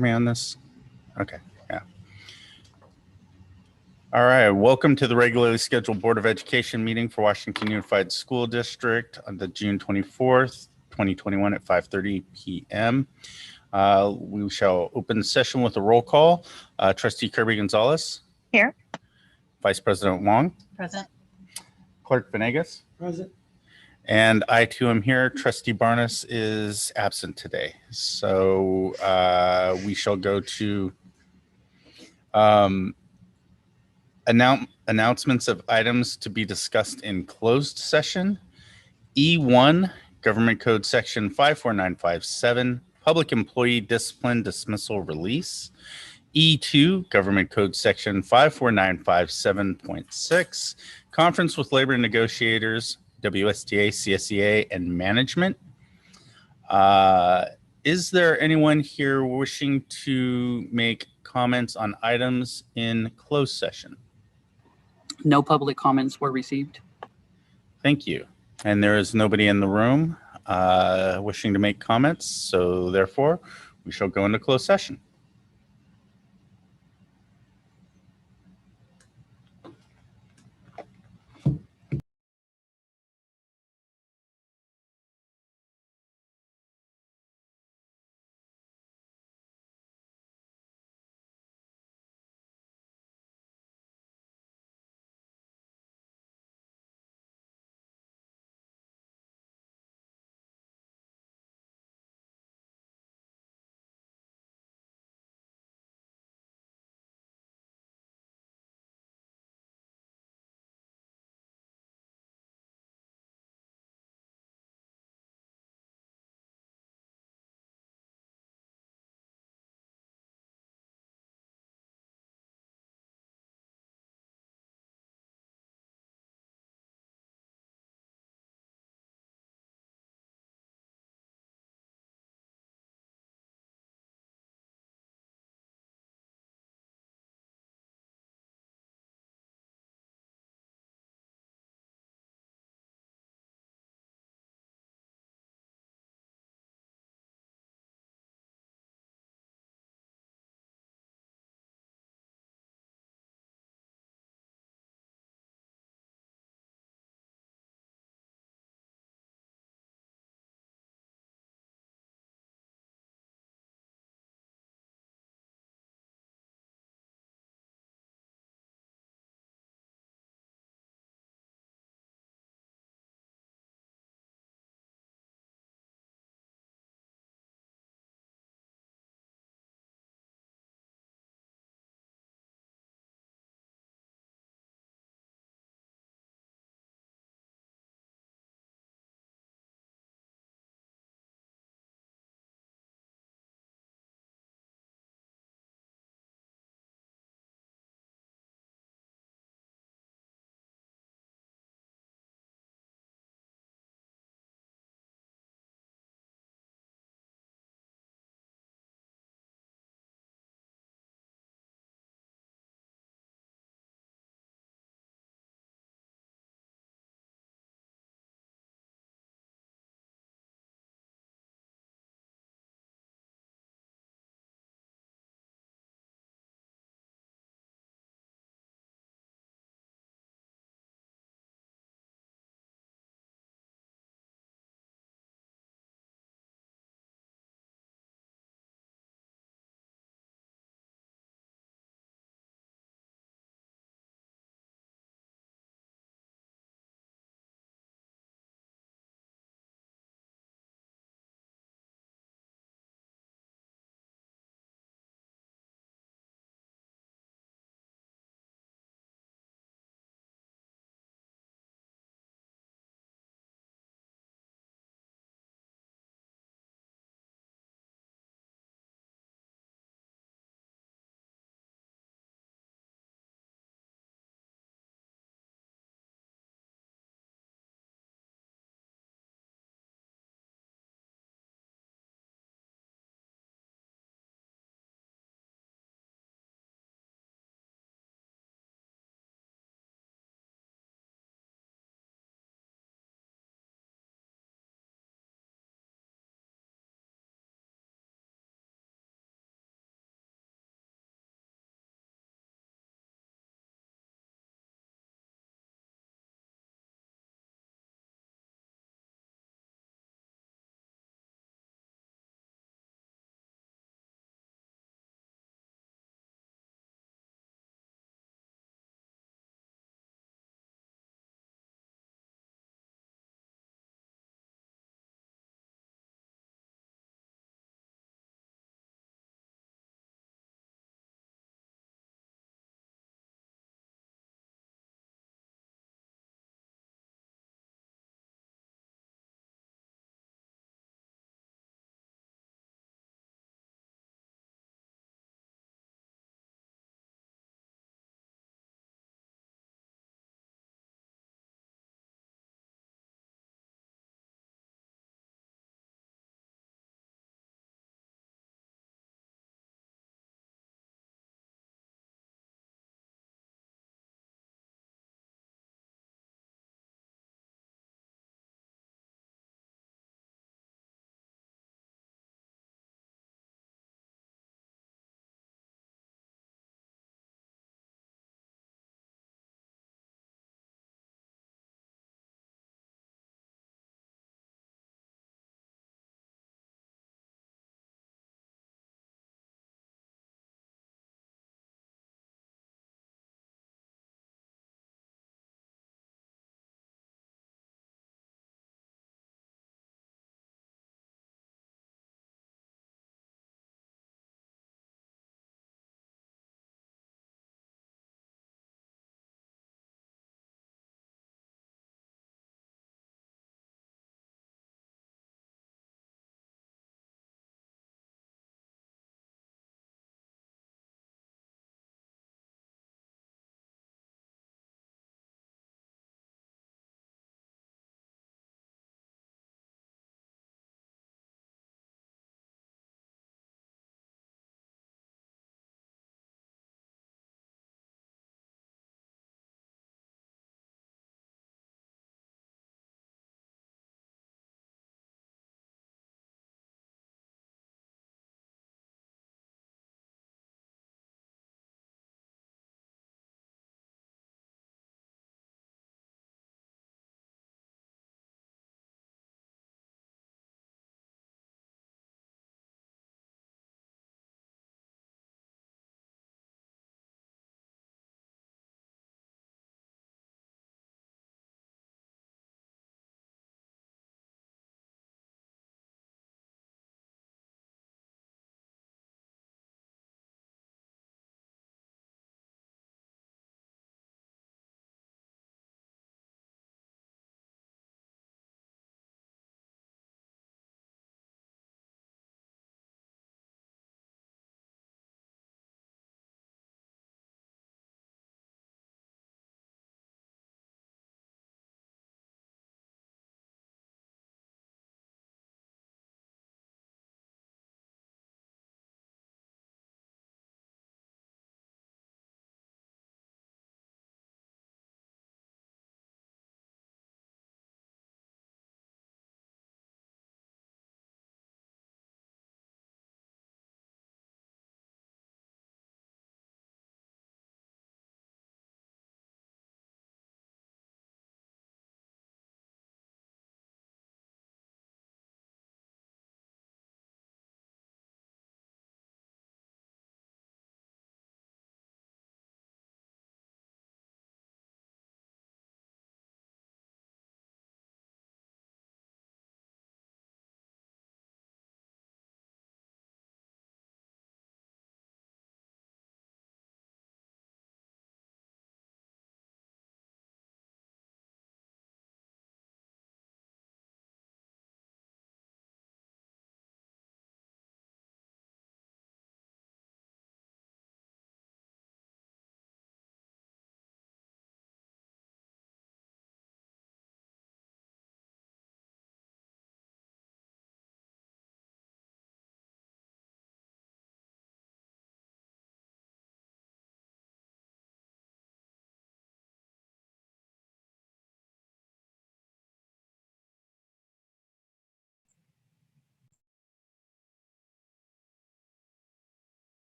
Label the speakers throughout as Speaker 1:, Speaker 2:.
Speaker 1: Me on this? Okay, yeah. All right, welcome to the regularly scheduled Board of Education meeting for Washington Unified School District on the June 24th, 2021 at 5:30 p.m. We shall open the session with a roll call. Trustee Kirby Gonzalez.
Speaker 2: Here.
Speaker 1: Vice President Wong.
Speaker 2: Present.
Speaker 1: Clerk Venegas.
Speaker 3: Present.
Speaker 1: And I too am here. Trustee Barnes is absent today. So we shall go to announcements of items to be discussed in closed session. E1, Government Code Section 54957, Public Employee Discipline Dismissal Release. E2, Government Code Section 54957.6, Conference with Labor Negotiators, WSTA, CSEA, and Management. Is there anyone here wishing to make comments on items in closed session?
Speaker 3: No public comments were received.
Speaker 1: Thank you. And there is nobody in the room wishing to make comments. So therefore, we shall go into closed session.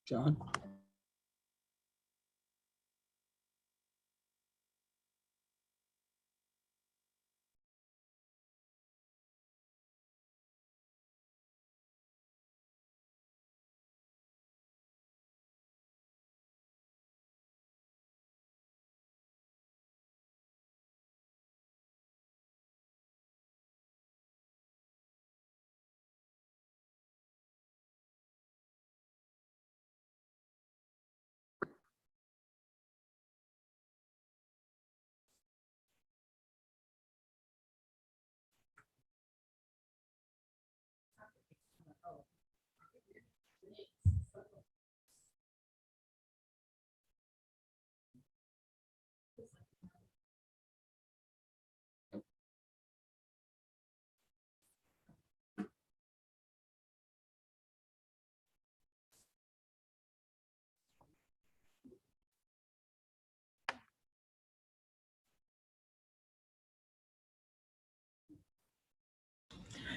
Speaker 3: John?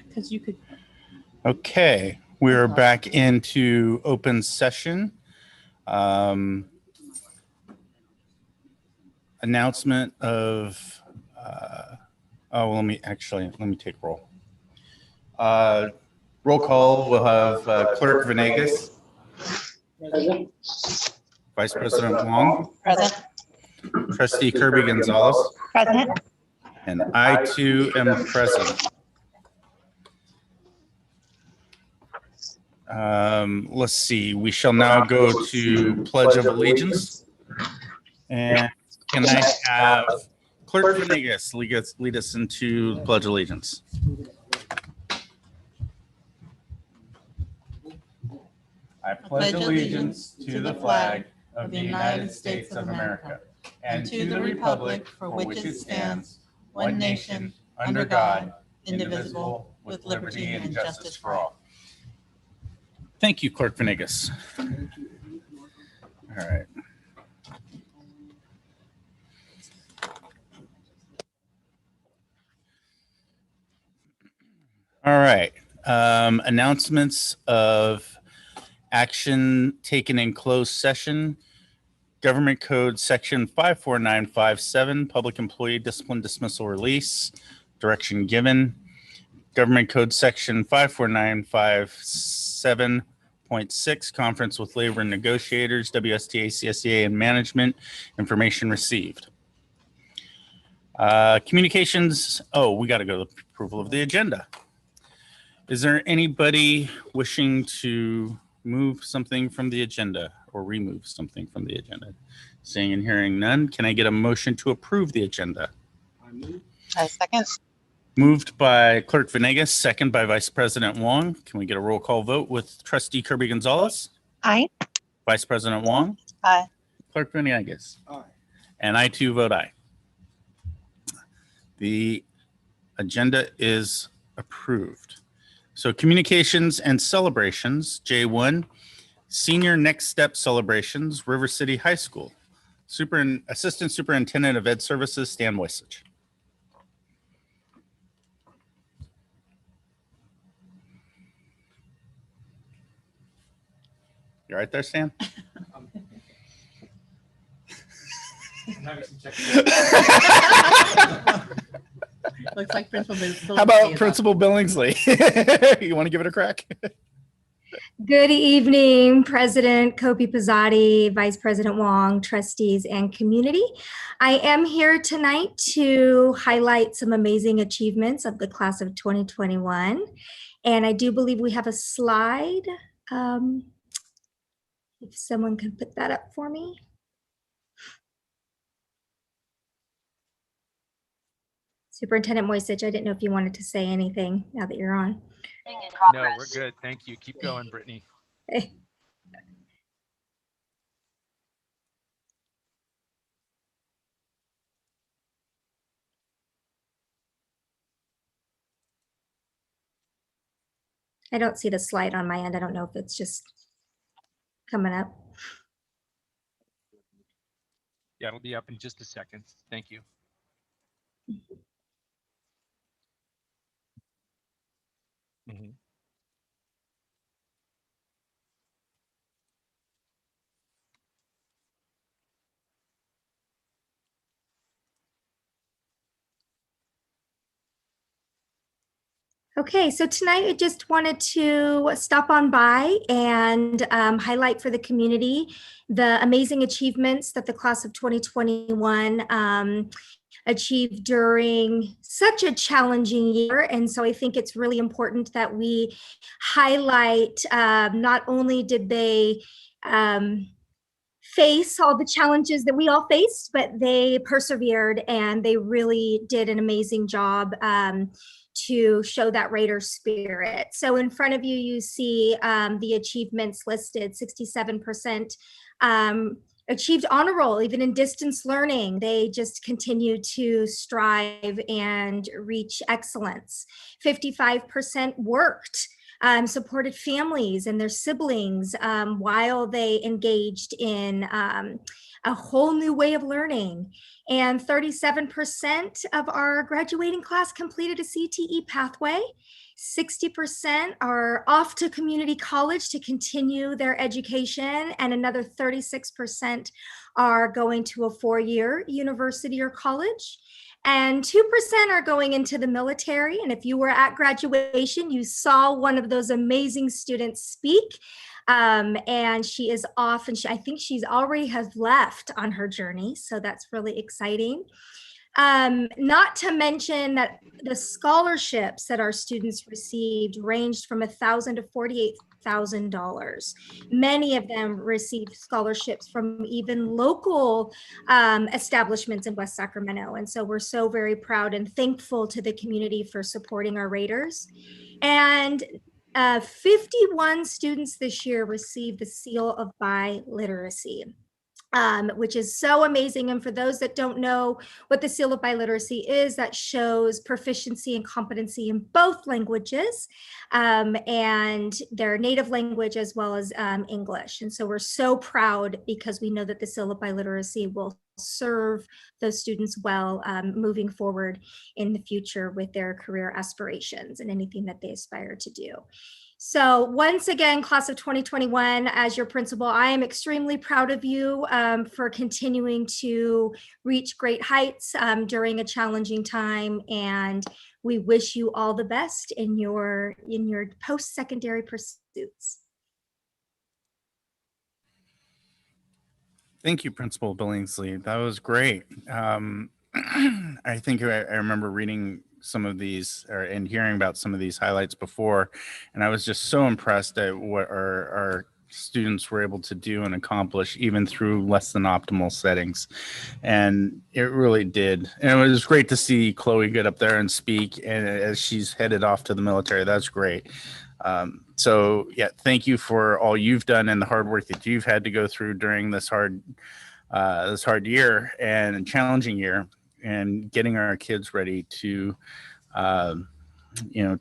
Speaker 3: Because you could.
Speaker 1: Okay, we're back into open session. Announcement of, let me take roll. Roll call, we'll have Clerk Venegas.
Speaker 2: Present.
Speaker 1: Vice President Wong.
Speaker 4: Present.
Speaker 1: Trustee Kirby Gonzalez.
Speaker 4: Present.
Speaker 1: And I too am present. Let's see, we shall now go to Pledge of Allegiance. And can I have Clerk Venegas lead us into the Pledge of Allegiance? I pledge allegiance to the flag of the United States of America and to the republic for which it stands, one nation, under God, indivisible, with liberty and justice for all. Thank you, Clerk Venegas. All right. All right. Announcements of action taken in closed session. Government Code Section 54957, Public Employee Discipline Dismissal Release. Direction given. Government Code Section 54957.6, Conference with Labor and Negotiators, WSTA, CSEA, and Management. Information received. Communications. Oh, we got to go to the approval of the agenda. Is there anybody wishing to move something from the agenda or remove something from the agenda? Seeing and hearing none, can I get a motion to approve the agenda?
Speaker 4: I second.
Speaker 1: Moved by Clerk Venegas, second by Vice President Wong. Can we get a roll call vote with Trustee Kirby Gonzalez?
Speaker 4: Aye.
Speaker 1: Vice President Wong?
Speaker 4: Aye.
Speaker 1: Clerk Venegas?
Speaker 2: Aye.
Speaker 1: And I too vote aye. The agenda is approved. So communications and celebrations, J1, Senior Next Step Celebrations, River City High School. Assistant Superintendent of Ed Services, Stan Wysich. You right there, Stan?
Speaker 3: Looks like Principal Billingsley.
Speaker 1: How about Principal Billingsley? You want to give it a crack?
Speaker 5: Good evening, President Kopi Pizzotti, Vice President Wong, trustees, and community. I am here tonight to highlight some amazing achievements of the class of 2021. And I do believe we have a slide. If someone can put that up for me. Superintendent Moisich, I didn't know if you wanted to say anything now that you're on.
Speaker 6: No, we're good. Thank you. Keep going, Brittany.
Speaker 5: Okay. I don't see the slide on my end. I don't know if it's just coming up.
Speaker 6: Yeah, it'll be up in just a second. Thank you.
Speaker 5: Okay, so tonight I just wanted to stop on by and highlight for the community the amazing achievements that the class of 2021 achieved during such a challenging year. And so I think it's really important that we highlight not only did they face all the challenges that we all faced, but they persevered and they really did an amazing job to show that Raider spirit. So in front of you, you see the achievements listed. 67% achieved honor roll, even in distance learning. They just continue to strive and reach excellence. 55% worked. Supported families and their siblings while they engaged in a whole new way of learning. And 37% of our graduating class completed a CTE pathway. 60% are off to community college to continue their education, and another 36% are going to a four-year university or college. And 2% are going into the military. And if you were at graduation, you saw one of those amazing students speak. And she is off, and I think she's already has left on her journey. So that's really exciting. Not to mention that the scholarships that our students received ranged from $1,000 to $48,000. Many of them received scholarships from even local establishments in West Sacramento. And so we're so very proud and thankful to the community for supporting our Raiders. And 51 students this year received the Seal of Biliteracy. Which is so amazing. And for those that don't know what the Seal of Biliteracy is, that shows proficiency and competency in both languages and their native language as well as English. And so we're so proud because we know that the Seal of Biliteracy will serve those students well moving forward in the future with their career aspirations and anything that they aspire to do. So once again, class of 2021, as your principal, I am extremely proud of you for continuing to reach great heights during a challenging time. And we wish you all the best in your post-secondary pursuits.
Speaker 1: Thank you, Principal Billingsley. That was great. I think I remember reading some of these and hearing about some of these highlights before, and I was just so impressed at what our students were able to do and accomplish even through less than optimal settings. And it really did. And it was great to see Chloe get up there and speak, and as she's headed off to the military. That's great. So yeah, thank you for all you've done and the hard work that you've had to go through during this hard year and challenging year, and getting our kids ready to, to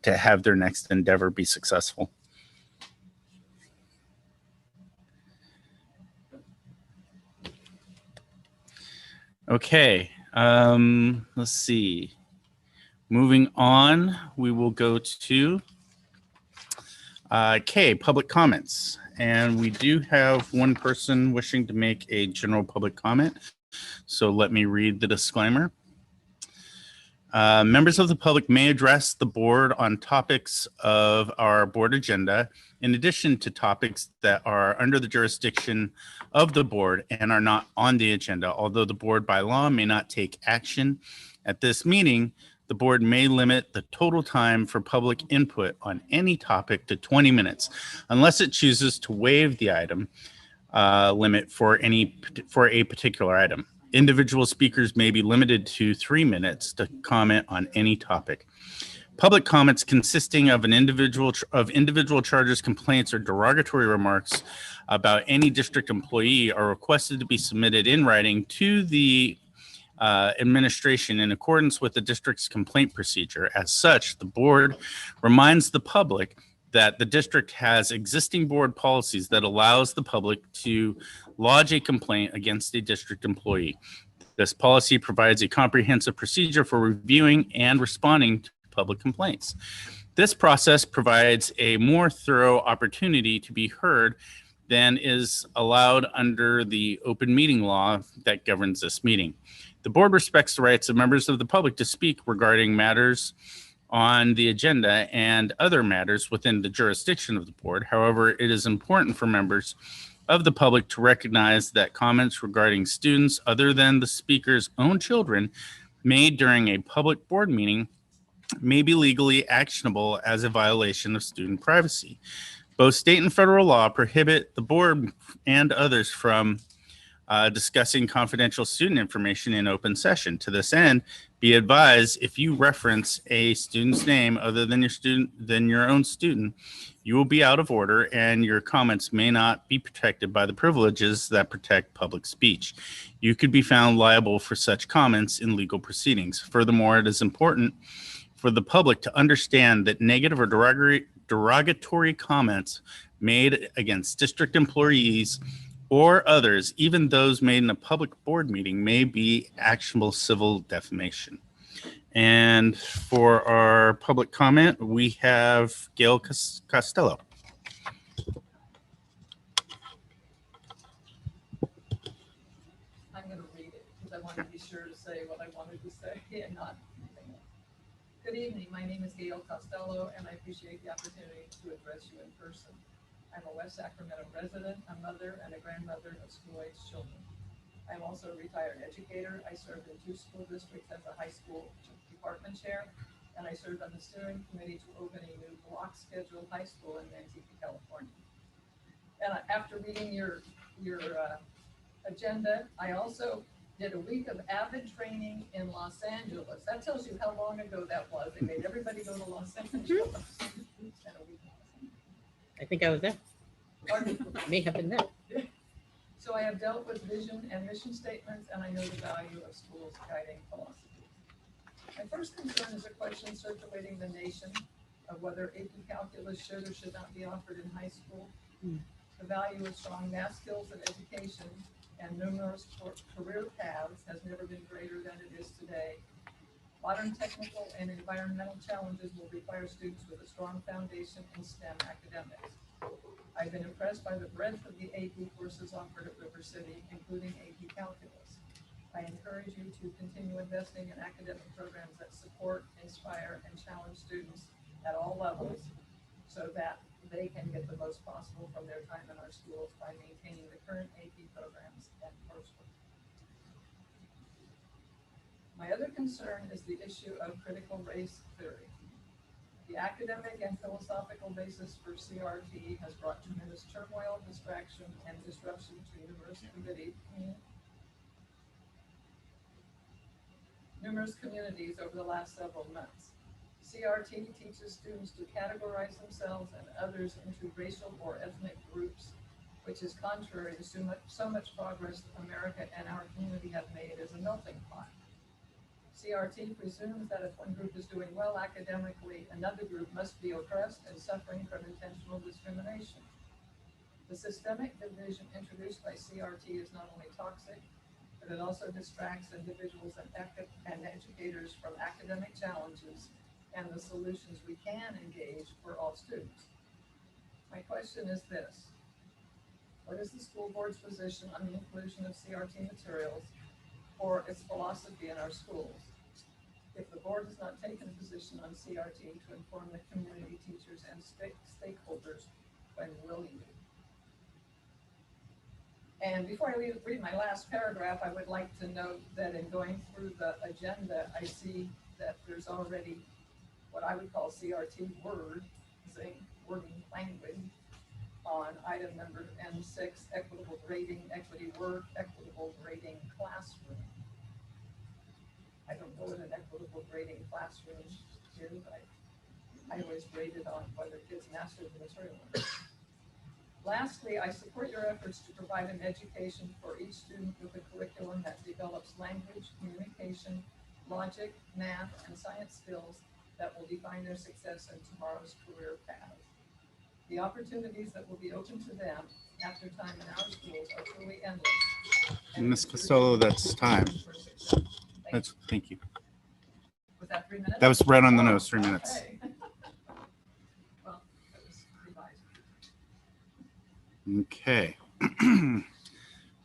Speaker 1: have their next endeavor be successful. Okay, let's see. Moving on, we will go to public comments. And we do have one person wishing to make a general public comment. So let me read the disclaimer. Members of the public may address the board on topics of our board agenda, in addition to topics that are under the jurisdiction of the board and are not on the agenda. Although the board by law may not take action at this meeting, the board may limit the total time for public input on any topic to 20 minutes, unless it chooses to waive the item limit for a particular item. Individual speakers may be limited to 3 minutes to comment on any topic. Public comments consisting of individual charges, complaints, or derogatory remarks about any district employee are requested to be submitted in writing to the administration in accordance with the district's complaint procedure. As such, the board reminds the public that the district has existing board policies that allows the public to lodge a complaint against a district employee. This policy provides a comprehensive procedure for reviewing and responding to public complaints. This process provides a more thorough opportunity to be heard than is allowed under the open meeting law that governs this meeting. The board respects the rights of members of the public to speak regarding matters on the agenda and other matters within the jurisdiction of the board. However, it is important for members of the public to recognize that comments regarding students other than the speaker's own children made during a public board meeting may be legally actionable as a violation of student privacy. Both state and federal law prohibit the board and others from discussing confidential student information in open session. To this end, be advised, if you reference a student's name other than your own student, you will be out of order and your comments may not be protected by the privileges that protect public speech. You could be found liable for such comments in legal proceedings. Furthermore, it is important for the public to understand that negative or derogatory comments made against district employees or others, even those made in a public board meeting, may be actionable civil defamation. And for our public comment, we have Gail Costello.
Speaker 7: I'm going to read it because I want to be sure to say what I wanted to say and not anything else. Good evening. My name is Gail Costello, and I appreciate the opportunity to address you in person. I'm a West Sacramento resident, a mother, and a grandmother of school-age children. I'm also a retired educator. I served in 2 school districts as a high school department chair, and I served on the steering committee to open a new block schedule high school in Manteca, California. And after reading your agenda, I also did a week of AVID training in Los Angeles. That tells you how long ago that was. They made everybody go to Los Angeles. And a week.
Speaker 3: I think I was there.
Speaker 7: Pardon?
Speaker 3: May have been there.
Speaker 7: So I have dealt with vision and mission statements, and I know the value of schools guiding philosophy. My first concern is a question circulating the nation of whether AP Calculus should or should not be offered in high school. The value of strong math skills and education and numerous career paths has never been greater than it is today. Modern technical and environmental challenges will require students with a strong foundation in STEM academics. I've been impressed by the breadth of the AP courses offered at River City, including AP Calculus. I encourage you to continue investing in academic programs that support, inspire, and challenge students at all levels so that they can get the most possible from their time in our schools by maintaining the current AP programs and coursework. My other concern is the issue of critical race theory. The academic and philosophical basis for CRT has brought tremendous turmoil, distraction, and disruption to numerous communities over the last several months. CRT teaches students to categorize themselves and others into racial or ethnic groups, which is contrary to so much progress America and our community have made as a melting pot. CRT presumes that if one group is doing well academically, another group must be oppressed and suffering from intentional discrimination. The systemic division introduced by CRT is not only toxic, but it also distracts individuals and educators from academic challenges and the solutions we can engage for all students. My question is this: what is the school board's position on the inclusion of CRT materials or its philosophy in our schools? If the board has not taken a position on CRT to inform the community, teachers, and stakeholders, when will you? And before I read my last paragraph, I would like to note that in going through the agenda, I see that there's already what I would call CRT wording language on item number M6, equitable grading, equity work, equitable grading classroom. I don't know what an equitable grading classroom is. I always graded on whether kids mastered the material. Lastly, I support your efforts to provide an education for each student with a curriculum that develops language, communication, logic, math, and science skills that will define their success in tomorrow's career paths. The opportunities that will be open to them after time in our schools are truly endless.
Speaker 1: Ms. Costello, that's time. Thank you.
Speaker 7: Was that 3 minutes?
Speaker 1: That was right on the nose, 3 minutes.
Speaker 7: Okay. Well, that was revised.
Speaker 1: Okay.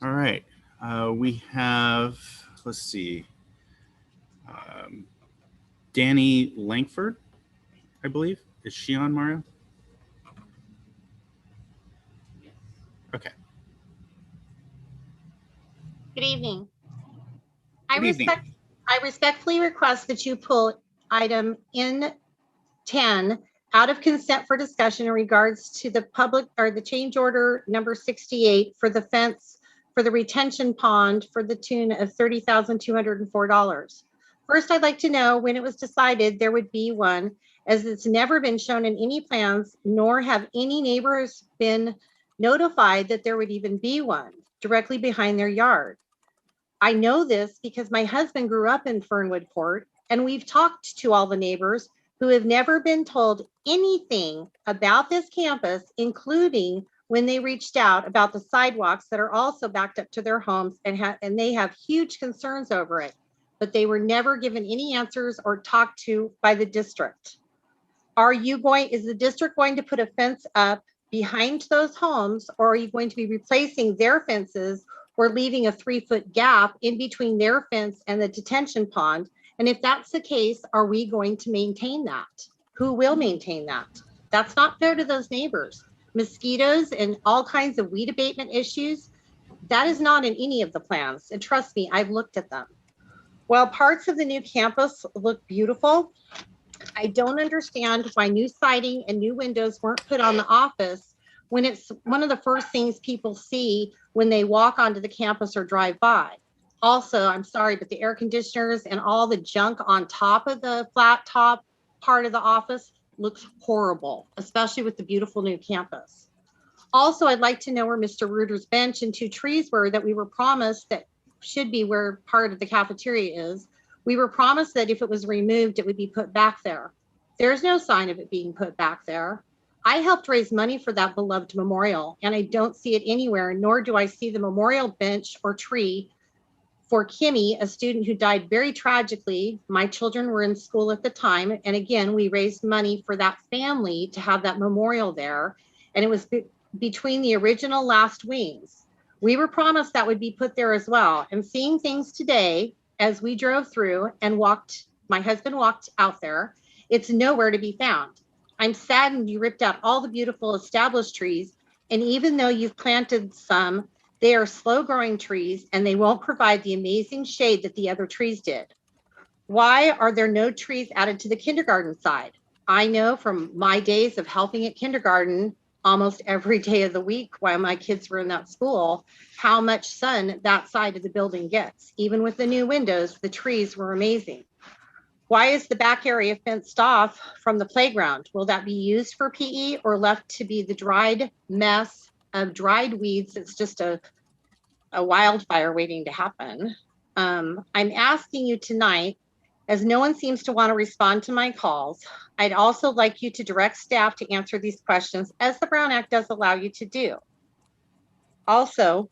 Speaker 1: All right. We have, let's see, Danny Langford. I believe. Is she on, Mario? Okay.
Speaker 8: Good evening.
Speaker 1: Good evening.
Speaker 8: I respectfully request that you pull item N10 out of consent for discussion in regards to the public or the change order number 68 for the fence for the retention pond for the tune of $30,204. First, I'd like to know when it was decided there would be one, as it's never been shown in any plans, nor have any neighbors been notified that there would even be one directly behind their yard. I know this because my husband grew up in Fernwood Court, and we've talked to all the neighbors who have never been told anything about this campus, including when they reached out about the sidewalks that are also backed up to their homes, and they have huge concerns over it, but they were never given any answers or talked to by the district. Is the district going to put a fence up behind those homes, or are you going to be replacing their fences or leaving a 3-foot gap in between their fence and the detention pond? And if that's the case, are we going to maintain that? Who will maintain that? That's not fair to those neighbors. Mosquitoes and all kinds of weed abatement issues, that is not in any of the plans. And trust me, I've looked at them. While parts of the new campus look beautiful, I don't understand why new siding and new windows weren't put on the office when it's one of the first things people see when they walk onto the campus or drive by. Also, I'm sorry, but the air conditioners and all the junk on top of the flat top part of the office looks horrible, especially with the beautiful new campus. Also, I'd like to know where Mr. Reuter's bench and 2 trees were that we were promised that should be where part of the cafeteria is. We were promised that if it was removed, it would be put back there. There's no sign of it being put back there. I helped raise money for that beloved memorial, and I don't see it anywhere, nor do I see the memorial bench or tree for Kimmy, a student who died very tragically. My children were in school at the time, and again, we raised money for that family to have that memorial there, and it was between the original last wings. We were promised that would be put there as well, and seeing things today as we drove through and my husband walked out there, it's nowhere to be found. I'm saddened you ripped out all the beautiful established trees, and even though you've planted some, they are slow growing trees and they won't provide the amazing shade that the other trees did. Why are there no trees added to the kindergarten side? I know from my days of helping at kindergarten almost every day of the week while my kids were in that school, how much sun that side of the building gets. Even with the new windows, the trees were amazing. Why is the back area fenced off from the playground? Will that be used for PE or left to be the dried mess of dried weeds? It's just a wildfire waiting to happen. I'm asking you tonight, as no one seems to want to respond to my calls, I'd also like you to direct staff to answer these questions as the Brown Act does allow you to do. Also,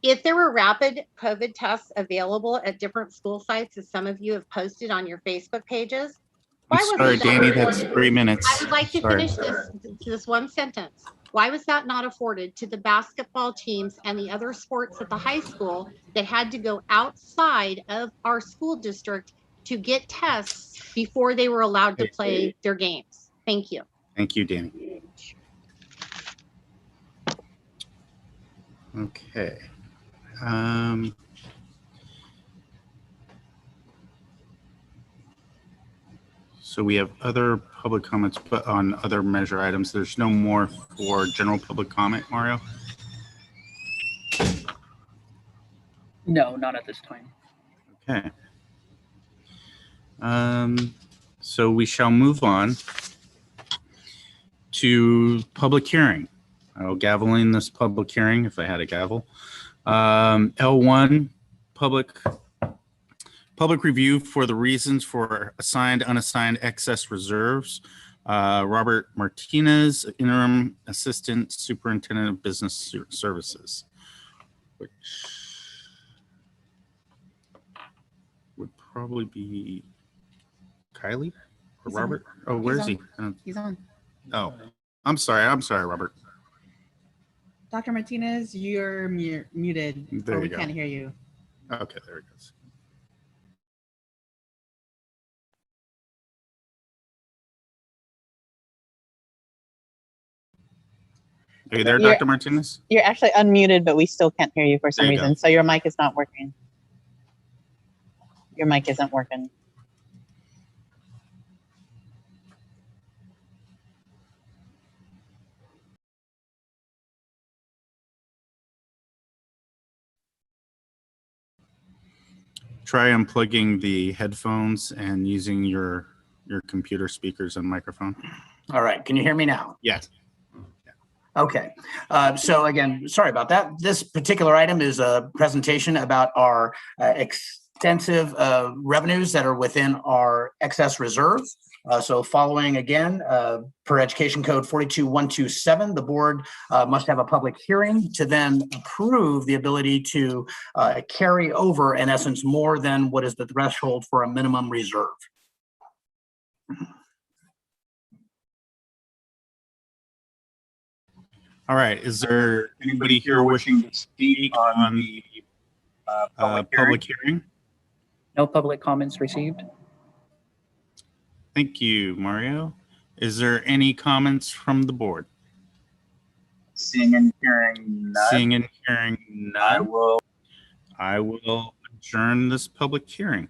Speaker 8: if there were rapid COVID tests available at different school sites, as some of you have posted on your Facebook pages,
Speaker 1: I'm sorry, Danny, that's 3 minutes.
Speaker 8: I would like to finish this one sentence. Why was that not afforded to the basketball teams and the other sports at the high school that had to go outside of our school district to get tests before they were allowed to play their games? Thank you.
Speaker 1: Thank you, Danny. Okay. So we have other public comments, but on other measure items, there's no more for general public comment, Mario?
Speaker 2: No, not at this time.
Speaker 1: Okay. So we shall move on to public hearing. I'll gavel in this public hearing if I had a gavel. L1, public review for the reasons for assigned, unassigned excess reserves. Robert Martinez, interim assistant superintendent of business services, which would probably be Kylie or Robert. Oh, where's he?
Speaker 9: He's on.
Speaker 1: Oh, I'm sorry, Robert.
Speaker 9: Dr. Martinez, you're muted.
Speaker 1: There
Speaker 9: or
Speaker 1: you
Speaker 9: we
Speaker 1: go.
Speaker 9: can't hear you.
Speaker 1: Okay, there it goes. Are you there,
Speaker 4: You're-
Speaker 1: Dr. Martinez?
Speaker 4: You're actually unmuted, but we still can't hear you for some
Speaker 1: There you go.
Speaker 4: reason. So your mic is not working. Your mic isn't working.
Speaker 1: Try unplugging the headphones and using your computer speakers and microphone.
Speaker 10: All right, can you hear me now?
Speaker 1: Yes.
Speaker 10: Okay, so again, sorry about that. This particular item is a presentation about our extensive revenues that are within our excess reserve. So following again, per Education Code 42127, the board must have a public hearing to then approve the ability to carry over, in essence, more than what is the threshold for a minimum reserve.
Speaker 1: All right. Is there anybody here wishing to speak on the public hearing?
Speaker 2: No public comments received.
Speaker 1: Thank you, Mario. Is there any comments from the board?
Speaker 11: Seeing and hearing none,
Speaker 1: Seeing and hearing none, I will adjourn this public hearing.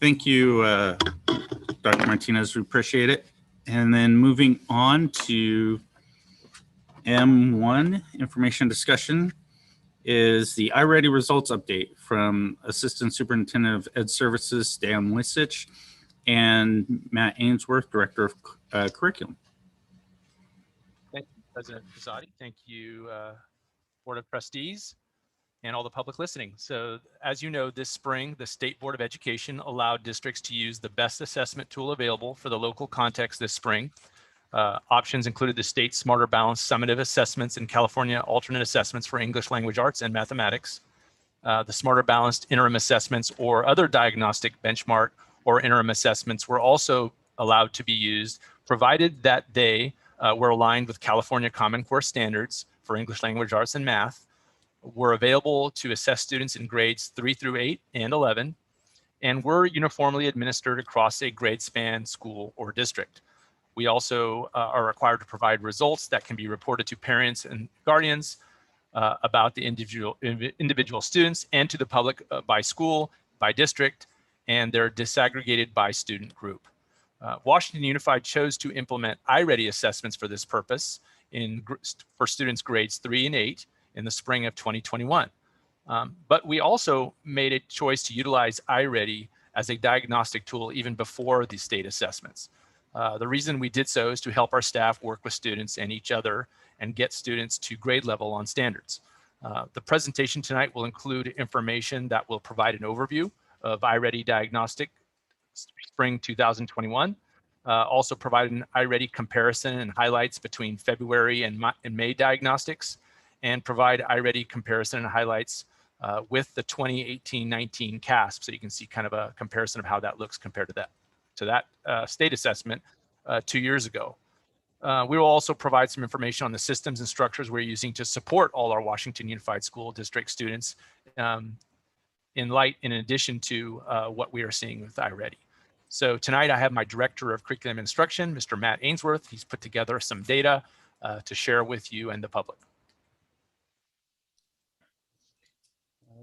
Speaker 1: Thank you, Dr. Martinez. We appreciate it. And then moving on to M1, information discussion, is the iReady results update from Assistant Superintendent of Ed Services, Stan Wisich, and Matt Ainsworth, Director of Curriculum.
Speaker 6: Thank you, President Pizzotti. Thank you, Board of Trustees, and all the public listening. So as you know, this spring, the State Board of Education allowed districts to use the best assessment tool available for the local context this spring. Options included the state Smarter Balanced summative assessments and California alternate assessments for English language arts and mathematics, the Smarter Balanced interim assessments or other diagnostic benchmark or interim assessments were also allowed to be used, provided that they were aligned with California Common Core standards for English language arts and math, were available to assess students in grades 3 through 8 and 11, and were uniformly administered across a grade span school or district. We also are required to provide results that can be reported to parents and guardians about the individual students and to the public by school, by district, and they're disaggregated by student group. Washington Unified chose to implement iReady assessments for this purpose for students grades 3 and 8 in the spring of 2021. But we also made a choice to utilize iReady as a diagnostic tool even before the state assessments. The reason we did so is to help our staff work with students and each other and get students to grade level on standards. The presentation tonight will include information that will provide an overview of iReady Diagnostic Spring 2021, also provide an iReady comparison and highlights between February and May diagnostics, and provide iReady comparison and highlights with the 2018-19 CASP, so you can see kind of a comparison of how that looks compared to that state assessment 2 years ago. We will also provide some information on the systems and structures we're using to support all our Washington Unified School District students in addition to what we are seeing with iReady. So tonight I have my Director of Curriculum Instruction, Mr. Matt Ainsworth. He's put together some data to share with you and the public.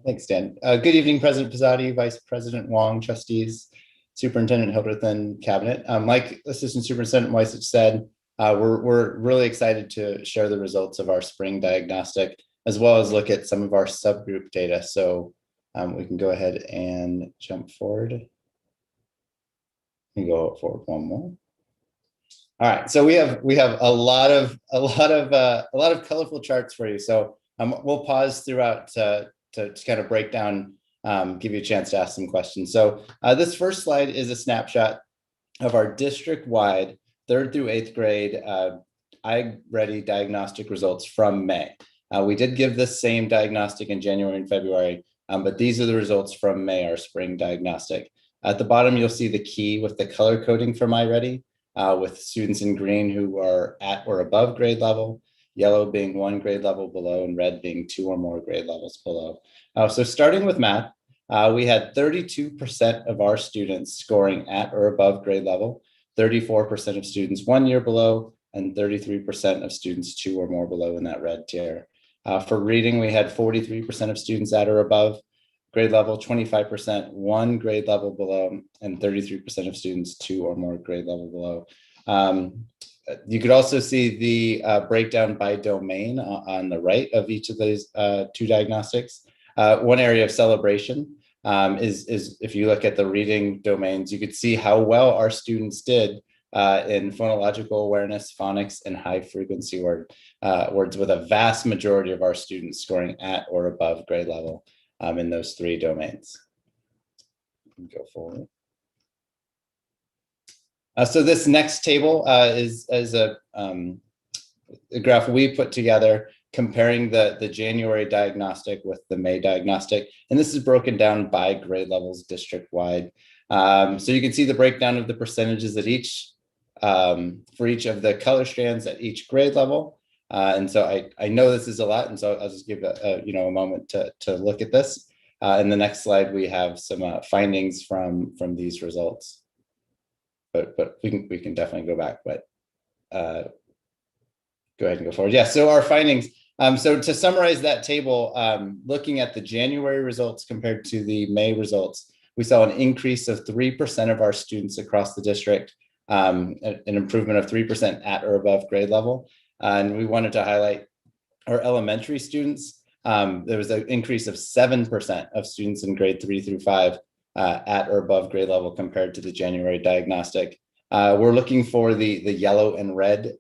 Speaker 12: Thanks, Dan. Good evening, President Pizzotti, Vice President Wong, trustees, Superintendent Hildreth, and Cabinet. Like Assistant Superintendent Wisich said, we're really excited to share the results of our spring diagnostic, as well as look at some of our subgroup data. So we can go ahead and jump forward. And go forward one more. All right, so we have a lot of colorful charts for you. So we'll pause throughout to kind of break down, give you a chance to ask some questions. So this first slide is a snapshot of our district-wide 3rd through 8th grade iReady diagnostic results from May. We did give this same diagnostic in January and February, but these are the results from May, our spring diagnostic. At the bottom, you'll see the key with the color coding from iReady, with students in green who are at or above grade level, yellow being 1 grade level below, and red being 2 or more grade levels below. So starting with math, we had 32% of our students scoring at or above grade level, 34% of students 1 year below, and 33% of students 2 or more below in that red tier. For reading, we had 43% of students at or above grade level, 25% 1 grade level below, and 33% of students 2 or more grade level below. You could also see the breakdown by domain on the right of each of those 2 diagnostics. One area of celebration is if you look at the reading domains, you could see how well our students did in phonological awareness, phonics, and high frequency words, with a vast majority of our students scoring at or above grade level in those 3 domains. Go forward. So this next table is a graph we put together comparing the January diagnostic with the May diagnostic. And this is broken down by grade levels district-wide. So you can see the breakdown of the percentages at each, for each of the color strands at each grade level. And so I know this is a lot, and so I'll just give a moment to look at this. In the next slide, we have some findings from these results. But we can definitely go back, but go ahead and go forward. Yeah, so our findings. So to summarize that table, looking at the January results compared to the May results, we saw an increase of 3% of our students across the district, an improvement of 3% at or above grade level. And we wanted to highlight our elementary students. There was an increase of 7% of students in grade 3 through 5 at or above grade level compared to the January diagnostic. We're looking for the yellow and red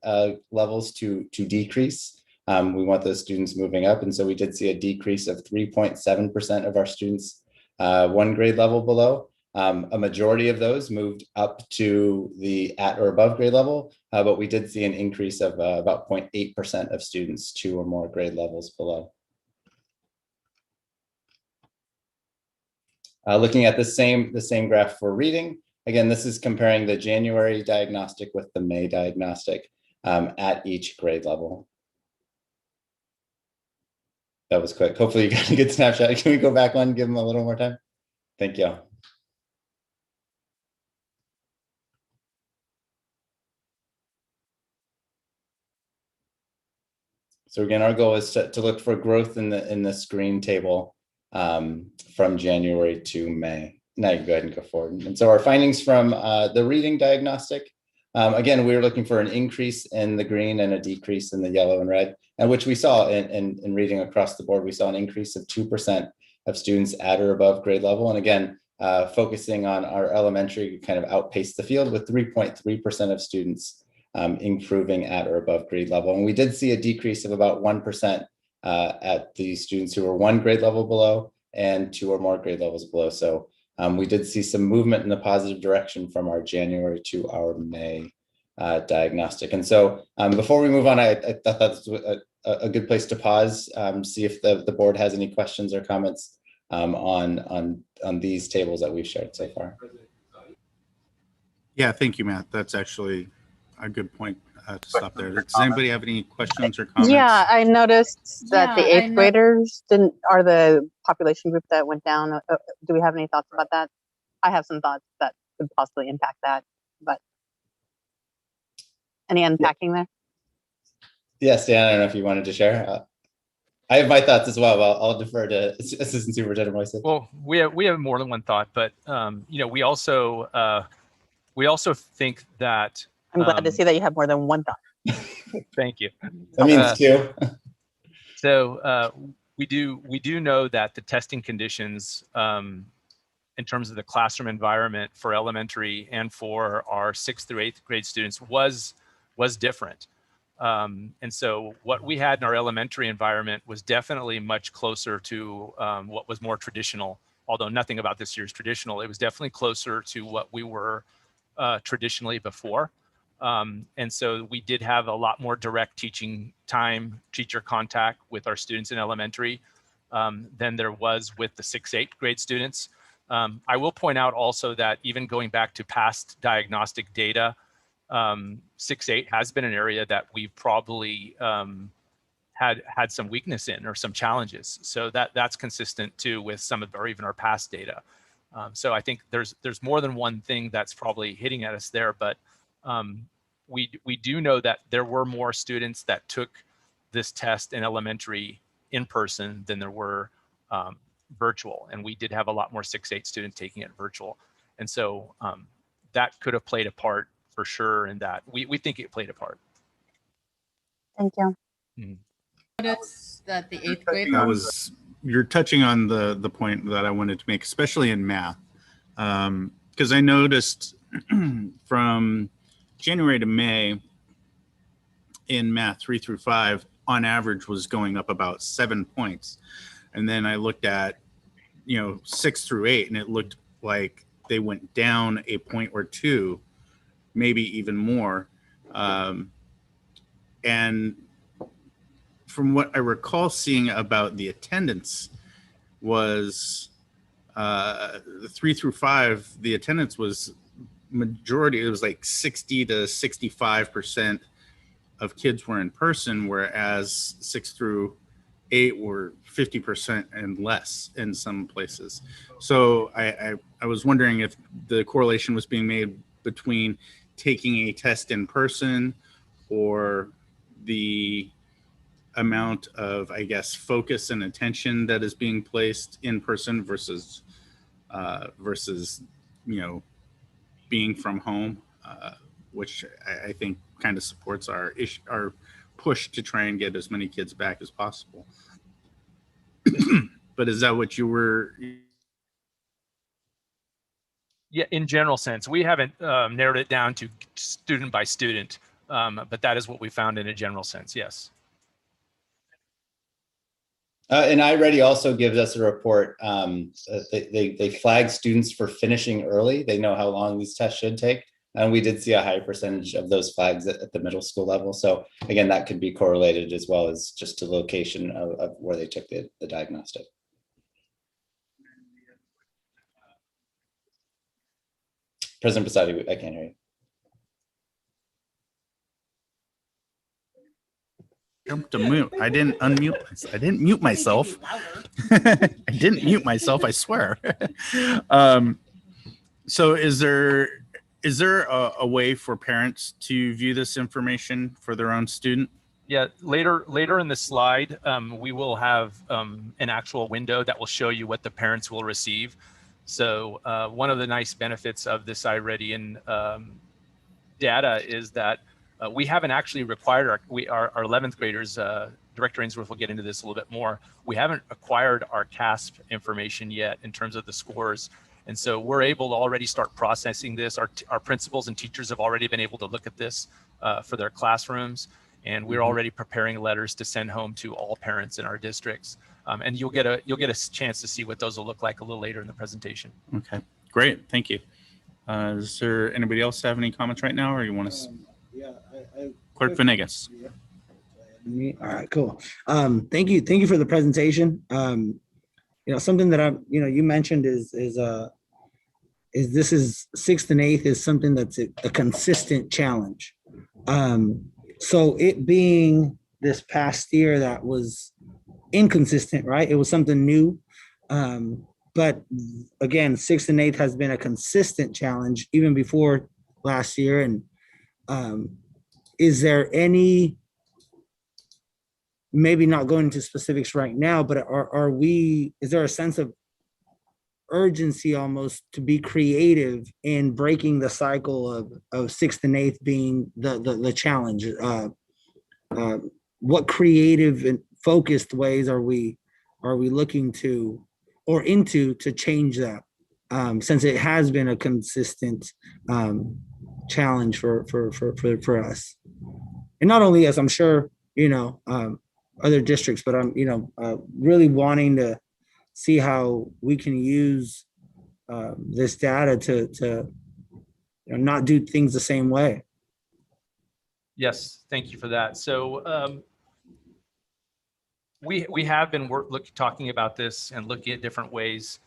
Speaker 12: levels to decrease. We want those students moving up. And so we did see a decrease of 3.7% of our students 1 grade level below. A majority of those moved up to the at or above grade level, but we did see an increase of about 0.8% of students 2 or more grade levels below. Looking at the same graph for reading, again, this is comparing the January diagnostic with the May diagnostic at each grade level. That was quick. Hopefully you got a good snapshot. Can we go back one, give them a little more time? Thank you. So again, our goal is to look for growth in the screen table from January to May. Now you can go ahead and go forward. And so our findings from the reading diagnostic, again, we were looking for an increase in the green and a decrease in the yellow and red, and which we saw in reading across the board. We saw an increase of 2% of students at or above grade level. And again, focusing on our elementary, kind of outpaced the field with 3.3% of students improving at or above grade level. And we did see a decrease of about 1% at the students who were 1 grade level below and 2 or more grade levels below. So we did see some movement in the positive direction from our January to our May diagnostic. And so before we move on, I thought that was a good place to pause, see if the board has any questions or comments on these tables that we've shared so far.
Speaker 1: Yeah, thank you, Matt. That's actually a good point to stop there. Does anybody have any questions or comments?
Speaker 4: Yeah, I noticed that the 8th graders are the population group that went down. Do we have any thoughts about that? I have some thoughts that could possibly impact that, but any unpacking there?
Speaker 12: Yes, Dan, I don't know if you wanted to share. I have my thoughts as well. I'll defer to Assistant Superintendent Moises.
Speaker 6: Well, we have more than one thought, but we also think that
Speaker 4: I'm glad to see that you have more than one thought.
Speaker 6: Thank you.
Speaker 12: That means 2.
Speaker 6: So we do know that the testing conditions in terms of the classroom environment for elementary and for our 6th through 8th grade students was different. And so what we had in our elementary environment was definitely much closer to what was more traditional, although nothing about this year is traditional. It was definitely closer to what we were traditionally before. And so we did have a lot more direct teaching time, teacher contact with our students in elementary than there was with the 6-8 grade students. I will point out also that even going back to past diagnostic data, 6-8 has been an area that we've probably had some weakness in or some challenges. So that's consistent too with some of our even our past data. So I think there's more than one thing that's probably hitting at us there, but We do know that there were more students that took this test in elementary in person than there were virtual. And we did have a lot more 6-8 students taking it virtual. And so that could have played a part for sure in that. We think it played a part.
Speaker 4: Thank you.
Speaker 3: Notice that the eighth grade.
Speaker 1: You're touching on the point that I wanted to make, especially in math. Because I noticed from January to May in math 3 through 5, on average was going up about 7 points. And then I looked at, 6 through 8, and it looked like they went down a point or two, maybe even more. And from what I recall seeing about the attendance was 3 through 5, the attendance was majority, it was like 60 to 65% of kids were in person, whereas 6 through 8 were 50% and less in some places. So I was wondering if the correlation was being made between taking a test in person or the amount of, I guess, focus and attention that is being placed in person versus being from home, which I think kind of supports our push to try and get as many kids back as possible. But is that what you were?
Speaker 6: Yeah, in general sense, we haven't narrowed it down to student by student, but that is what we found in a general sense. Yes.
Speaker 12: And iReady also gives us a report. They flag students for finishing early. They know how long these tests should take. And we did see a high percentage of those flags at the middle school level. So again, that could be correlated as well as just to location of where they took the diagnostic. President Posadi, I can't hear you.
Speaker 1: Jump to mute. I didn't unmute. I didn't mute myself. I didn't mute myself, I swear. So is there a way for parents to view this information for their own student?
Speaker 6: Yeah, later in the slide, we will have an actual window that will show you what the parents will receive. So one of the nice benefits of this iReady and data is that we haven't actually required our 11th graders, Director Ainsworth will get into this a little bit more. We haven't acquired our CASP information yet in terms of the scores. And so we're able to already start processing this. Our principals and teachers have already been able to look at this for their classrooms. And we're already preparing letters to send home to all parents in our districts. And you'll get a chance to see what those will look like a little later in the presentation.
Speaker 1: Okay, great, thank you. Is there anybody else have any comments right now, or you want to? Clerk Venegas.
Speaker 13: All right, cool. Thank you for the presentation. Something that you mentioned is this is 6th and 8th is something that's a consistent challenge. So it being this past year that was inconsistent, right? It was something new. But again, 6th and 8th has been a consistent challenge even before last year. And is there any, maybe not going into specifics right now, but is there a sense of urgency almost to be creative in breaking the cycle of 6th and 8th being the challenge? What creative and focused ways are we looking to or into to change that? Since it has been a consistent challenge for us, and not only us, I'm sure other districts, but I'm really wanting to see how we can use this data to not do things the same way.
Speaker 6: Yes, thank you for that. So we have been talking about this and looking at different ways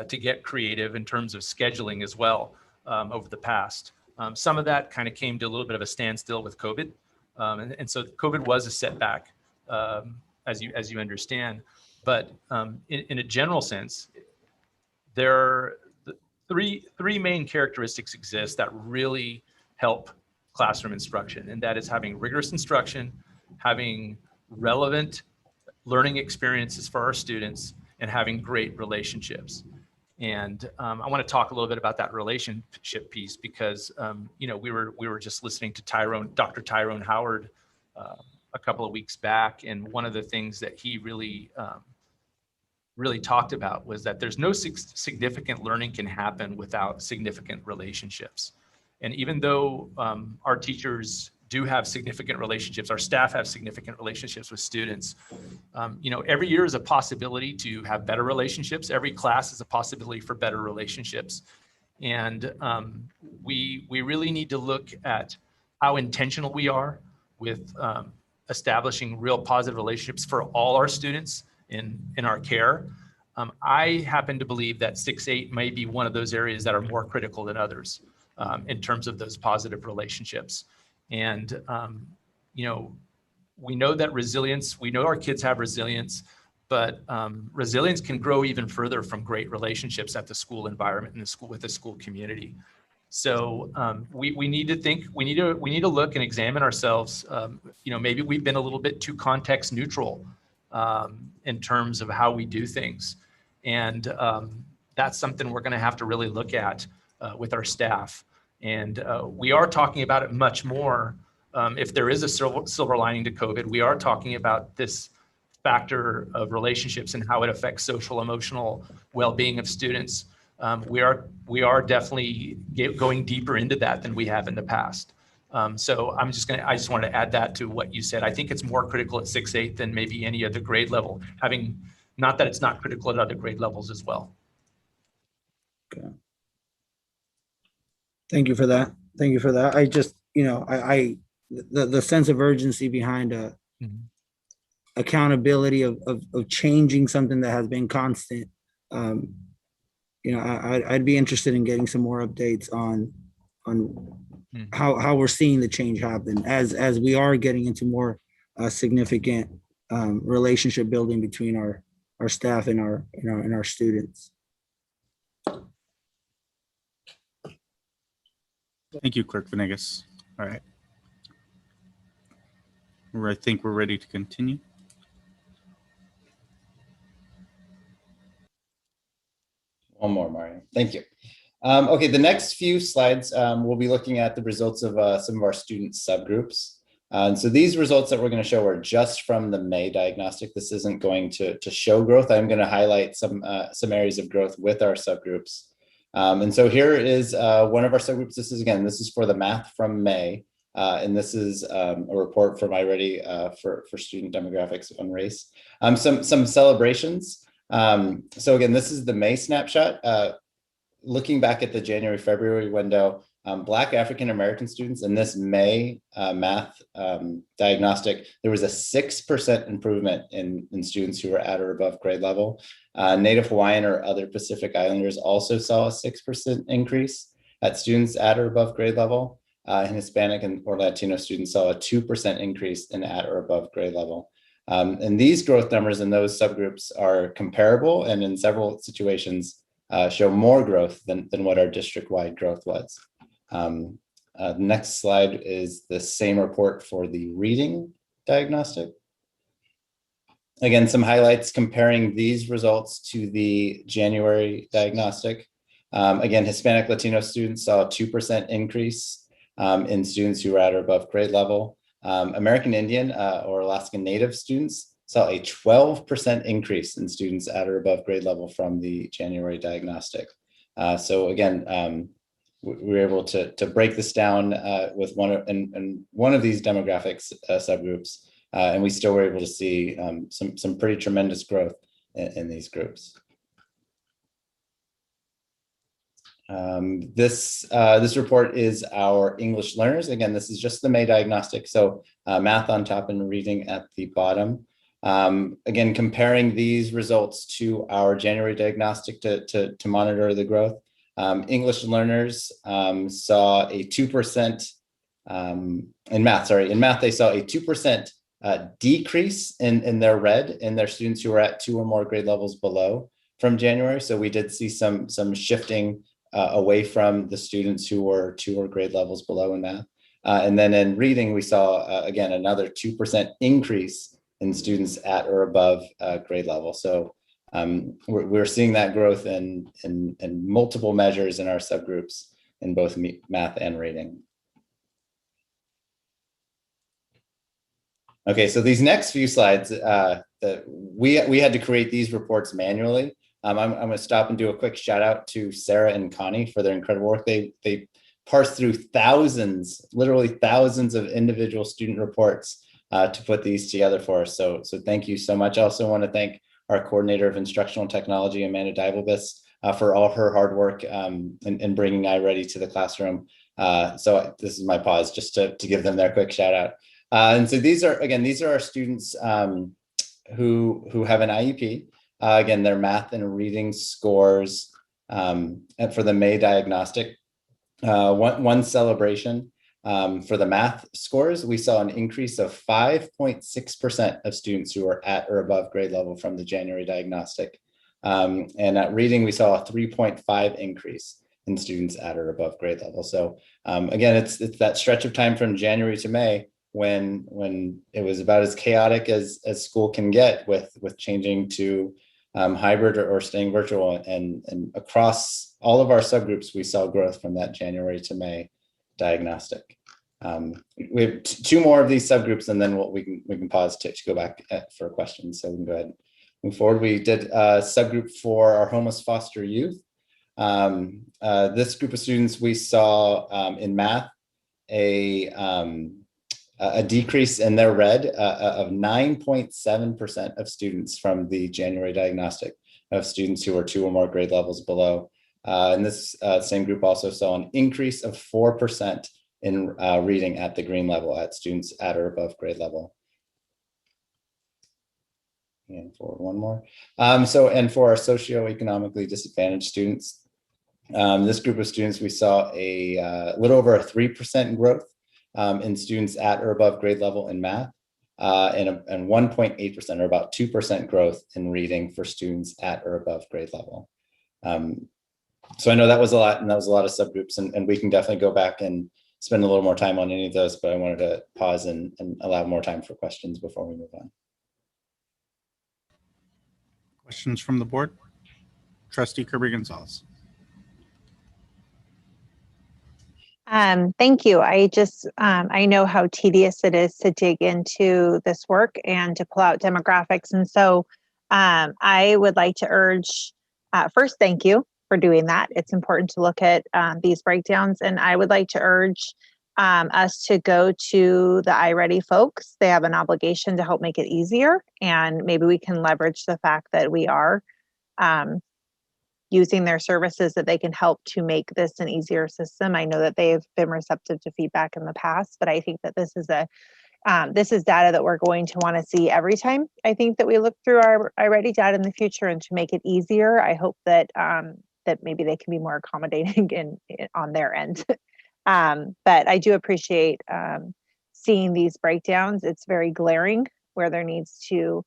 Speaker 6: to get creative in terms of scheduling as well over the past. Some of that kind of came to a little bit of a standstill with COVID. And so COVID was a setback, as you understand. But in a general sense, there are three main characteristics exist that really help classroom instruction, and that is having rigorous instruction, having relevant learning experiences for our students, and having great relationships. And I want to talk a little bit about that relationship piece because you know, we were just listening to Dr. Tyrone Howard a couple of weeks back, and one of the things that he really talked about was that there's no significant learning can happen without significant relationships. And even though our teachers do have significant relationships, our staff have significant relationships with students, you know, every year is a possibility to have better relationships. Every class is a possibility for better relationships. And we really need to look at how intentional we are with establishing real positive relationships for all our students in our care. I happen to believe that 6-8 may be one of those areas that are more critical than others in terms of those positive relationships. And, you know, we know that resilience, we know our kids have resilience, but resilience can grow even further from great relationships at the school environment and the school with the school community. So we need to think, we need to look and examine ourselves. You know, maybe we've been a little bit too context neutral in terms of how we do things. And that's something we're going to have to really look at with our staff. And we are talking about it much more. If there is a silver lining to COVID, we are talking about this factor of relationships and how it affects social emotional well-being of students. We are definitely going deeper into that than we have in the past. So I just wanted to add that to what you said. I think it's more critical at 6-8 than maybe any other grade level, not that it's not critical at other grade levels as well.
Speaker 13: Okay. Thank you for that. Thank you for that. I just, you know, the sense of urgency behind accountability of changing something that has been constant. You know, I'd be interested in getting some more updates on how we're seeing the change happen as we are getting into more significant relationship building between our staff and our students.
Speaker 1: Thank you, Clerk Venegas. All right. I think we're ready to continue.
Speaker 12: One more, Mario. Thank you. Okay, the next few slides, we'll be looking at the results of some of our student subgroups. And so these results that we're going to show are just from the May diagnostic. This isn't going to show growth. I'm going to highlight some areas of growth with our subgroups. And so here is one of our subgroups. This is for the math from May. And this is a report from iReady for student demographics on race. Some celebrations. So again, this is the May snapshot. Looking back at the January-February window, Black African-American students in this May math diagnostic, there was a 6% improvement in students who were at or above grade level. Native Hawaiian or other Pacific Islanders also saw a 6% increase at students at or above grade level. And Hispanic or Latino students saw a 2% increase in at or above grade level. And these growth numbers in those subgroups are comparable and in several situations show more growth than what our district-wide growth was. The next slide is the same report for the reading diagnostic. Again, some highlights comparing these results to the January diagnostic. Again, Hispanic Latino students saw a 2% increase in students who were at or above grade level. American Indian or Alaskan Native students saw a 12% increase in students at or above grade level from the January diagnostic. So again, we were able to break this down with one of these demographics subgroups, and we still were able to see some pretty tremendous growth in these groups. This report is our English learners. Again, this is just the May diagnostic, so math on top and reading at the bottom. Again, comparing these results to our January diagnostic to monitor the growth. English learners saw a 2% in math they saw a 2% decrease in their red in their students who were at 2 or more grade levels below from January. So we did see some shifting away from the students who were 2 or grade levels below in math. And then in reading, we saw, again, another 2% increase in students at or above grade level. So we're seeing that growth in multiple measures in our subgroups in both math and reading. Okay, so these next few slides, we had to create these reports manually. I'm going to stop and do a quick shout out to Sarah and Connie for their incredible work. They parsed through thousands, literally thousands of individual student reports to put these together for us. So thank you so much. I also want to thank our coordinator of instructional technology, Amanda Divalbis, for all her hard work in bringing iReady to the classroom. So this is my pause just to give them their quick shout out. And so these are our students who have an IEP. Again, their math and reading scores and for the May diagnostic. One celebration for the math scores, we saw an increase of 5.6% of students who are at or above grade level from the January diagnostic. And at reading, we saw a 3.5 increase in students at or above grade level. So again, it's that stretch of time from January to May when it was about as chaotic as school can get with changing to hybrid or staying virtual, and across all of our subgroups, we saw growth from that January to May diagnostic. We have two more of these subgroups, and then we can pause to go back for questions. So we can go ahead and move forward. We did a subgroup for our homeless foster youth. This group of students, we saw in math a decrease in their read of 9.7% of students from the January diagnostic of students who are 2 or more grade levels below. And this same group also saw an increase of 4% in reading at the green level at students at or above grade level. And forward one more. And for our socioeconomically disadvantaged students, this group of students, we saw a little over a 3% growth in students at or above grade level in math, and 1.8% or about 2% growth in reading for students at or above grade level. So I know that was a lot, and that was a lot of subgroups, and we can definitely go back and spend a little more time on any of those, but I wanted to pause and allow more time for questions before we move on.
Speaker 1: Questions from the board? Trustee Kirby Gonzalez.
Speaker 14: Thank you. I know how tedious it is to dig into this work and to pull out demographics. And so I would like to urge, first, thank you for doing that. It's important to look at these breakdowns. And I would like to urge us to go to the iReady folks. They have an obligation to help make it easier. And maybe we can leverage the fact that we are using their services, that they can help to make this an easier system. I know that they've been receptive to feedback in the past, but I think that this is data that we're going to want to see every time. I think that we look through our iReady data in the future, and to make it easier, I hope that that maybe they can be more accommodating on their end. But I do appreciate seeing these breakdowns. It's very glaring where there needs to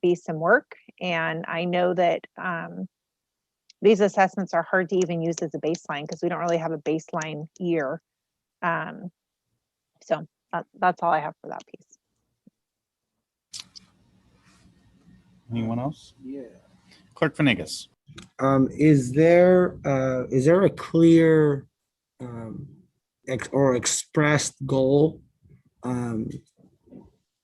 Speaker 14: be some work, and I know that these assessments are hard to even use as a baseline because we don't really have a baseline year. So that's all I have for that piece.
Speaker 1: Anyone else?
Speaker 13: Yeah.
Speaker 1: Clerk Venegas.
Speaker 13: Is there a clear or expressed goal, with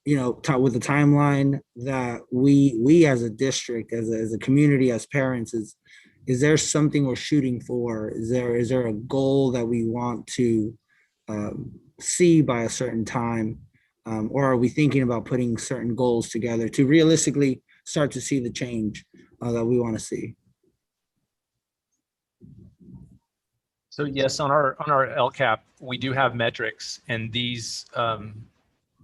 Speaker 13: the timeline that we as a district, as a community, as parents, is there something we're shooting for? Is there a goal that we want to see by a certain time? Or are we thinking about putting certain goals together to realistically start to see the change that we want to see?
Speaker 6: So yes, on our LCAP, we do have metrics, and these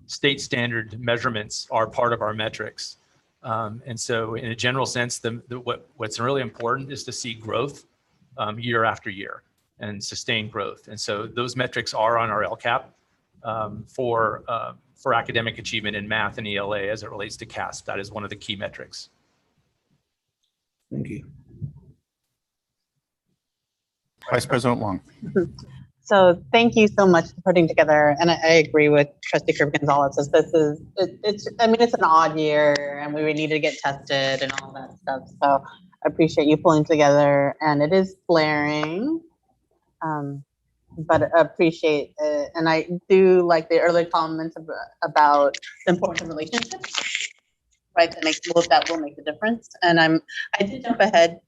Speaker 6: state standard measurements are part of our metrics. And so in a general sense, what's really important is to see growth year after year and sustained growth. And so those metrics are on our LCAP for academic achievement in math and ELA as it relates to CASP. That is one of the key metrics.
Speaker 13: Thank you.
Speaker 1: Vice President Wong.
Speaker 4: So thank you so much for putting together, and I agree with Trustee Kirk Gonzalez. It's I mean, it's an odd year and we would need to get tested and all that stuff. So I appreciate you pulling together, and it is flaring. But I appreciate it. And I do like the early comments about the importance of relationships, right? That will make the difference. And I did jump ahead,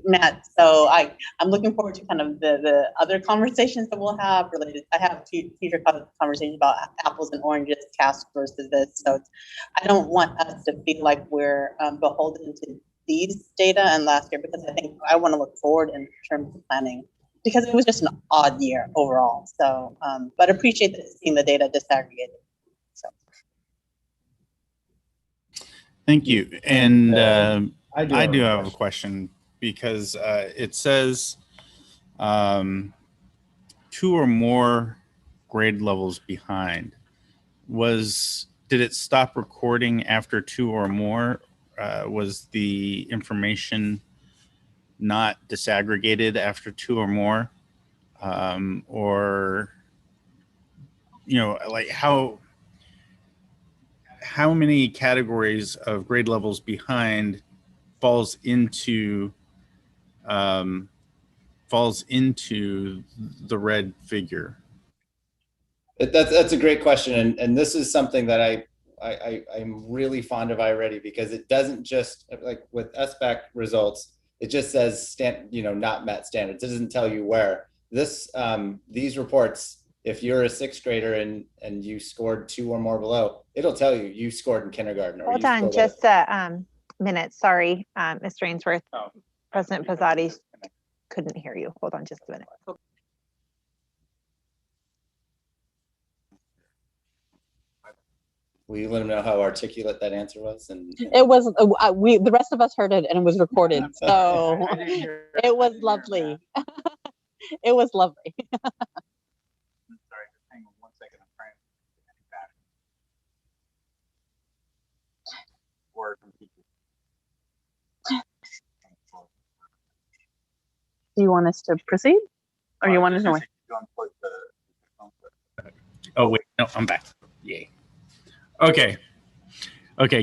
Speaker 4: Matt. So I'm looking forward to kind of the other conversations that we'll have related. I have future conversations about apples and oranges, task versus this. So I don't want us to feel like we're beholden to these data and last year, because I think I want to look forward in terms of planning, because it was just an odd year overall. So, but appreciate seeing the data disaggregated. So.
Speaker 1: Thank you. And I do have a question, because it says 2 or more grade levels behind. Did it stop recording after 2 or more? Was the information not disaggregated after 2 or more? Or, like how many categories of grade levels behind falls into the red figure?
Speaker 12: That's a great question, and this is something that I'm really fond of iReady, because it doesn't just, like with SBAC results, it just says not met standards. It doesn't tell you where. These reports, if you're a 6th grader and you scored 2 or more below, it'll tell you scored in kindergarten. Or
Speaker 14: Hold on just a minute. Sorry, Mr. Ainsworth. Oh. President Pizzotti couldn't hear you. Hold on just a minute.
Speaker 12: Will you let them know how articulate that answer was? And
Speaker 4: it was, the rest of us heard it, and it was recorded. So it was lovely. It was lovely.
Speaker 11: Sorry, just hang on 1 second. I'm trying to get any back. Or
Speaker 4: Do you want us to proceed, or you want to know?
Speaker 1: Oh wait, no, I'm back. Yay. Okay.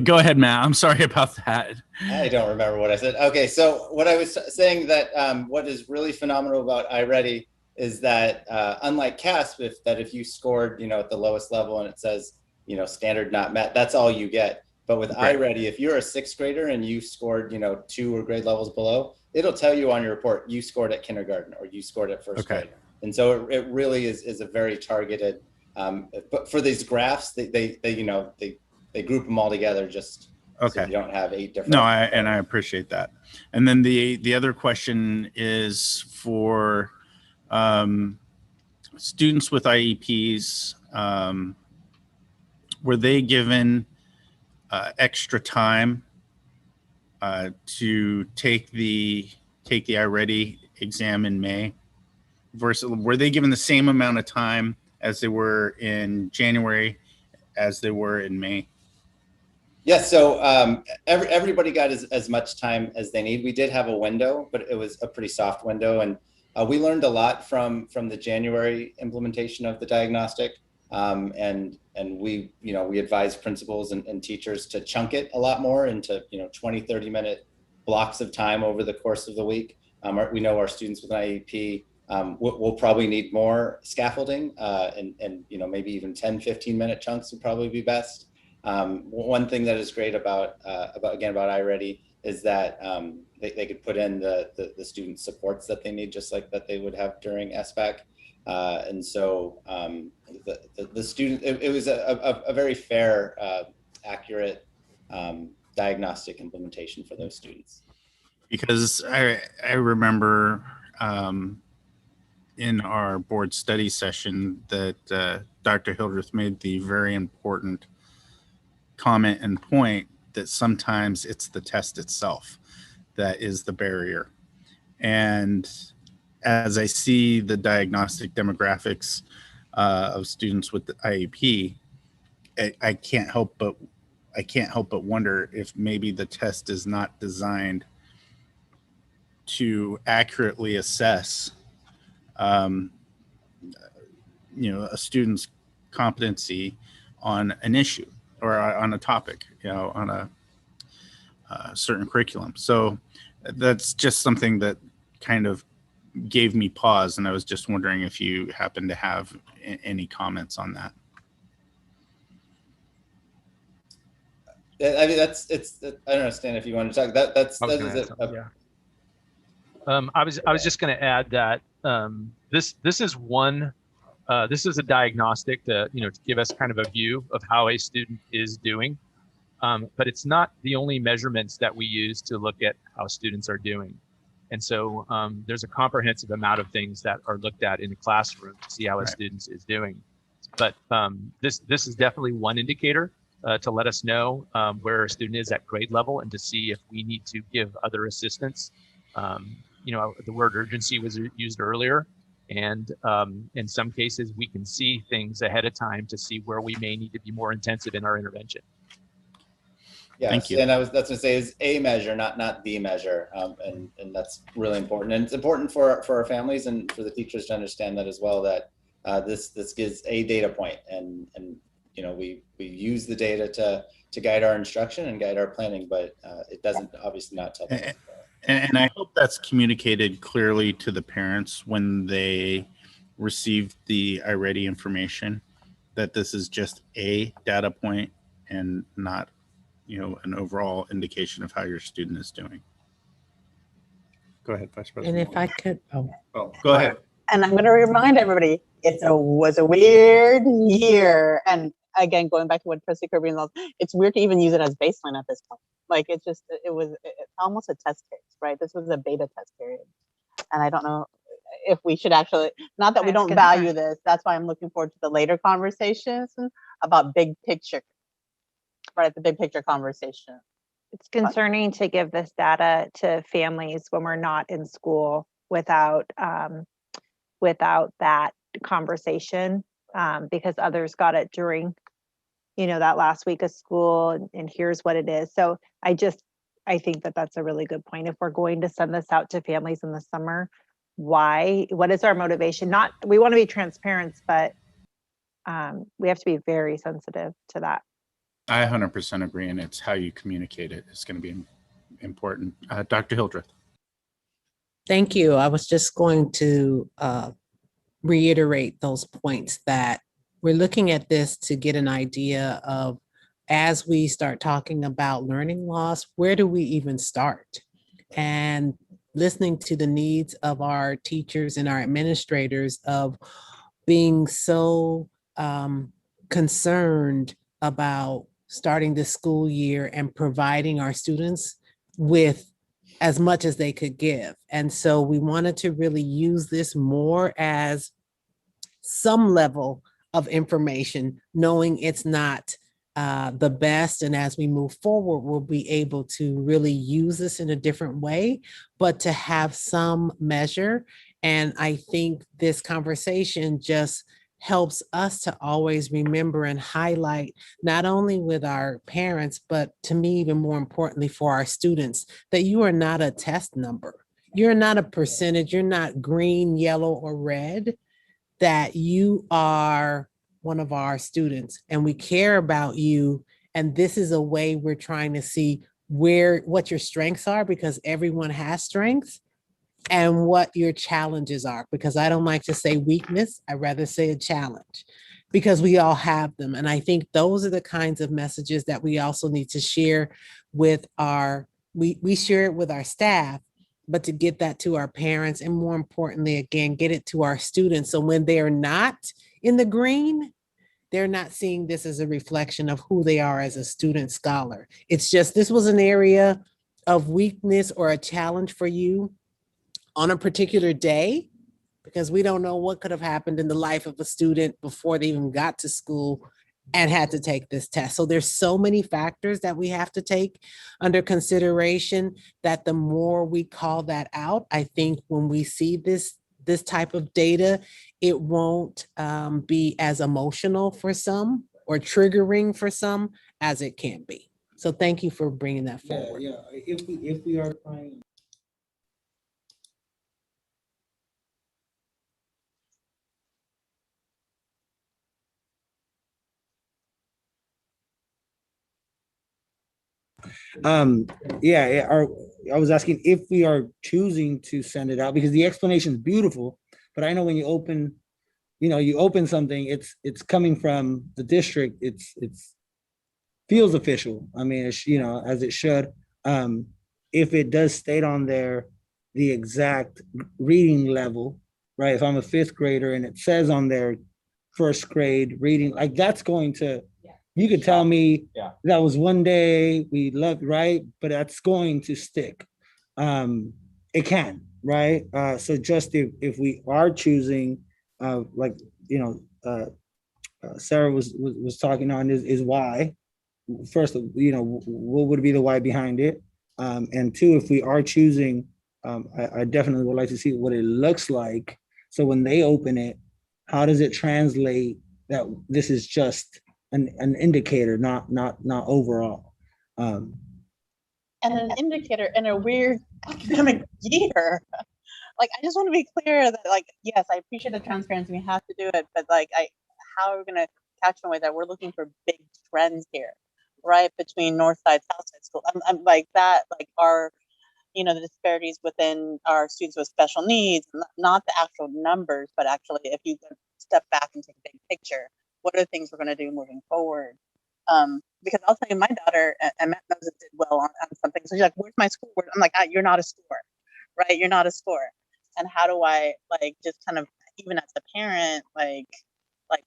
Speaker 1: Go ahead, Matt. I'm sorry about that.
Speaker 12: I don't remember what I said. Okay, so what I was saying that what is really phenomenal about iReady is that unlike CASP, if you scored at the lowest level and it says standard not met, that's all you get. But with iReady, if you're a 6th grader and you scored 2 or grade levels below, it'll tell you on your report you scored at kindergarten or you scored at 1st grade. And so it really is a very targeted. But for these graphs, they group them all together just so you don't have 8 different.
Speaker 1: No, I appreciate that. And then the other question is for students with IEPs. Were they given extra time to take the iReady exam in May? Versus, were they given the same amount of time as they were in January as they were in May?
Speaker 12: Yes, so everybody got as much time as they need. We did have a window, but it was a pretty soft window, and we learned a lot from the January implementation of the diagnostic, and we advised principals and teachers to chunk it a lot more into 20-30 minute blocks of time over the course of the week. We know our students with an IEP we'll probably need more scaffolding, and maybe even 10-15 minute chunks would probably be best. One thing that is great about iReady is that they could put in the student supports that they need, just like that they would have during SBAC. And so the student, it was a very fair, accurate diagnostic implementation for those students.
Speaker 1: Because I remember in our board study session that Dr. Hildreth made the very important comment and point that sometimes it's the test itself that is the barrier. And as I see the diagnostic demographics of students with the IEP, I can't help but wonder if maybe the test is not designed to accurately assess um, a student's competency on an issue or on a topic, on a certain curriculum. So that's just something that kind of gave me pause, and I was just wondering if you happen to have any comments on that.
Speaker 12: I mean, I don't understand if you want to talk.
Speaker 6: I was just going to add that this is a diagnostic to give us kind of a view of how a student is doing, but it's not the only measurements that we use to look at how students are doing. And so there's a comprehensive amount of things that are looked at in the classroom to see how a student is doing. But this is definitely one indicator to let us know where a student is at grade level and to see if we need to give other assistance. The word urgency was used earlier, and in some cases we can see things ahead of time to see where we may need to be more intensive in our intervention.
Speaker 12: Yes,
Speaker 1: thank you.
Speaker 12: And that's going to say is a measure, not the measure, and that's really important. And it's important for our families and for the teachers to understand that as well. That this gives a data point, and we use the data to guide our instruction and guide our planning, but it doesn't obviously not tell them.
Speaker 1: And I hope that's communicated clearly to the parents when they receive the iReady information, that this is just a data point and not an overall indication of how your student is doing. Go ahead, Vice President.
Speaker 15: And if I could,
Speaker 1: go ahead.
Speaker 4: And I'm going to remind everybody, was a weird year. And again, going back to what Trustee Kirby and it's weird to even use it as baseline at this point. Like it's almost a test case, right? This was a beta test period. And I don't know if we should actually, not that we don't value this, that's why I'm looking forward to the later conversations about big picture, right? The big picture conversation.
Speaker 14: It's concerning to give this data to families when we're not in school without that conversation, because others got it during, that last week of school, and here's what it is. So I think that that's a really good point. If we're going to send this out to families in the summer, what is our motivation? We want to be transparent, but we have to be very sensitive to that.
Speaker 1: I 100% agree, and it's how you communicate it is going to be important. Dr. Hildreth.
Speaker 15: Thank you. I was just going to reiterate those points that we're looking at this to get an idea of, as we start talking about learning loss, where do we even start? And listening to the needs of our teachers and our administrators of being so concerned about starting the school year and providing our students with as much as they could give. And so we wanted to really use this more as some level of information, knowing it's not the best. And as we move forward, we'll be able to really use this in a different way, but to have some measure. And I think this conversation just helps us to always remember and highlight, not only with our parents, but to me, even more importantly for our students, that you are not a test number. You're not a percentage. You're not green, yellow, or red, that you are one of our students and we care about you. And this is a way we're trying to see what your strengths are, because everyone has strengths, and what your challenges are, because I don't like to say weakness. I'd rather say a challenge, because we all have them. And I think those are the kinds of messages that we also need to share with we share it with our staff, but to get that to our parents, and more importantly, again, get it to our students. So when they're not in the green, they're not seeing this as a reflection of who they are as a student scholar. It's just, this was an area of weakness or a challenge for you on a particular day, because we don't know what could have happened in the life of a student before they even got to school and had to take this test. So there's so many factors that we have to take under consideration, that the more we call that out, I think when we see this type of data, it won't be as emotional for some or triggering for some as it can be. So thank you for bringing that forward.
Speaker 13: Yeah. If we are trying I was asking if we are choosing to send it out, because the explanation is beautiful, but I know when you open, you open something, it's coming from the district, it's feels official. I mean, it's, as it should. If it does state on there the exact reading level, right? If I'm a fifth grader and it says on there first grade reading, like that's going to, you could tell me that was one day we loved, right? But that's going to stick. It can, right? So just if we are choosing, like, Sarah was talking on is why. First, what would be the why behind it? And two, if we are choosing, I definitely would like to see what it looks like. So when they open it, how does it translate that this is just an indicator, not overall?
Speaker 4: And an indicator in a weird academic year. Like, I just want to be clear that, like, yes, I appreciate the transparency. We have to do it, but like, how are we going to catch in a way that we're looking for big trends here, right? Between Northside, Southside school. I'm like that, like our, the disparities within our students with special needs, not the actual numbers, but actually if you step back and take a big picture, what are the things we're going to do moving forward? Because I'll tell you, my daughter, and Matt knows it, did well on something. So she's like, where's my score? I'm like, you're not a score, right? You're not a score. And how do I, like, just kind of, even as a parent, like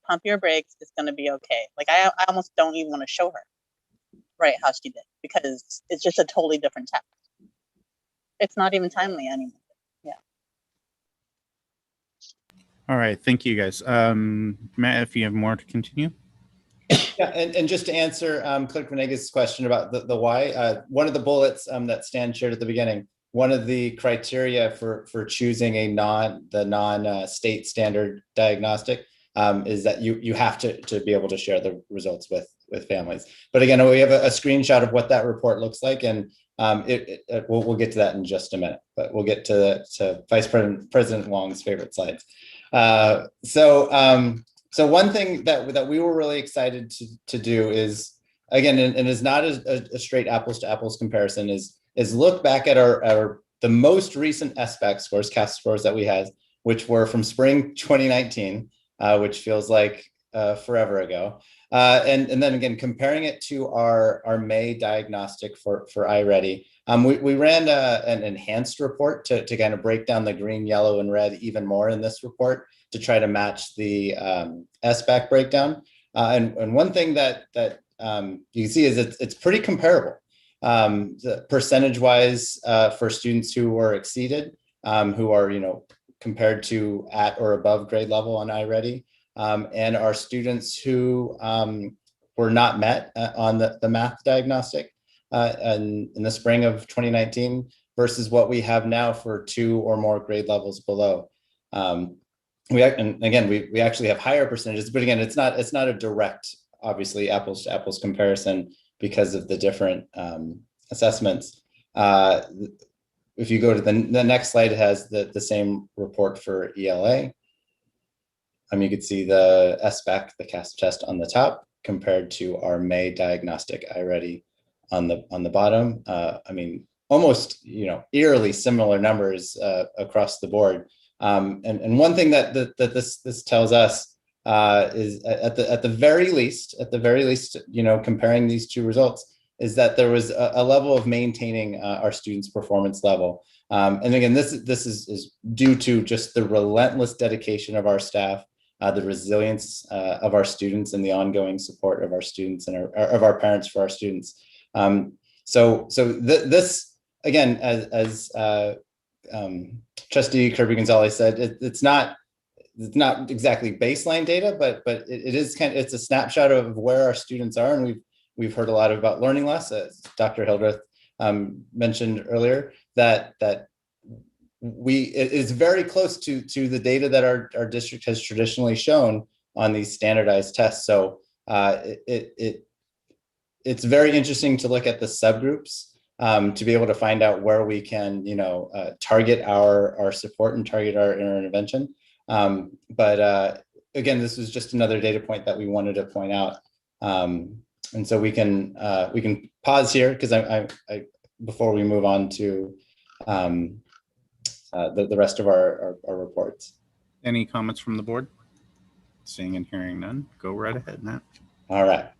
Speaker 4: pump your brakes, it's going to be okay. Like, I almost don't even want to show her, right, how she did, because it's just a totally different test. It's not even timely anymore. Yeah.
Speaker 1: All right. Thank you, guys. Matt, if you have more to continue.
Speaker 12: Yeah, and just to answer Clerk Venegas' question about the why, one of the bullets that Stan shared at the beginning, one of the criteria for choosing a non-state standard diagnostic is that you have to be able to share the results with families. But again, we have a screenshot of what that report looks like, and we'll get to that in just a minute. But we'll get to Vice President Wong's favorite slides. So one thing that we were really excited to do is, again, and is not a straight apples to apples comparison, is look back at the most recent SBAC scores, CAS scores that we had, which were from spring 2019, which feels like forever ago. And then again, comparing it to our May diagnostic for iReady. We ran an enhanced report to kind of break down the green, yellow, and red even more in this report to try to match the SBAC breakdown. And one thing that you can see is it's pretty comparable. Percentage-wise for students who were exceeded, who are compared to at or above grade level on iReady, and our students who were not met on the math diagnostic in the spring of 2019 versus what we have now for 2 or more grade levels below. We actually have higher percentages, but again, it's not a direct, obviously, apples to apples comparison because of the different assessments. If you go to the next slide, it has the same report for ELA. You could see the SBAC, the CAS test on the top, compared to our May diagnostic iReady on the bottom. Almost eerily similar numbers across the board. And one thing that this tells us is at the very least, comparing these two results, is that there was a level of maintaining our students' performance level. And again, this is due to just the relentless dedication of our staff, the resilience of our students, and the ongoing support of our students and of our parents for our students. So this, again, as Trustee Kirby-Gonzalez said, it's not exactly baseline data, but it is it's a snapshot of where our students are, and we've heard a lot about learning loss, as Dr. Hildreth mentioned earlier, that it is very close to the data that our district has traditionally shown on these standardized tests. So it's very interesting to look at the subgroups to be able to find out where we can, target our support and target our intervention. But again, this was just another data point that we wanted to point out. And so we can pause here because I before we move on to the rest of our reports.
Speaker 1: Any comments from the board? Seeing and hearing none, go right ahead, Matt.
Speaker 12: All right.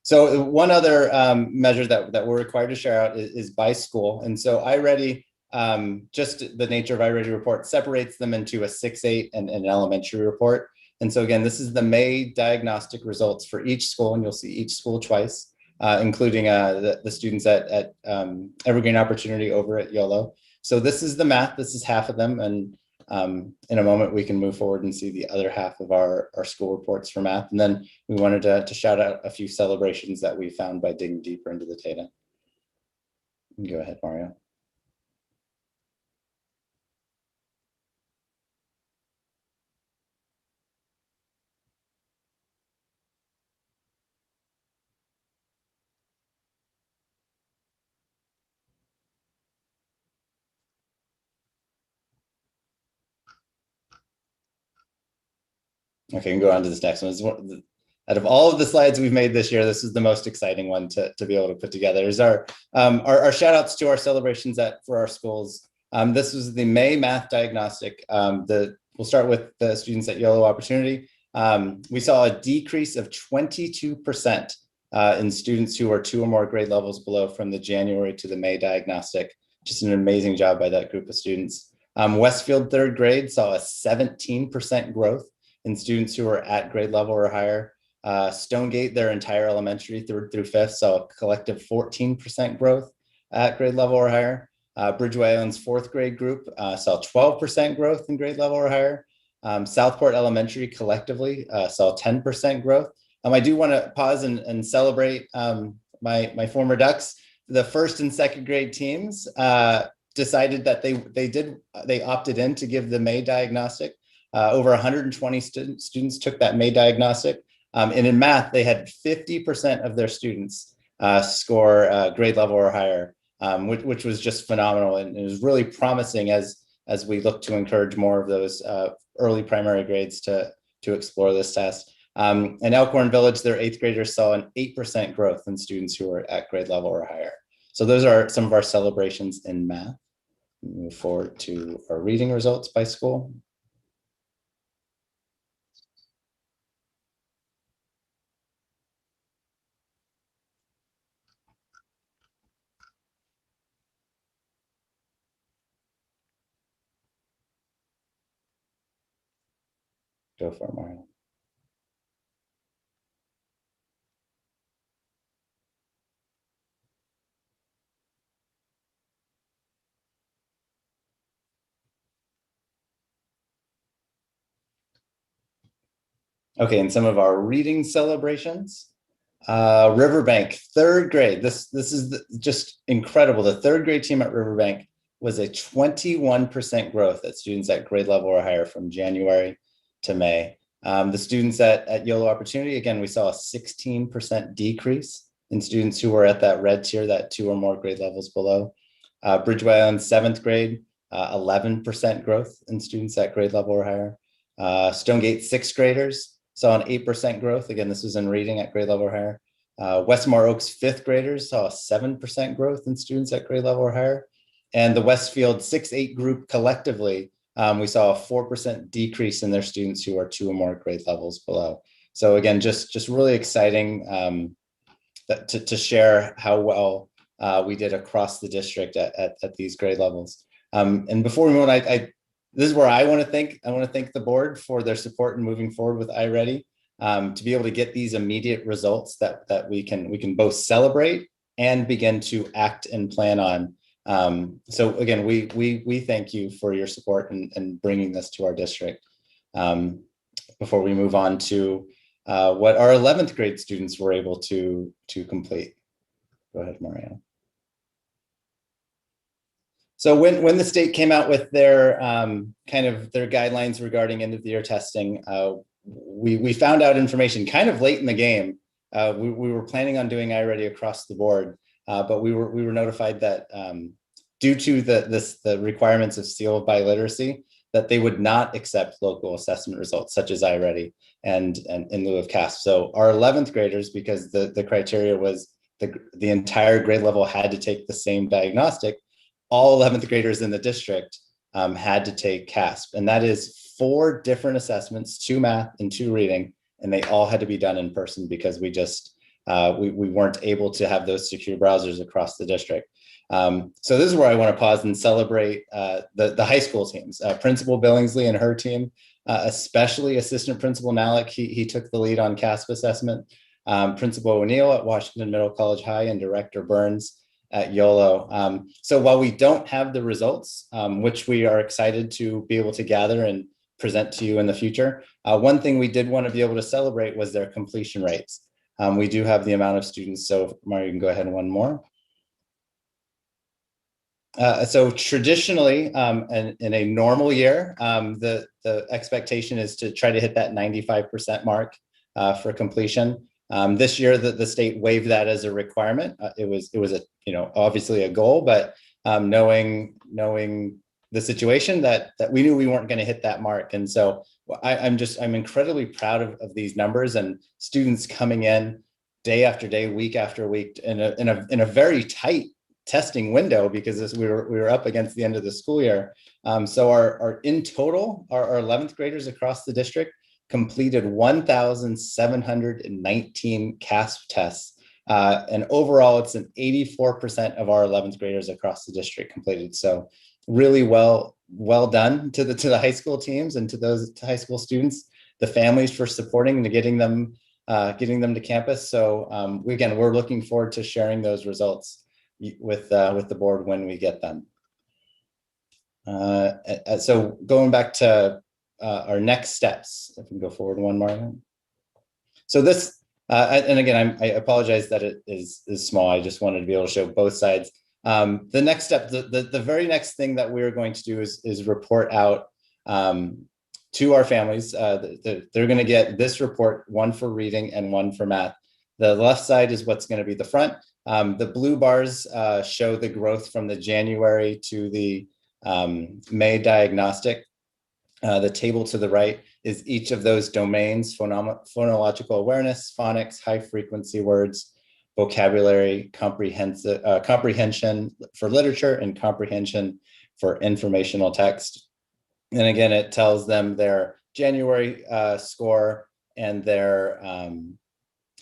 Speaker 12: So one other measure that we're required to share out is by school. And so iReady, just the nature of iReady report separates them into a 6-8 and an elementary report. And so again, this is the May diagnostic results for each school, and you'll see each school twice, including the students at Evergreen Opportunity over at YOLO. So this is the math, this is half of them. And in a moment, we can move forward and see the other half of our school reports for math. And then we wanted to shout out a few celebrations that we found by digging deeper into the data. Go ahead, Mario. Okay, and go on to this next one. Out of all of the slides we've made this year, this is the most exciting one to be able to put together. Is our shout outs to our celebrations for our schools. This was the May math diagnostic. We'll start with the students at YOLO Opportunity. We saw a decrease of 22% in students who are 2 or more grade levels below from the January to the May diagnostic. Just an amazing job by that group of students. Westfield 3rd grade saw a 17% growth in students who are at grade level or higher. Stonegate, their entire elementary 3rd through 5th, saw a collective 14% growth at grade level or higher. Bridgeway Island's 4th grade group saw 12% growth in grade level or higher. Southport Elementary collectively saw 10% growth. I do want to pause and celebrate my former Ducks. The 1st and 2nd grade teams decided that they opted in to give the May diagnostic. Over 120 students took that May diagnostic. And in math, they had 50% of their students score grade level or higher, which was just phenomenal. And it was really promising as we look to encourage more of those early primary grades to explore this test. In Elkhorn Village, their 8th graders saw an 8% growth in students who were at grade level or higher. So those are some of our celebrations in math. Move forward to our reading results by school. Go for it, Mario. Okay, and some of our reading celebrations. Riverbank, 3rd grade. This is just incredible. The 3rd grade team at Riverbank was a 21% growth at students at grade level or higher from January to May. The students at YOLO Opportunity, again, we saw a 16% decrease in students who were at that red tier, that 2 or more grade levels below. Bridgeway Island 7th grade, 11% growth in students at grade level or higher. Stonegate 6th graders saw an 8% growth. Again, this was in reading at grade level or higher. Westmore Oaks 5th graders saw a 7% growth in students at grade level or higher. And the Westfield 6-8 group collectively, we saw a 4% decrease in their students who are 2 or more grade levels below. So again, just really exciting to share how well we did across the district at these grade levels. And before we move on, this is where I want to thank the board for their support in moving forward with iReady, to be able to get these immediate results that we can both celebrate and begin to act and plan on. So again, we thank you for your support and bringing this to our district. Before we move on to what our 11th grade students were able to complete. Go ahead, Mario. So when the state came out with their their guidelines regarding end of the year testing, we found out information kind of late in the game. We were planning on doing iReady across the board, but we were notified that due to the requirements of seal of biliteracy, that they would not accept local assessment results such as iReady and in lieu of CASP. So our 11th graders, because the criteria was the entire grade level had to take the same diagnostic, all 11th graders in the district had to take CASP. And that is 4 different assessments, 2 math and 2 reading, and they all had to be done in person because we just, we weren't able to have those secure browsers across the district. So this is where I want to pause and celebrate the high school teams. Principal Billingsley and her team, especially Assistant Principal Nalick, he took the lead on CASP assessment. Principal O'Neill at Washington Middle College High and Director Burns at YOLO. So while we don't have the results, which we are excited to be able to gather and present to you in the future, one thing we did want to be able to celebrate was their completion rates. We do have the amount of students. So Mario, you can go ahead and one more. So traditionally, in a normal year, the expectation is to try to hit that 95% mark for completion. This year, the state waived that as a requirement. It was a, obviously a goal, but knowing the situation that we knew we weren't going to hit that mark. And so I'm incredibly proud of these numbers and students coming in day after day, week after week in a very tight testing window, because we were up against the end of the school year. So our in total, our 11th graders across the district completed 1,719 CASP tests. And overall, it's an 84% of our 11th graders across the district completed. So really well done to the high school teams and to those high school students, the families for supporting and getting them to campus. So we're looking forward to sharing those results with the board when we get them. So going back to our next steps, if we can go forward one more. So this, and again, I apologize that it is small. I just wanted to be able to show both sides. The next step, the very next thing that we're going to do is report out to our families. They're going to get this report, one for reading and one for math. The left side is what's going to be the front. The blue bars show the growth from the January to the May diagnostic. The table to the right is each of those domains: phonological awareness, phonics, high frequency words, vocabulary, comprehension for literature, and comprehension for informational text. And again, it tells them their January score and their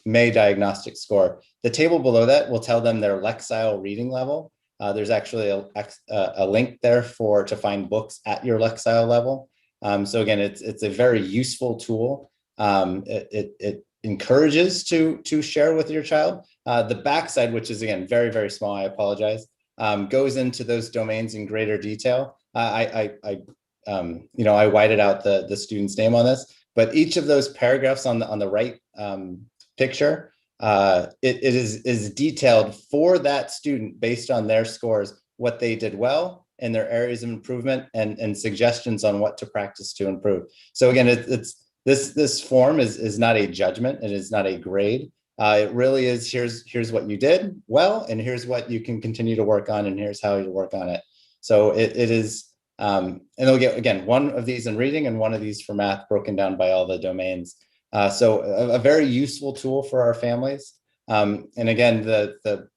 Speaker 12: May diagnostic score. The table below that will tell them their Lexile reading level. There's actually a link there to find books at your Lexile level. So again, it's a very useful tool. It encourages to share with your child. The backside, which is again very, very small, I apologize, goes into those domains in greater detail. I whited out the student's name on this, but each of those paragraphs on the right picture, it is detailed for that student based on their scores, what they did well and their areas of improvement and suggestions on what to practice to improve. So again, this form is not a judgment. It is not a grade. It really is, here's what you did well, and here's what you can continue to work on, and here's how you work on it. So it is, and they'll get, again, one of these in reading and one of these for math, broken down by all the domains. So a very useful tool for our families. And again, the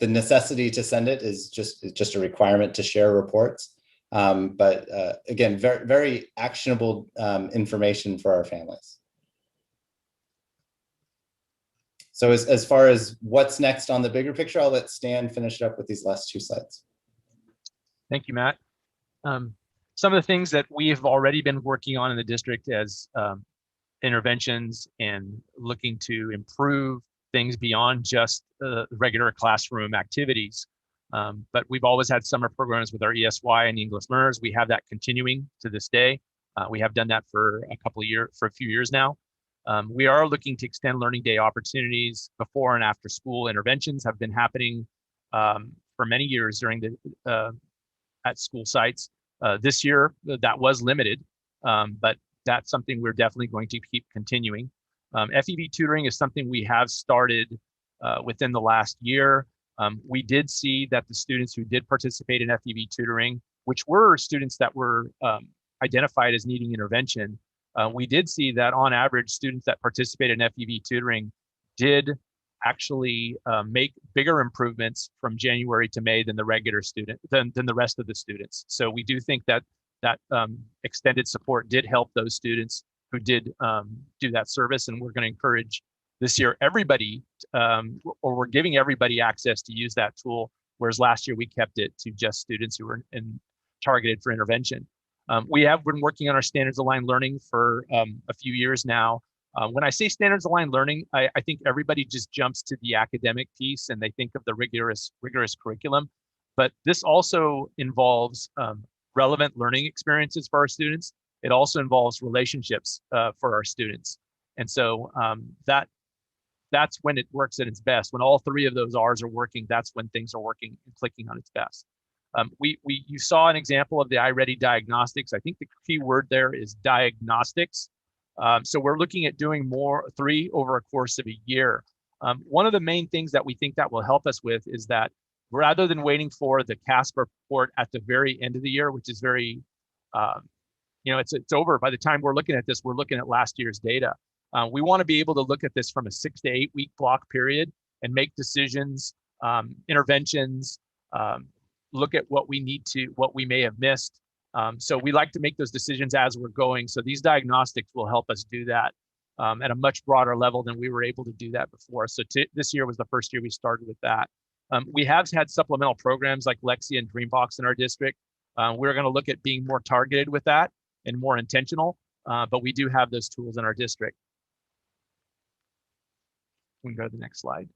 Speaker 12: necessity to send it is just a requirement to share reports. But again, very, very actionable information for our families. So as far as what's next on the bigger picture, I'll let Stan finish it up with these last 2 slides.
Speaker 6: Thank you, Matt. Some of the things that we have already been working on in the district as interventions and looking to improve things beyond just regular classroom activities. But we've always had summer programs with our ESY and English learners. We have that continuing to this day. We have done that for a few years now. We are looking to extend learning day opportunities. Before and after school interventions have been happening for many years during at school sites. This year that was limited, but that's something we're definitely going to keep continuing. FEV tutoring is something we have started within the last year. We did see that the students who did participate in FEV tutoring, which were students that were identified as needing intervention, we did see that on average, students that participated in FEV tutoring did actually make bigger improvements from January to May than the regular student, than the rest of the students. So we do think that extended support did help those students who did do that service. And we're going to encourage this year everybody, or we're giving everybody access to use that tool, whereas last year we kept it to just students who were targeted for intervention. We have been working on our standards aligned learning for a few years now. When I say standards aligned learning, I think everybody just jumps to the academic piece and they think of the rigorous curriculum, but this also involves relevant learning experiences for our students. It also involves relationships for our students. And so that's when it works at its best. When all three of those R's are working, that's when things are working and clicking on its best. You saw an example of the iReady diagnostics. I think the key word there is diagnostics. So we're looking at doing three over a course of a year. One of the main things that we think that will help us with is that rather than waiting for the CASP report at the very end of the year, which is very, it's over. By the time we're looking at this, we're looking at last year's data. We want to be able to look at this from a 6 to 8 week block period and make decisions, interventions, look at what we may have missed. So we like to make those decisions as we're going. So these diagnostics will help us do that at a much broader level than we were able to do that before. So this year was the first year we started with that. We have had supplemental programs like Lexia and Dreambox in our district. We're going to look at being more targeted with that and more intentional, but we do have those tools in our district. We can go to the next slide.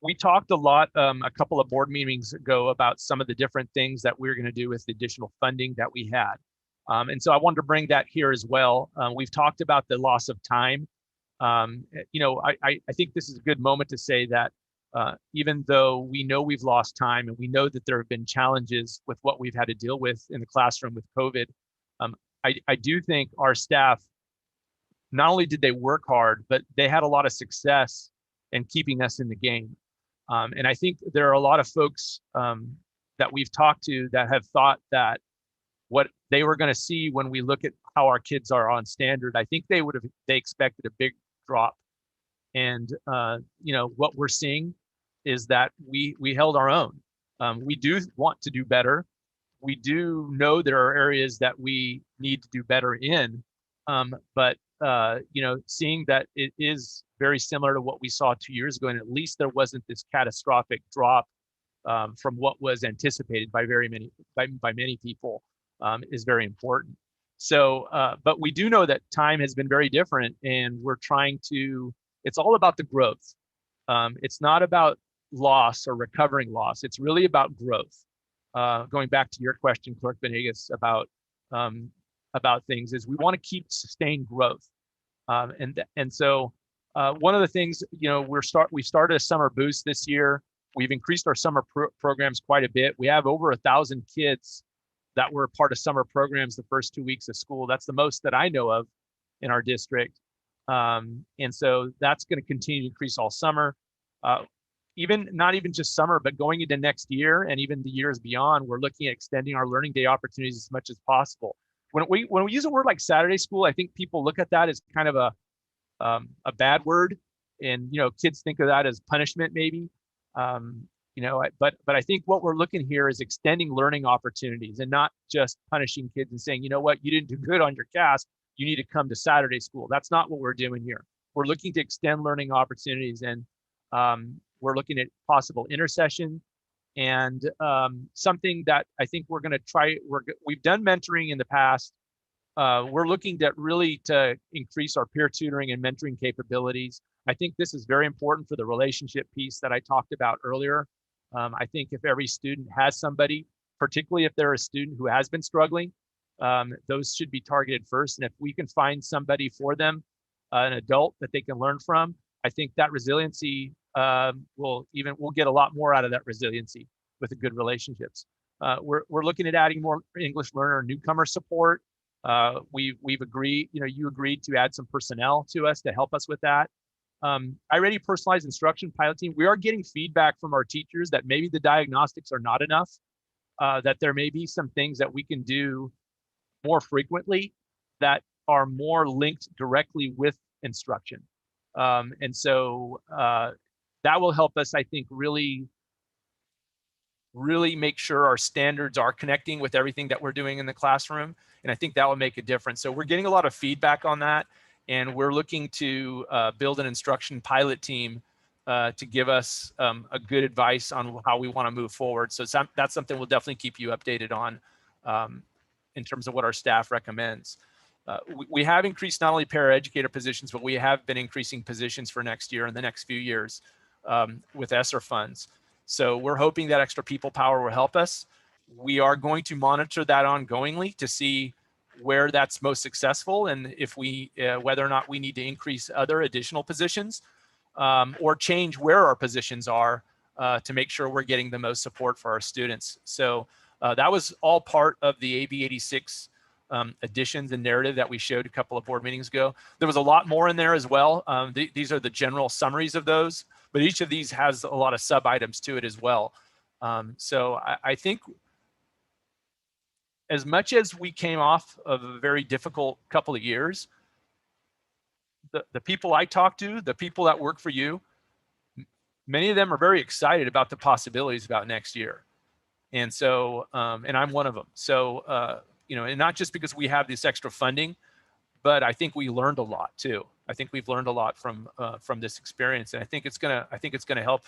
Speaker 6: We talked a lot a couple of board meetings ago about some of the different things that we're going to do with the additional funding that we had. And so I wanted to bring that here as well. We've talked about the loss of time. I think this is a good moment to say that even though we know we've lost time and we know that there have been challenges with what we've had to deal with in the classroom with COVID, I do think our staff, not only did they work hard, but they had a lot of success in keeping us in the game. And I think there are a lot of folks that we've talked to that have thought that what they were going to see when we look at how our kids are on standard, I think they expected a big drop. And what we're seeing is that we held our own. We do want to do better. We do know there are areas that we need to do better in, but seeing that it is very similar to what we saw 2 years ago, and at least there wasn't this catastrophic drop from what was anticipated by many people, is very important. So, but we do know that time has been very different, and we're trying to. It's all about the growth. It's not about loss or recovering loss. It's really about growth. Going back to your question, Clerk Venegas, about things is we want to keep sustained growth. And so one of the things, we started a summer boost this year. We've increased our summer programs quite a bit. We have over 1,000 kids that were part of summer programs the first 2 weeks of school. That's the most that I know of in our district. And so that's going to continue to increase all summer. Not even just summer, but going into next year and even the years beyond, we're looking at extending our learning day opportunities as much as possible. When we use a word like Saturday school, I think people look at that as kind of a bad word, and kids think of that as punishment maybe. But I think what we're looking here is extending learning opportunities and not just punishing kids and saying, you know what, you didn't do good on your CASP, you need to come to Saturday school. That's not what we're doing here. We're looking to extend learning opportunities, and we're looking at possible intercession. And something that I think we're going to try, we've done mentoring in the past. We're looking to increase our peer tutoring and mentoring capabilities. I think this is very important for the relationship piece that I talked about earlier. I think if every student has somebody, particularly if they're a student who has been struggling, those should be targeted first. And if we can find somebody for them, an adult that they can learn from, I think that resiliency we'll get a lot more out of that resiliency with the good relationships. We're looking at adding more English learner newcomer support. We've agreed, you agreed to add some personnel to us to help us with that. iReady personalized instruction pilot team. We are getting feedback from our teachers that maybe the diagnostics are not enough. that there may be some things that we can do more frequently that are more linked directly with instruction. And so that will help us, I think, really make sure our standards are connecting with everything that we're doing in the classroom. And I think that will make a difference. So we're getting a lot of feedback on that. And we're looking to build an instruction pilot team to give us a good advice on how we want to move forward. So that's something we'll definitely keep you updated on in terms of what our staff recommends. We have increased not only paraeducator positions, but we have been increasing positions for next year and the next few years with ESSER funds. So we're hoping that extra people power will help us. We are going to monitor that ongoingly to see where that's most successful and if we, whether or not we need to increase other additional positions or change where our positions are to make sure we're getting the most support for our students. So that was all part of the AB 86 additions and narrative that we showed a couple of board meetings ago. There was a lot more in there as well. These are the general summaries of those, but each of these has a lot of sub items to it as well. So I think as much as we came off of a very difficult couple of years, the people I talk to, the people that work for you, many of them are very excited about the possibilities about next year. And so, and I'm one of them. So, you know, and not just because we have this extra funding, but I think we learned a lot too. I think we've learned a lot from this experience, and I think it's gonna help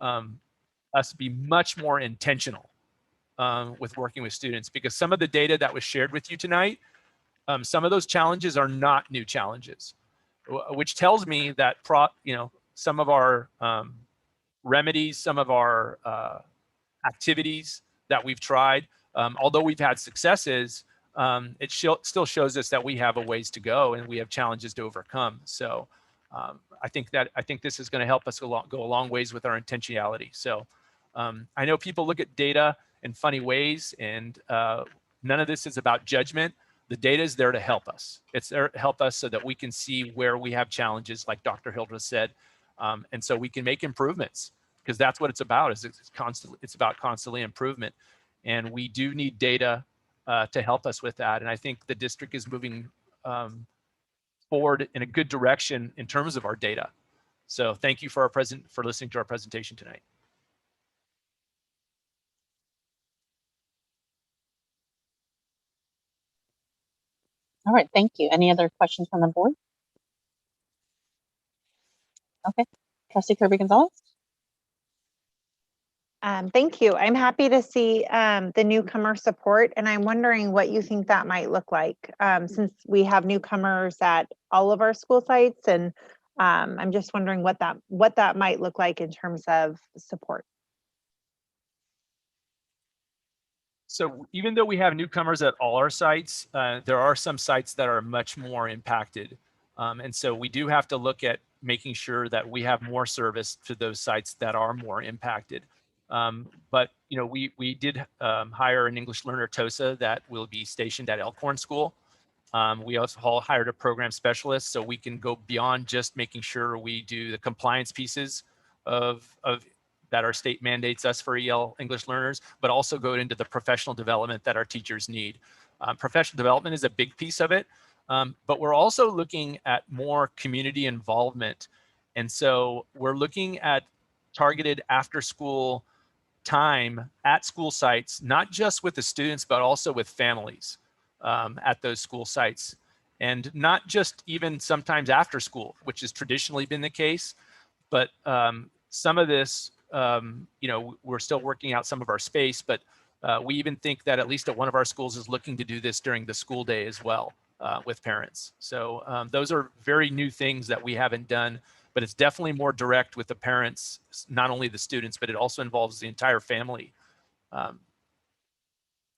Speaker 6: us be much more intentional with working with students, because some of the data that was shared with you tonight, some of those challenges are not new challenges, which tells me that some of our remedies, some of our activities that we've tried, although we've had successes, it still shows us that we have a ways to go and we have challenges to overcome. So I think this is going to help us go a long ways with our intentionality. So I know people look at data in funny ways, and none of this is about judgment. The data is there to help us. It's there to help us so that we can see where we have challenges, like Dr. Hildreth said, and so we can make improvements, because that's what it's about. It's about constantly improvement, and we do need data to help us with that. And I think the district is moving forward in a good direction in terms of our data. So thank you for listening to our presentation tonight.
Speaker 4: All right, thank you. Any other questions from the board? Okay, Trustee Kirby-Gonzalez.
Speaker 14: Thank you. I'm happy to see the newcomer support, and I'm wondering what you think that might look like, since we have newcomers at all of our school sites, and I'm just wondering what that might look like in terms of support.
Speaker 6: So even though we have newcomers at all our sites, there are some sites that are much more impacted. And so we do have to look at making sure that we have more service to those sites that are more impacted. But you know, we did hire an English learner, TOSA, that will be stationed at Elkhorn School. We also hired a program specialist, so we can go beyond just making sure we do the compliance pieces of that our state mandates us for EL English learners, but also go into the professional development that our teachers need. Professional development is a big piece of it, but we're also looking at more community involvement. And so we're looking at targeted after school time at school sites, not just with the students, but also with families at those school sites. And not just even sometimes after school, which has traditionally been the case, but some of this, you know, we're still working out some of our space, but we even think that at least at one of our schools is looking to do this during the school day as well with parents. So those are very new things that we haven't done, but it's definitely more direct with the parents, not only the students, but it also involves the entire family. So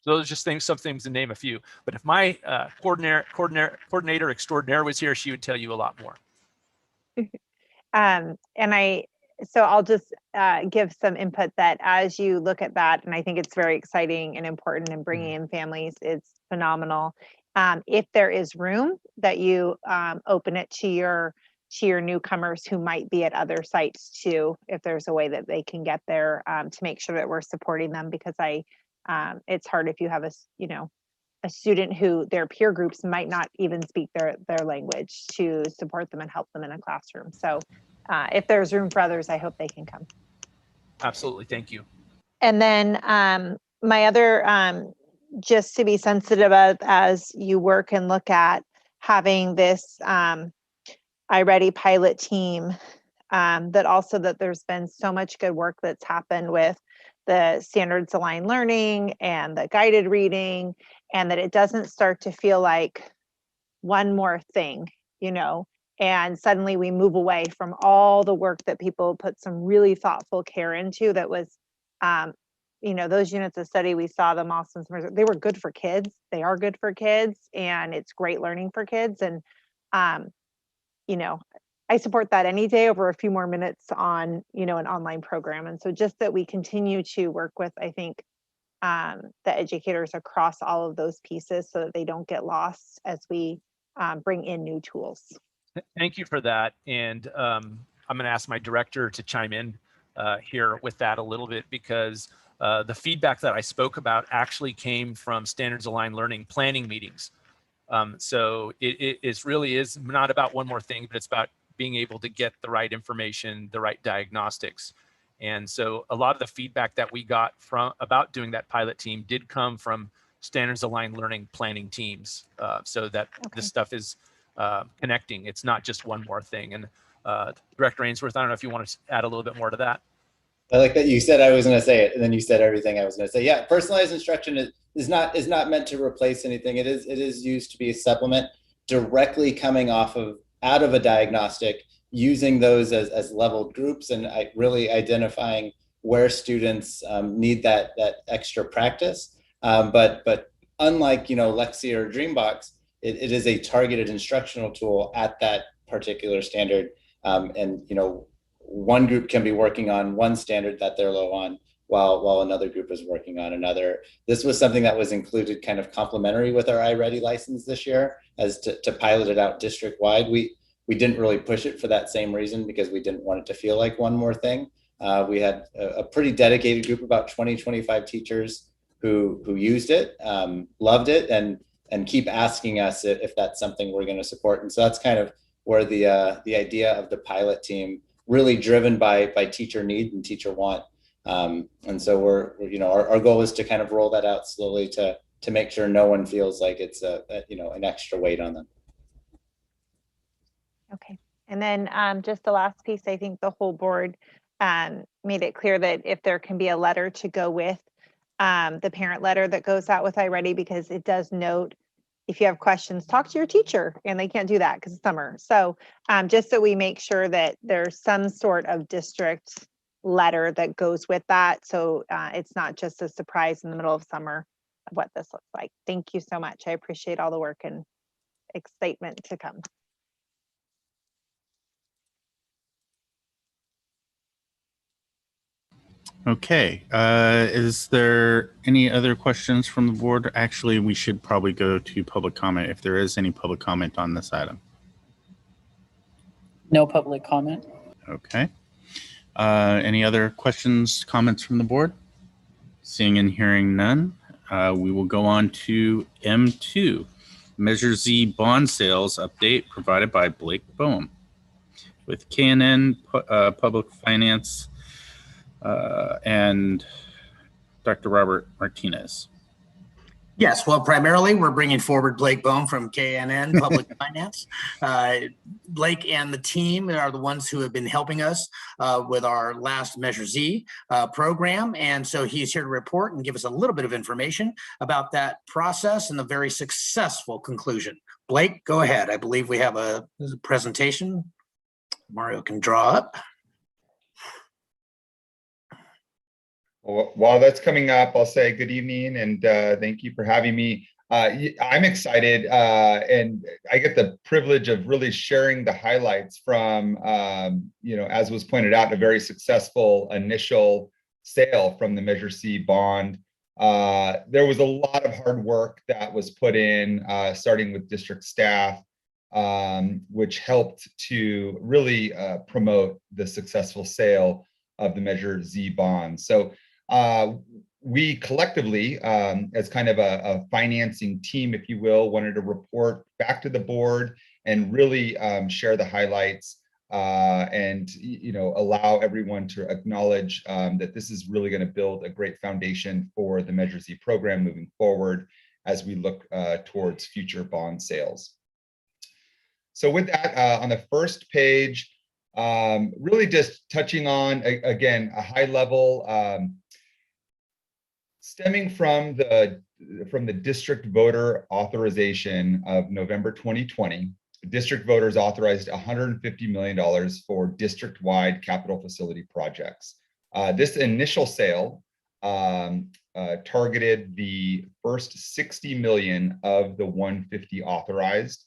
Speaker 6: those are just some things to name a few. But if my coordinator extraordinaire was here, she would tell you a lot more.
Speaker 14: So I'll just give some input that as you look at that, and I think it's very exciting and important, and bringing in families is phenomenal. If there is room, that you open it to your newcomers who might be at other sites too, if there's a way that they can get there, to make sure that we're supporting them, because I it's hard if you have a student who their peer groups might not even speak their language to support them and help them in a classroom. So if there's room for others, I hope they can come.
Speaker 6: Absolutely. Thank you.
Speaker 14: And then my other, just to be sensitive of as you work and look at having this iReady pilot team, that there's been so much good work that's happened with the standards aligned learning and the guided reading, and that it doesn't start to feel like one more thing, and suddenly we move away from all the work that people put some really thoughtful care into. That was, those units of study, we saw them all since they were good for kids. They are good for kids, and it's great learning for kids. And, I support that any day over a few more minutes on, an online program. And so just that we continue to work with, I think, the educators across all of those pieces so that they don't get lost as we bring in new tools.
Speaker 6: Thank you for that. And I'm going to ask my director to chime in here with that a little bit, because the feedback that I spoke about actually came from standards aligned learning planning meetings. So it really is not about one more thing, but it's about being able to get the right information, the right diagnostics. And so a lot of the feedback that we got about doing that pilot team did come from standards aligned learning planning teams, so that this stuff is connecting. It's not just one more thing. And Director Ainsworth, I don't know if you want to add a little bit more to that.
Speaker 12: I like that you said I was going to say it, and then you said everything I was going to say. Yeah, personalized instruction is not meant to replace anything. It is used to be a supplement, directly coming out of a diagnostic, using those as leveled groups, and really identifying where students need that extra practice. But unlike Lexia or Dreambox, it is a targeted instructional tool at that particular standard, and one group can be working on one standard that they're low on, while another group is working on another. This was something that was included kind of complementary with our iReady license this year, as to pilot it out district-wide. We didn't really push it for that same reason, because we didn't want it to feel like one more thing. We had a pretty dedicated group, about 20-25 teachers who used it, loved it, and keep asking us if that's something we're going to support. And so that's kind of where the idea of the pilot team, really driven by teacher need and teacher want. And so our goal is to kind of roll that out slowly to make sure no one feels like it's an extra weight on them.
Speaker 14: Okay. And then just the last piece, I think the whole board made it clear that if there can be a letter to go with the parent letter that goes out with iReady, because it does note, if you have questions, talk to your teacher, and they can't do that because it's summer. So just so we make sure that there's some sort of district letter that goes with that. So it's not just a surprise in the middle of summer of what this looks like. Thank you so much. I appreciate all the work and excitement to come.
Speaker 1: Okay, is there any other questions from the board? Actually, we should probably go to public comment if there is any public comment on this item.
Speaker 2: No public comment.
Speaker 1: Okay. Any other questions, comments from the board? Seeing and hearing none, we will go on to M2, Measure Z bond sales update provided by Blake Boehm with KNN Public Finance and Dr. Robert Martinez.
Speaker 10: Yes, well, primarily we're bringing forward Blake Boehm from KNN Public Finance. Blake and the team are the ones who have been helping us with our last Measure Z program. And so he's here to report and give us a little bit of information about that process and the very successful conclusion. Blake, go ahead. I believe we have a presentation. Mario can draw up.
Speaker 16: Well, while that's coming up, I'll say good evening and thank you for having me. I'm excited and I get the privilege of really sharing the highlights from, as was pointed out, a very successful initial sale from the Measure C bond. There was a lot of hard work that was put in, starting with district staff, which helped to really promote the successful sale of the Measure Z bond. So we collectively, as kind of a financing team, if you will, wanted to report back to the board and really share the highlights and allow everyone to acknowledge that this is really going to build a great foundation for the Measure Z program moving forward as we look towards future bond sales. So with that, on the first page, really just touching on, again, a high level, stemming from the district voter authorization of November 2020, district voters authorized $150 million for district-wide capital facility projects. This initial sale targeted the first 60 million of the 150 authorized,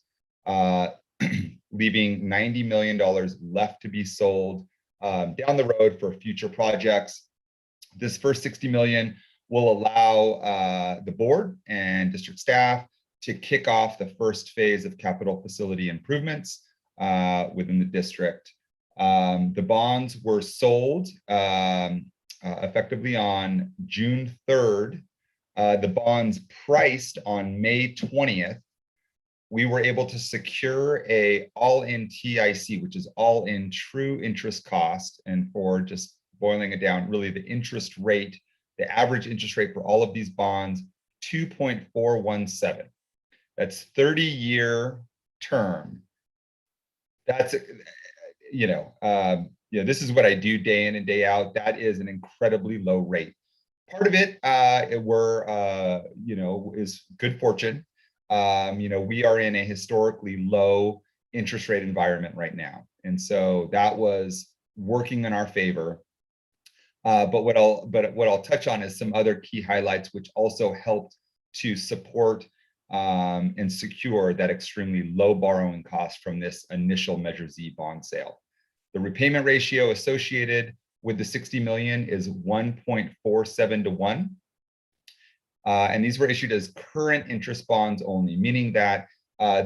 Speaker 16: leaving $90 million left to be sold down the road for future projects. This first 60 million will allow the board and district staff to kick off the first phase of capital facility improvements within the district. The bonds were sold effectively on June 3rd. The bonds priced on May 20th. We were able to secure a all-in TIC, which is all-in true interest cost. And for just boiling it down, really the interest rate, the average interest rate for all of these bonds, 2.417. That's 30-year term. That's, this is what I do day in and day out. That is an incredibly low rate. Part of it, is good fortune. We are in a historically low interest rate environment right now. And so that was working in our favor. But what I'll touch on is some other key highlights, which also helped to support and secure that extremely low borrowing cost from this initial Measure Z bond sale. The repayment ratio associated with the 60 million is 1.47 to 1. And these were issued as current interest bonds only, meaning that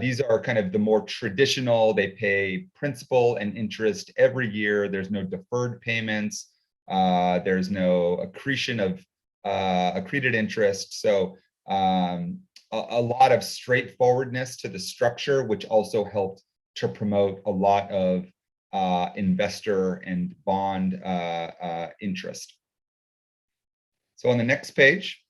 Speaker 16: these are kind of the more traditional, they pay principal and interest every year. There's no deferred payments. There's no accretion of accreted interest. So a lot of straightforwardness to the structure, which also helped to promote a lot of investor and bond interest. So on the next page.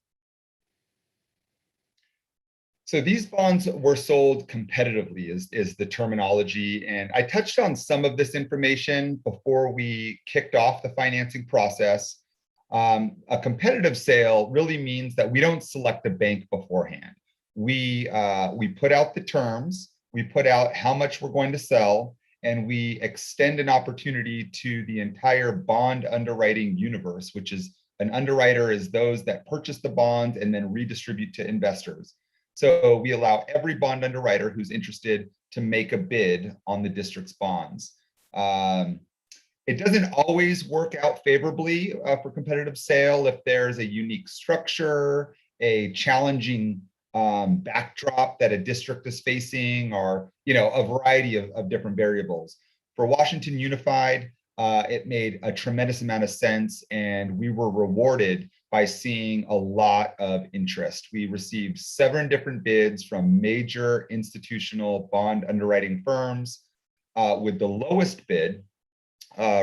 Speaker 16: So these bonds were sold competitively is the terminology. And I touched on some of this information before we kicked off the financing process. A competitive sale really means that we don't select a bank beforehand. We put out the terms, we put out how much we're going to sell, and we extend an opportunity to the entire bond underwriting universe, which is an underwriter is those that purchase the bonds and then redistribute to investors. So we allow every bond underwriter who's interested to make a bid on the district's bonds. It doesn't always work out favorably for competitive sale if there's a unique structure, a challenging backdrop that a district is facing, or a variety of different variables. For Washington Unified, it made a tremendous amount of sense, and we were rewarded by seeing a lot of interest. We received 7 different bids from major institutional bond underwriting firms, with the lowest bid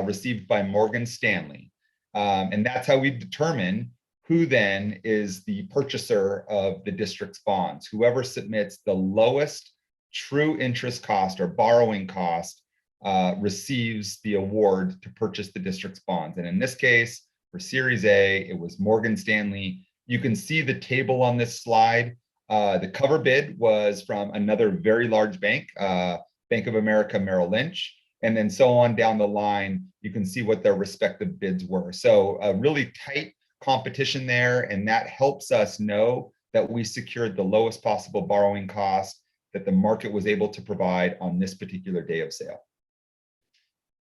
Speaker 16: received by Morgan Stanley. And that's how we determine who then is the purchaser of the district's bonds. Whoever submits the lowest true interest cost or borrowing cost receives the award to purchase the district's bonds. And in this case, for Series A, it was Morgan Stanley. You can see the table on this slide. The cover bid was from another very large bank, Bank of America Merrill Lynch, and then so on down the line, you can see what their respective bids were. So a really tight competition there, and that helps us know that we secured the lowest possible borrowing cost that the market was able to provide on this particular day of sale.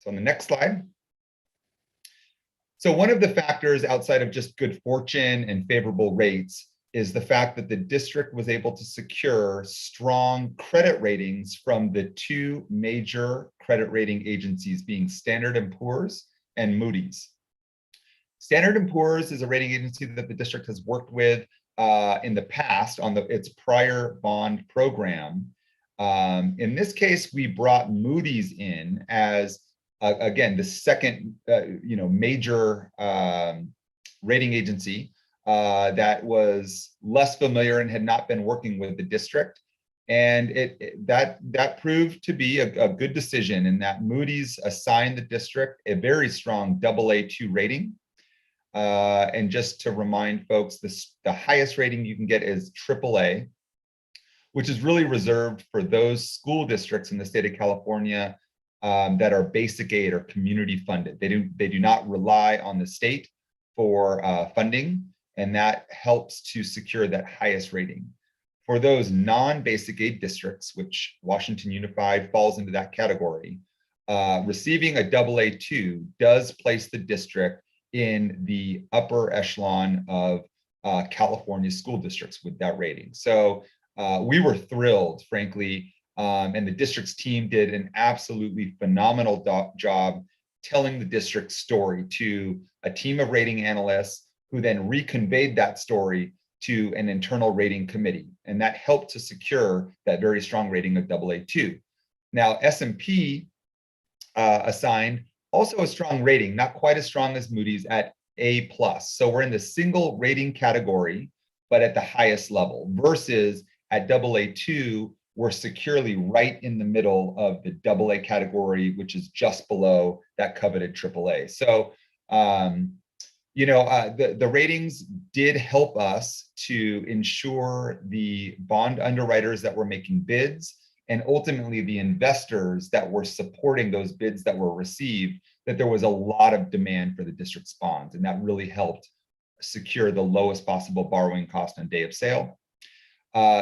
Speaker 16: So on the next slide. So one of the factors outside of just good fortune and favorable rates is the fact that the district was able to secure strong credit ratings from the 2 major credit rating agencies, being Standard & Poor's and Moody's. Standard & Poor's is a rating agency that the district has worked with in the past on its prior bond program. In this case, we brought Moody's in as, again, the second major rating agency that was less familiar and had not been working with the district. And that proved to be a good decision, in that Moody's assigned the district a very strong AA2 rating. And just to remind folks, the highest rating you can get is AAA, which is really reserved for those school districts in the state of California that are basic aid or community funded. They do not rely on the state for funding, and that helps to secure that highest rating. For those non-basic aid districts, which Washington Unified falls into that category, receiving a AA2 does place the district in the upper echelon of California school districts with that rating. So we were thrilled, frankly, and the district's team did an absolutely phenomenal job telling the district's story to a team of rating analysts, who then reconveyed that story to an internal rating committee. And that helped to secure that very strong rating of AA2. Now, S&P assigned also a strong rating, not quite as strong as Moody's, at A+. So we're in the single rating category, but at the highest level, versus at AA2, we're securely right in the middle of the AA category, which is just below that coveted AAA. So, the ratings did help us to ensure the bond underwriters that were making bids, and ultimately the investors that were supporting those bids that were received, that there was a lot of demand for the district's bonds. And that really helped secure the lowest possible borrowing cost on day of sale.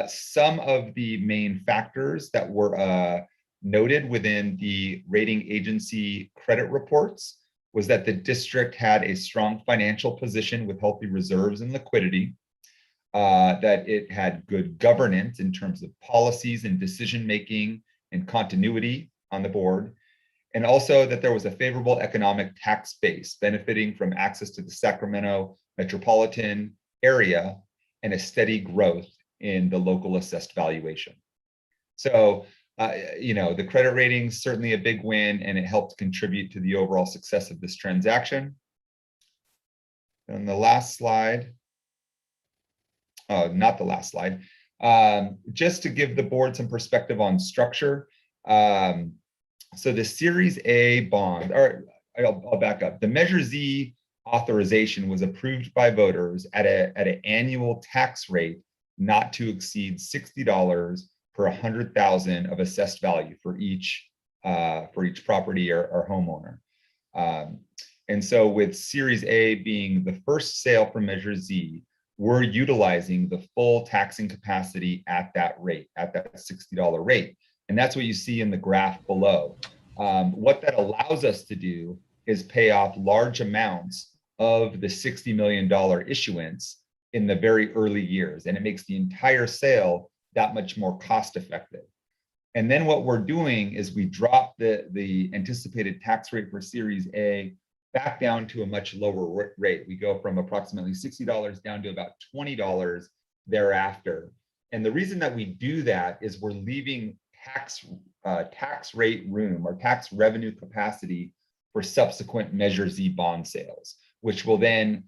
Speaker 16: Some of the main factors that were noted within the rating agency credit reports was that the district had a strong financial position with healthy reserves and liquidity, that it had good governance in terms of policies and decision-making and continuity on the board, and also that there was a favorable economic tax base benefiting from access to the Sacramento metropolitan area and a steady growth in the local assessed valuation. So, the credit rating's certainly a big win, and it helped contribute to the overall success of this transaction. And the last slide, not the last slide, just to give the board some perspective on structure. So the Series A bond, or I'll back up. The Measure Z authorization was approved by voters at an annual tax rate not to exceed $60 per 100,000 of assessed value for each property or homeowner. And so with Series A being the first sale for Measure Z, we're utilizing the full taxing capacity at that rate, at that $60 rate. And that's what you see in the graph below. What that allows us to do is pay off large amounts of the $60 million issuance in the very early years. And it makes the entire sale that much more cost effective. And then what we're doing is we drop the anticipated tax rate for Series A back down to a much lower rate. We go from approximately $60 down to about $20 thereafter. And the reason that we do that is we're leaving tax rate room or tax revenue capacity for subsequent Measure Z bond sales, which will then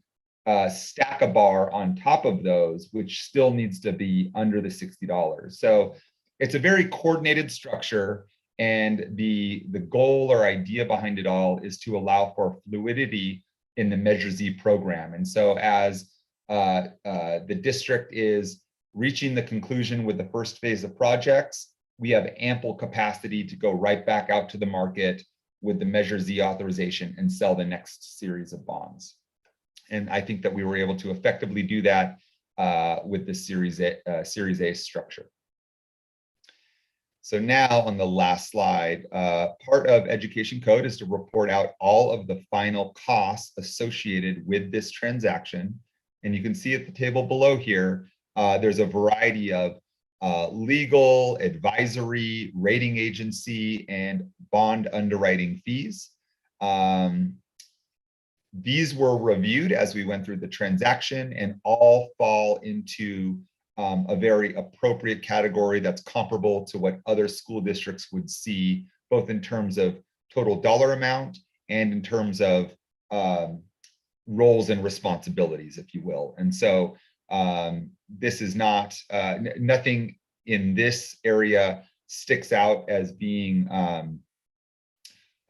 Speaker 16: stack a bar on top of those, which still needs to be under the $60. So it's a very coordinated structure, and the goal or idea behind it all is to allow for fluidity in the Measure Z program. And so as the district is reaching the conclusion with the first phase of projects, we have ample capacity to go right back out to the market with the Measure Z authorization and sell the next series of bonds. And I think that we were able to effectively do that with the Series A structure. So now on the last slide, part of Education Code is to report out all of the final costs associated with this transaction. And you can see at the table below here, there's a variety of legal, advisory, rating agency, and bond underwriting fees. These were reviewed as we went through the transaction and all fall into a very appropriate category that's comparable to what other school districts would see, both in terms of total dollar amount and in terms of roles and responsibilities, if you will. And so this is not, nothing in this area sticks out as being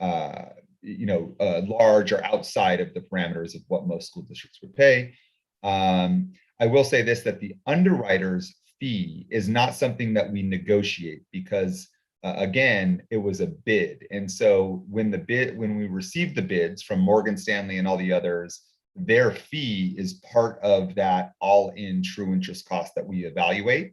Speaker 16: large or outside of the parameters of what most school districts would pay. I will say this, that the underwriter's fee is not something that we negotiate because again, it was a bid. And so when we received the bids from Morgan Stanley and all the others, their fee is part of that all-in true interest cost that we evaluate.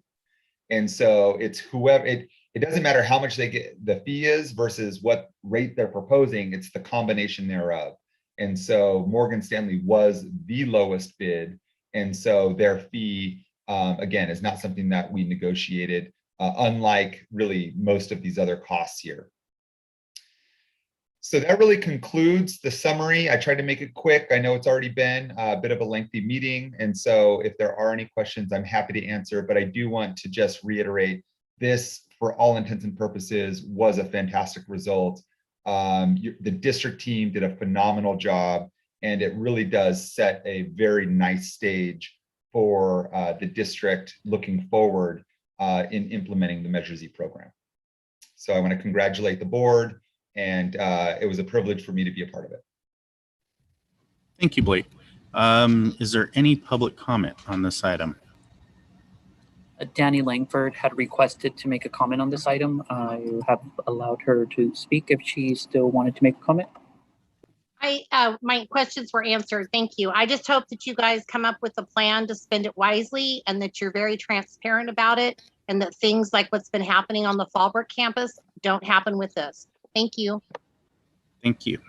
Speaker 16: And so it's whoever, it doesn't matter how much they get, the fee is versus what rate they're proposing, it's the combination thereof. And so Morgan Stanley was the lowest bid. And so their fee, again, is not something that we negotiated, unlike really most of these other costs here. So that really concludes the summary. I tried to make it quick. I know it's already been a bit of a lengthy meeting. And so if there are any questions, I'm happy to answer, but I do want to just reiterate this, for all intents and purposes, was a fantastic result. The district team did a phenomenal job, and it really does set a very nice stage for the district looking forward in implementing the Measure Z program. So I want to congratulate the board, and it was a privilege for me to be a part of it.
Speaker 1: Thank you, Blake. Is there any public comment on this item?
Speaker 2: Danny Langford had requested to make a comment on this item. I have allowed her to speak if she still wanted to make a comment.
Speaker 8: My questions were answered. Thank you. I just hope that you guys come up with a plan to spend it wisely and that you're very transparent about it, and that things like what's been happening on the Fallbrook campus don't happen with this. Thank you.
Speaker 1: Thank you.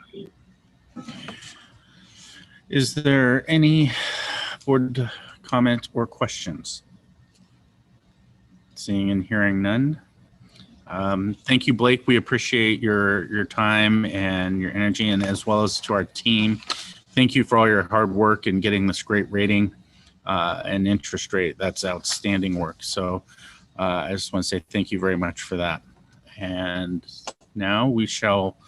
Speaker 1: Is there any board comment or questions? Seeing and hearing none. Thank you, Blake. We appreciate your time and your energy, and as well as to our team. Thank you for all your hard work in getting this great rating and interest rate. That's outstanding work. So I just want to say thank you very much for that. And now we shall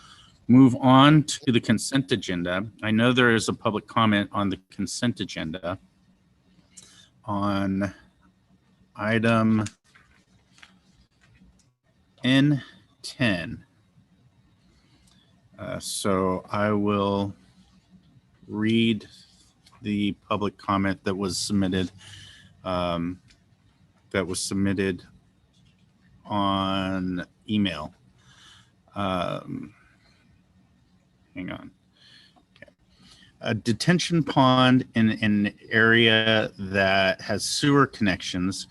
Speaker 1: move on to the consent agenda. I know there is a public comment on the consent agenda on item N10. So I will read the public comment that was submitted on email. Hang on. Okay. A detention pond in an area that has sewer connections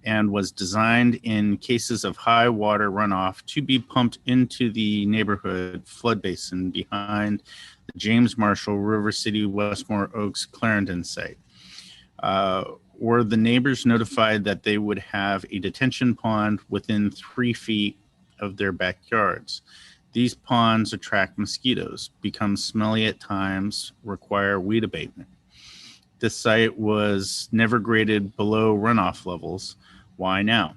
Speaker 1: and was designed in cases of high water runoff to be pumped into the neighborhood flood basin behind the James Marshall River City Westmore Oaks Clarendon site. Were the neighbors notified that they would have a detention pond within 3 feet of their backyards? These ponds attract mosquitoes, become smelly at times, require weed abatement. This site was never graded below runoff levels. Why now?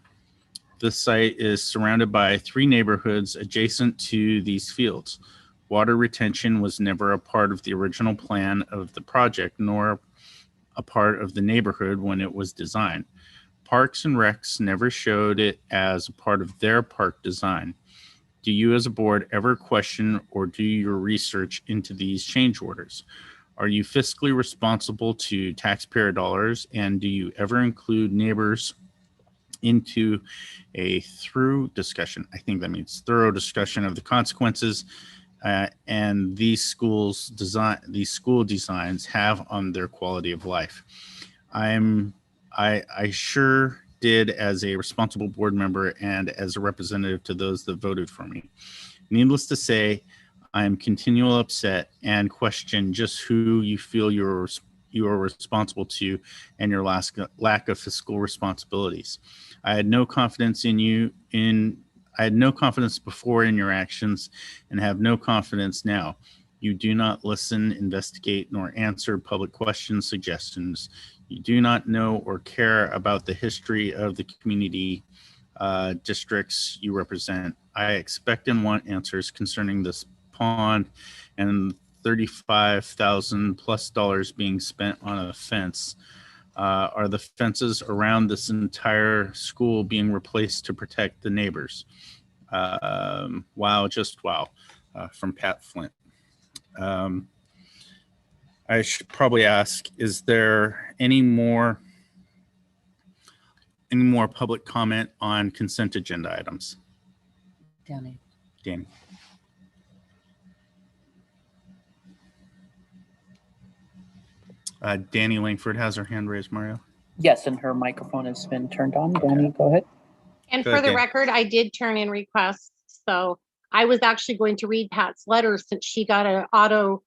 Speaker 1: This site is surrounded by 3 neighborhoods adjacent to these fields. Water retention was never a part of the original plan of the project, nor a part of the neighborhood when it was designed. Parks and Recs never showed it as a part of their park design. Do you as a board ever question or do your research into these change orders? Are you fiscally responsible to taxpayer dollars, and do you ever include neighbors into a thorough discussion? I think that means thorough discussion of the consequences and these school designs have on their quality of life. I sure did as a responsible board member and as a representative to those that voted for me. Needless to say, I am continually upset and question just who you feel you are responsible to and your lack of fiscal responsibilities. I had no confidence in you I had no confidence before in your actions and have no confidence now. You do not listen, investigate, nor answer public questions, suggestions. You do not know or care about the history of the community districts you represent. I expect and want answers concerning this pond and $35,000+ being spent on a fence. Are the fences around this entire school being replaced to protect the neighbors? Wow, just wow, from Pat Flint. I should probably ask, is there any more public comment on consent agenda items?
Speaker 2: Danny.
Speaker 1: Danny. Danny Langford has her hand raised, Mario.
Speaker 2: Yes, and her microphone has been turned on. Danny, go ahead.
Speaker 8: And
Speaker 1: Go
Speaker 8: for
Speaker 1: ahead,
Speaker 8: the
Speaker 1: Dan.
Speaker 8: record, I did turn in requests. So I was actually going to read Pat's letter since she got an auto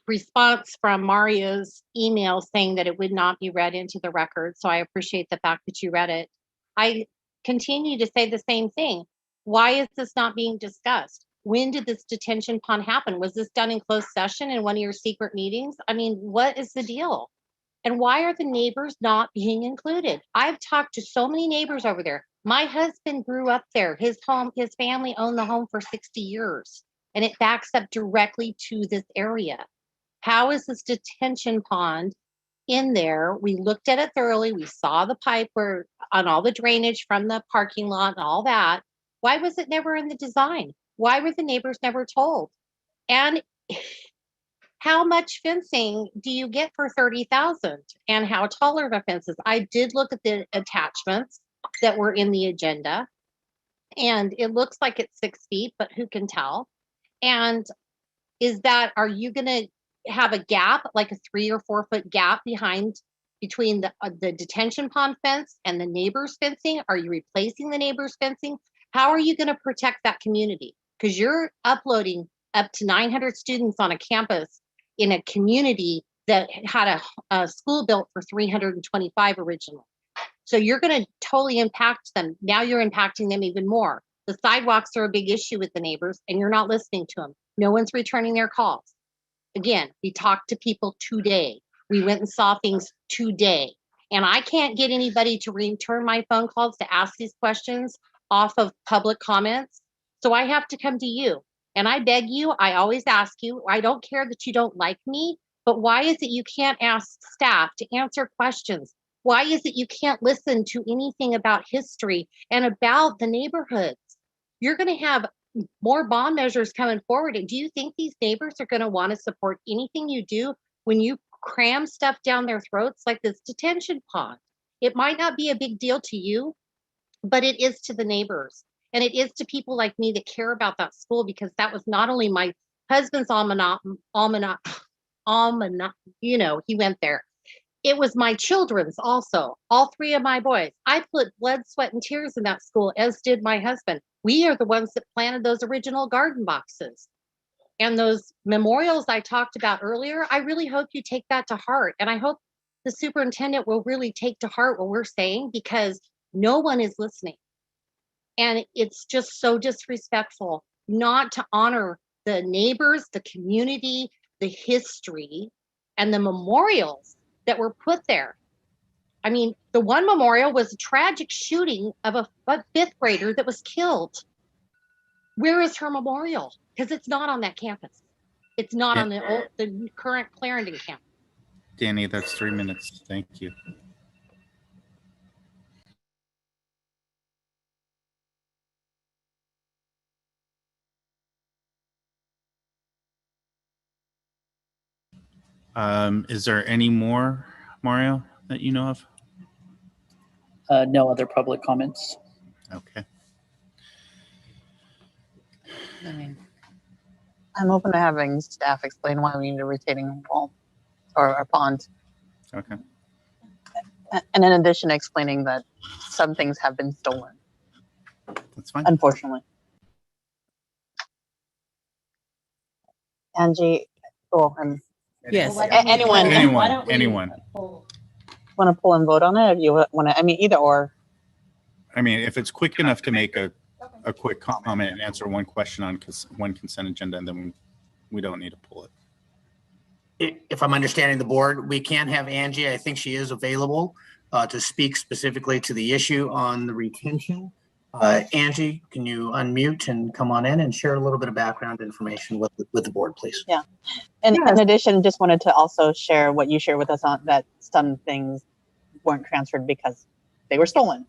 Speaker 8: response from Maria's email saying that it would not be read into the record. So I appreciate the fact that you read it. I continue to say the same thing. Why is this not being discussed? When did this detention pond happen? Was this done in closed session in one of your secret meetings? I mean, what is the deal? And why are the neighbors not being included? I've talked to so many neighbors over there. My husband grew up there. His family owned the home for 60 years, and it backs up directly to this area. How is this detention pond in there? We looked at it thoroughly. We saw the pipe where on all the drainage from the parking lot and all that. Why was it never in the design? Why were the neighbors never told? And how much fencing do you get for 30,000? And how tall are the fences? I did look at the attachments that were in the agenda, and it looks like it's 6 feet, but who can tell? And are you gonna have a gap, like a 3 or 4 foot gap between the detention pond fence and the neighbor's fencing? Are you replacing the neighbor's fencing? How are you gonna protect that community? Because you're uploading up to 900 students on a campus in a community that had a school built for 325 originally. So you're going to totally impact them. Now you're impacting them even more. The sidewalks are a big issue with the neighbors, and you're not listening to them. No one's returning their calls. Again, we talked to people today. We went and saw things today. And I can't get anybody to return my phone calls to ask these questions off of public comments. So I have to come to you. And I beg you, I always ask you, I don't care that you don't like me, but why is it you can't ask staff to answer questions? Why is it you can't listen to anything about history and about the neighborhoods? You're going to have more bond measures coming forward. And do you think these neighbors are going to want to support anything you do when you cram stuff down their throats like this detention pond? It might not be a big deal to you, but it is to the neighbors. And it is to people like me that care about that school, because that was not only my husband's almanac, he went there. It was my children's also, all 3 of my boys. I put blood, sweat, and tears in that school, as did my husband. We are the ones that planted those original garden boxes. And those memorials I talked about earlier, I really hope you take that to heart. And I hope the superintendent will really take to heart what we're saying, because no one is listening. And it's just so disrespectful not to honor the neighbors, the community, the history, and the memorials that were put there. I mean, the one memorial was a tragic shooting of a 5th grader that was killed. Where is her memorial? Because it's not on that campus. It's not on the current Clarendon campus.
Speaker 1: Danny, that's 3 minutes. Thank you. Is there any more, Mario, that you know of?
Speaker 2: No other public comments.
Speaker 1: Okay.
Speaker 3: I mean,
Speaker 17: I'm open to having staff explain why we need a retaining wall or a pond.
Speaker 1: Okay.
Speaker 17: And in addition, explaining that some things have been stolen.
Speaker 1: That's fine.
Speaker 17: Unfortunately. Angie,
Speaker 15: Yes.
Speaker 1: Anyone.
Speaker 17: Want to pull and vote on it? Or you want to? I mean, either or.
Speaker 1: I mean, if it's quick enough to make a quick comment and answer one question on one consent agenda, and then we don't need to pull it.
Speaker 10: If I'm understanding the board, we can have Angie. I think she is available to speak specifically to the issue on the retention. Angie, can you unmute and come on in and share a little bit of background information with the board, please?
Speaker 4: Yeah. And in addition, just wanted to also share what you shared with us on that some things weren't transferred because they were stolen.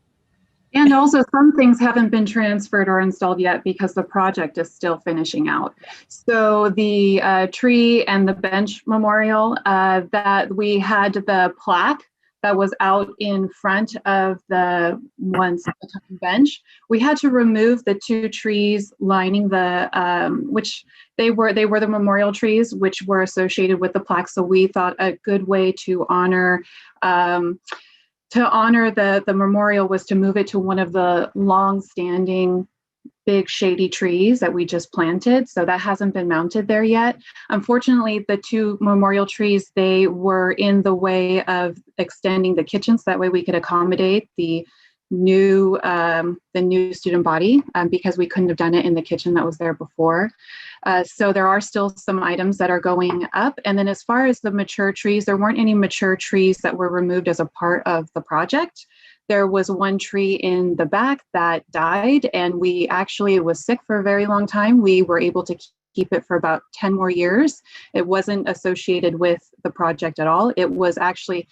Speaker 18: And also some things haven't been transferred or installed yet because the project is still finishing out. So the tree and the bench memorial, that we had the plaque that was out in front of the bench. We had to remove the 2 trees lining the, which they were the memorial trees, which were associated with the plaque. So we thought a good way to honor the memorial was to move it to one of the long-standing big shady trees that we just planted. So that hasn't been mounted there yet. Unfortunately, the 2 memorial trees, they were in the way of extending the kitchen, so that way we could accommodate the new student body, because we couldn't have done it in the kitchen that was there before. So there are still some items that are going up. And then as far as the mature trees, there weren't any mature trees that were removed as a part of the project. There was 1 tree in the back that died, and it was sick for a very long time. We were able to keep it for about 10 more years. It wasn't associated with the project at all. It was associated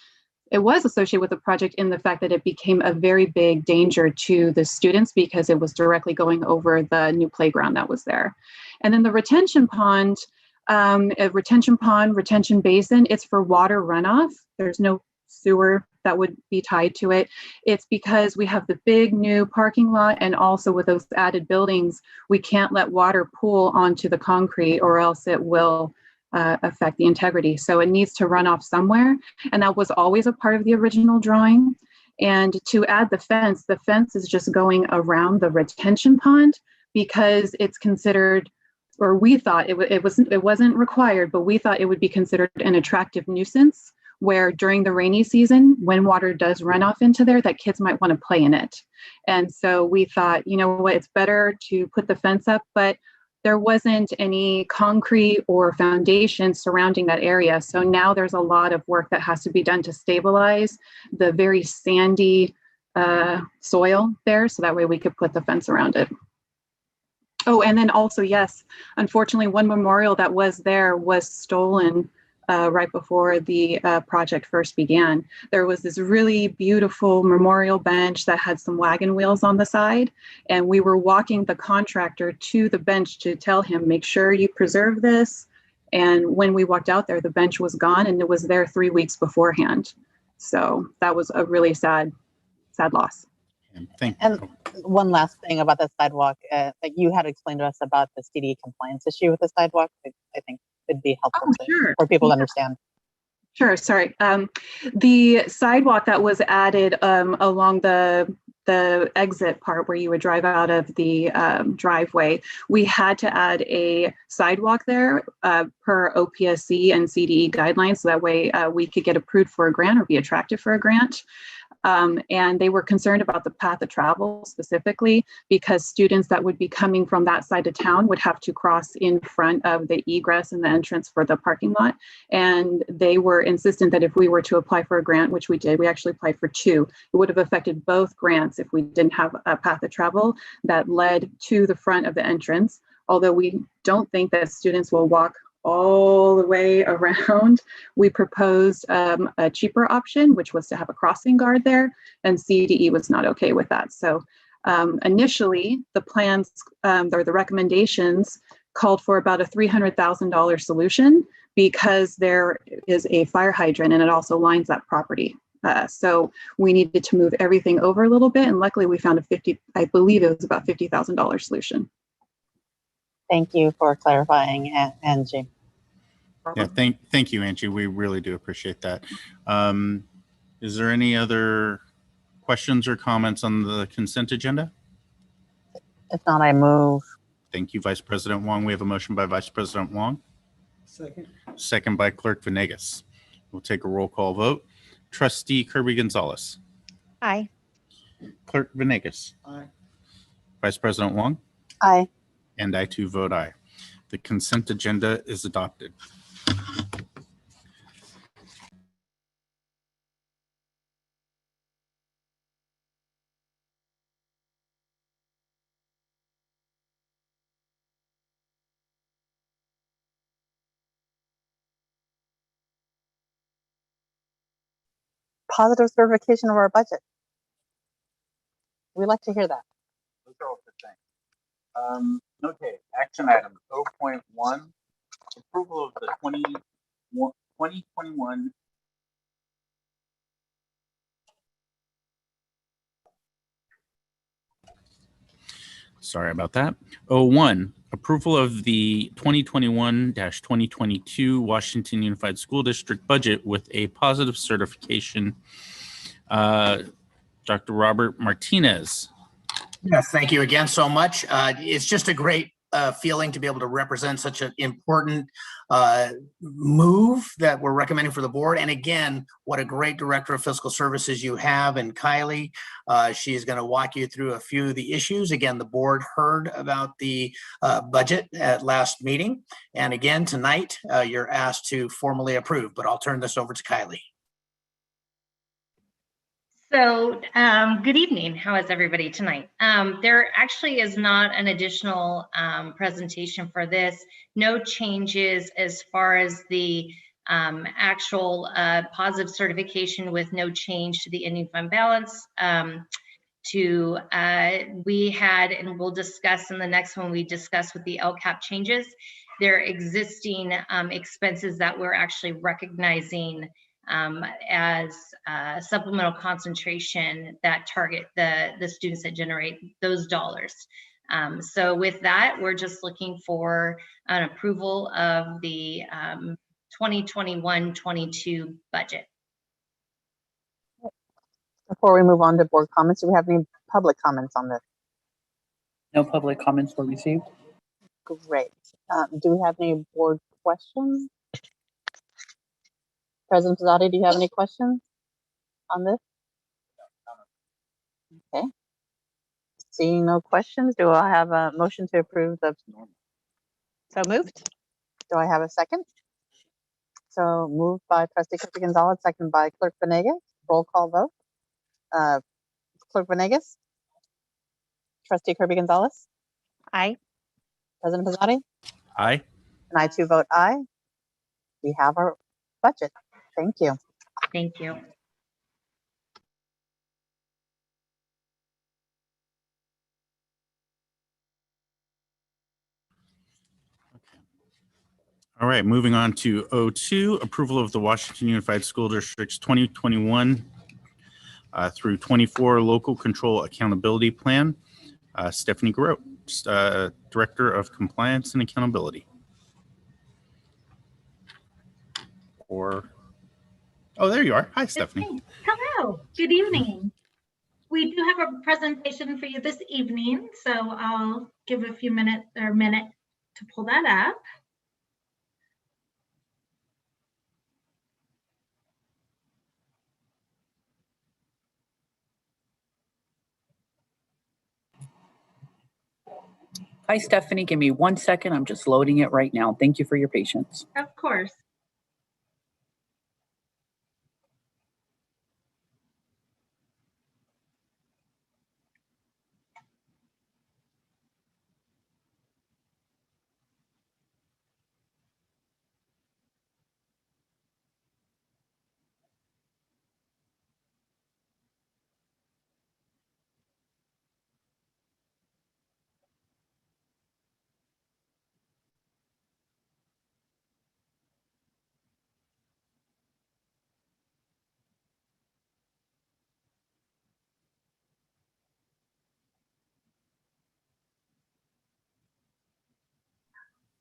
Speaker 18: with the project in the fact that it became a very big danger to the students because it was directly going over the new playground that was there. And then the retention pond, retention basin, it's for water runoff. There's no sewer that would be tied to it. It's because we have the big new parking lot, and also with those added buildings, we can't let water pool onto the concrete or else it will affect the integrity. So it needs to run off somewhere. And that was always a part of the original drawing. And to add the fence is just going around the retention pond because it's considered, or we thought it wasn't required, but we thought it would be considered an attractive nuisance where during the rainy season, when water does run off into there, that kids might want to play in it. And so we thought, you know what, it's better to put the fence up, but there wasn't any concrete or foundation surrounding that area. So now there's a lot of work that has to be done to stabilize the very sandy soil there. So that way we could put the fence around it. Oh, and then also, yes, unfortunately, 1 memorial that was there was stolen right before the project first began. There was this really beautiful memorial bench that had some wagon wheels on the side, and we were walking the contractor to the bench to tell him, make sure you preserve this. And when we walked out there, the bench was gone, and it was there 3 weeks beforehand. So that was a really sad loss.
Speaker 4: And one last thing about the sidewalk, that you had explained to us about the CDE compliance issue with the sidewalk. I think it'd be helpful for people to understand.
Speaker 18: Sure, sorry. The sidewalk that was added along the exit part where you would drive out of the driveway, we had to add a sidewalk there per OPSC and CDE guidelines, so that way we could get approved for a grant or be attracted for a grant. And they were concerned about the path of travel specifically because students that would be coming from that side of town would have to cross in front of the egress and the entrance for the parking lot. And they were insistent that if we were to apply for a grant, which we did, we actually applied for 2, it would have affected both grants if we didn't have a path of travel that led to the front of the entrance. Although we don't think that students will walk all the way around, we proposed a cheaper option, which was to have a crossing guard there, and CDE was not okay with that. So initially, the plans or the recommendations called for about a $300,000 solution because there is a fire hydrant and it also lines that property. So we needed to move everything over a little bit, and luckily we found I believe it was about $50,000 solution.
Speaker 4: Thank you for clarifying, Angie.
Speaker 1: Yeah, thank you, Angie. We really do appreciate that. Is there any other questions or comments on the consent agenda?
Speaker 4: If not, I move.
Speaker 1: Thank you, Vice President Wong. We have a motion by Vice President Wong. Second by Clerk Venegas. We'll take a roll call vote. Trustee Kirby Gonzalez.
Speaker 14: Aye.
Speaker 1: Clerk Venegas.
Speaker 10: Aye.
Speaker 1: Vice President Wong.
Speaker 4: Aye.
Speaker 1: And I too vote aye. The consent agenda is adopted.
Speaker 17: Positive certification of our budget. We like to hear that.
Speaker 11: Those are all good things. Okay, action item 0.1, approval of the 2021.
Speaker 1: Sorry about that. 01, approval of the 2021-2022 Washington Unified School District budget with a positive certification. Dr. Robert Martinez.
Speaker 10: Yes, thank you again so much. It's just a great feeling to be able to represent such an important move that we're recommending for the board. And again, what a great director of fiscal services you have in Kylie. She's going to walk you through a few of the issues. Again, the board heard about the budget at last meeting. And again, tonight, you're asked to formally approve, but I'll turn this over to Kylie.
Speaker 19: So good evening. How is everybody tonight? There actually is not an additional presentation for this. No changes as far as the actual positive certification, with no change to the ending fund balance. We had, and we'll discuss in the next one, we discuss with the LCAP changes, there are existing expenses that we're actually recognizing as supplemental concentration that target the students that generate those dollars. So with that, we're just looking for an approval of the 2021-22 budget.
Speaker 17: Before we move on to board comments, do we have any public comments on this?
Speaker 2: No public comments were received.
Speaker 17: Great. Do we have any board questions? President Pizzotti, do you have any questions on this? Okay. Seeing no questions, do I have a motion to approve the? So moved. Do I have a second? So moved by Trustee Kirby Gonzalez, second by Clerk Venegas. Roll call vote. Clerk Venegas. Trustee Kirby Gonzalez.
Speaker 14: Aye.
Speaker 17: President Pizzotti.
Speaker 1: Aye.
Speaker 17: And I too vote aye. We have our budget. Thank you.
Speaker 19: Thank you.
Speaker 1: All right, moving on to 02, approval of the Washington Unified School District's 2021 through 24 Local Control Accountability Plan. Stephanie Grote, Director of Compliance and Accountability. Oh, there you are. Hi, Stephanie.
Speaker 20: Hello, good evening. We do have a presentation for you this evening, so I'll give a few minutes or a minute to pull that up.
Speaker 2: Hi, Stephanie. Give me 1 second. I'm just loading it right now. Thank you for your patience.
Speaker 20: Of course.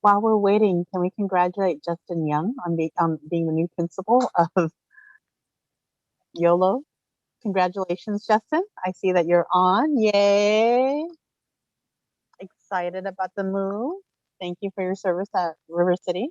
Speaker 17: While we're waiting, can we congratulate Justin Young on being the new principal of YOLO? Congratulations, Justin. I see that you're on. Yay. Excited about the move. Thank you for your service at River City.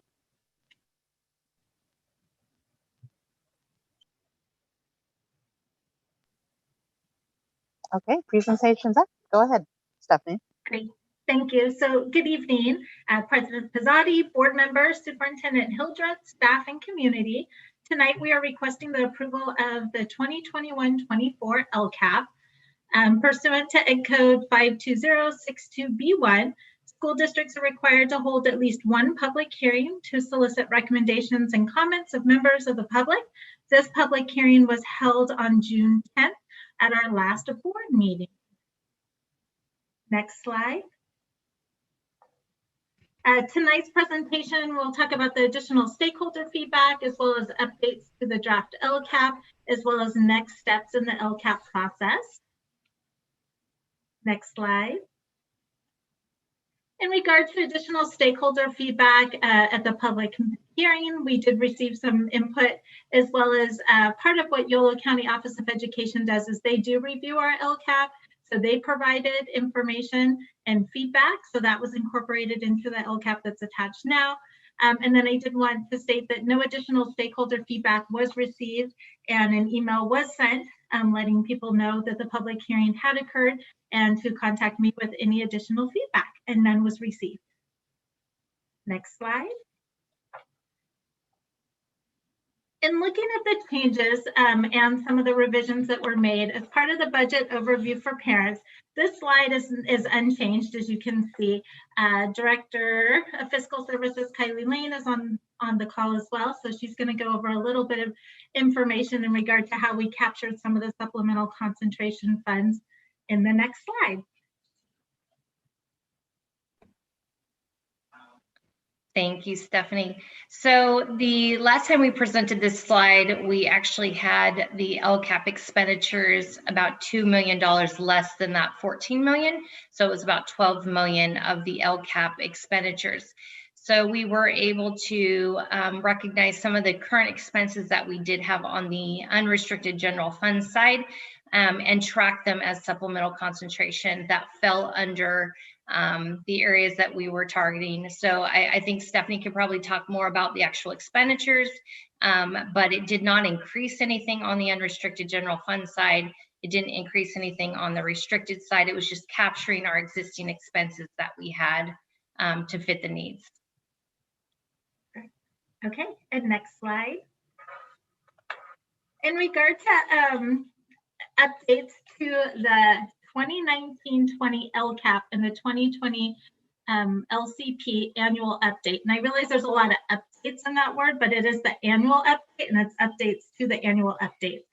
Speaker 17: Okay, presentation's up. Go ahead, Stephanie.
Speaker 20: Great. Thank you. So good evening, President Pizzotti, board members, Superintendent Hildreth, staff, and community. Tonight, we are requesting the approval of the 2021-24 LCAP. Pursuant to Ed Code 52062B1, school districts are required to hold at least one public hearing to solicit recommendations and comments of members of the public. This public hearing was held on June 10th at our last board meeting. Next slide. Tonight's presentation will talk about the additional stakeholder feedback as well as updates to the draft LCAP, as well as next steps in the LCAP process. Next slide. In regard to additional stakeholder feedback at the public hearing, we did receive some input, as well as part of what Yolo County Office of Education does is they do review our LCAP. So they provided information and feedback. So that was incorporated into the LCAP that's attached now. And then I did want to state that no additional stakeholder feedback was received and an email was sent letting people know that the public hearing had occurred and to contact me with any additional feedback, and none was received. Next slide. In looking at the changes and some of the revisions that were made as part of the budget overview for parents, this slide is unchanged, as you can see. Director of Fiscal Services, Kylie Lane, is on the call as well. So she's going to go over a little bit of information in regard to how we captured some of the supplemental concentration funds in the next slide.
Speaker 19: Thank you, Stephanie. So the last time we presented this slide, we actually had the LCAP expenditures about $2 million less than that 14 million. So it was about 12 million of the LCAP expenditures. So we were able to recognize some of the current expenses that we did have on the unrestricted general fund side and track them as supplemental concentration that fell under the areas that we were targeting. So I think Stephanie could probably talk more about the actual expenditures, but it did not increase anything on the unrestricted general fund side. It didn't increase anything on the restricted side. It was just capturing our existing expenses that we had to fit the needs.
Speaker 20: Okay, and next slide. In regard to updates to the 2019-20 LCAP and the 2020 LCP annual update. And I realize there's a lot of updates in that word, but it is the annual update and it's updates to the annual update.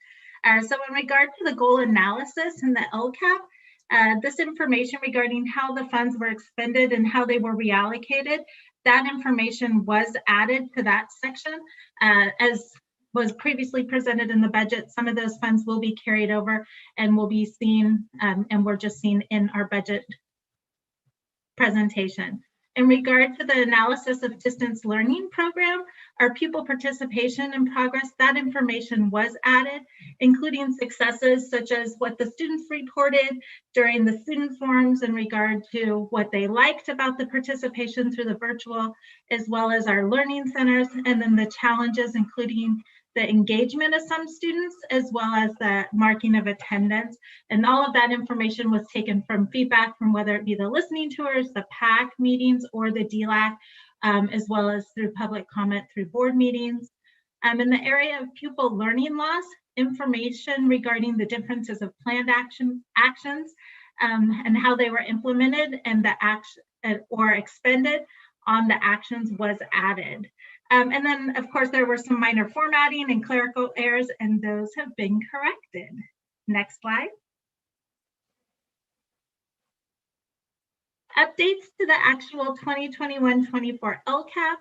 Speaker 20: So in regard to the goal analysis in the LCAP, this information regarding how the funds were expended and how they were reallocated, that information was added to that section. As was previously presented in the budget, some of those funds will be carried over and will be seen, and we're just seeing in our budget presentation. In regard to the analysis of distance learning program, our pupil participation and progress, that information was added, including successes such as what the students reported during the student forums in regard to what they liked about the participation through the virtual, as well as our learning centers, and then the challenges, including the engagement of some students, as well as the marking of attendance. And all of that information was taken from feedback from whether it be the listening tours, the PAC meetings, or the DLAC, as well as through public comment through board meetings. In the area of pupil learning loss, information regarding the differences of planned actions and how they were implemented and the action or expended on the actions was added. And then, of course, there were some minor formatting and clerical errors, and those have been corrected. Next slide. Updates to the actual 2021-24 LCAP.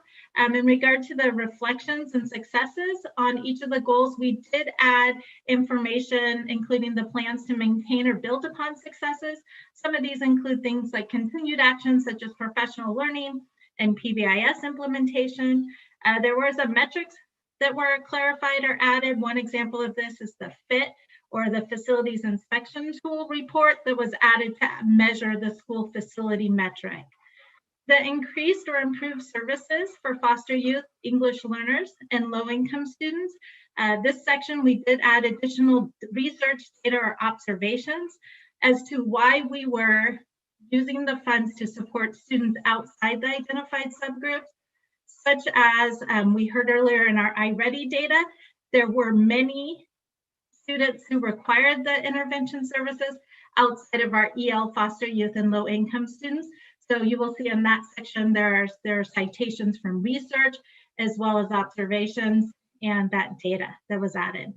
Speaker 20: In regard to the reflections and successes on each of the goals, we did add information, including the plans to maintain or build upon successes. Some of these include things like continued actions such as professional learning and PBIS implementation. There were some metrics that were clarified or added. One example of this is the FIT, or the Facilities Inspection Tool report, that was added to measure the school facility metric. The increased or improved services for foster youth, English learners, and low-income students. This section, we did add additional research data or observations as to why we were using the funds to support students outside the identified subgroups, such as we heard earlier in our iReady data, there were many students who required the intervention services outside of our EL, foster youth, and low income students. So you will see in that section, there are citations from research as well as observations and that data that was added.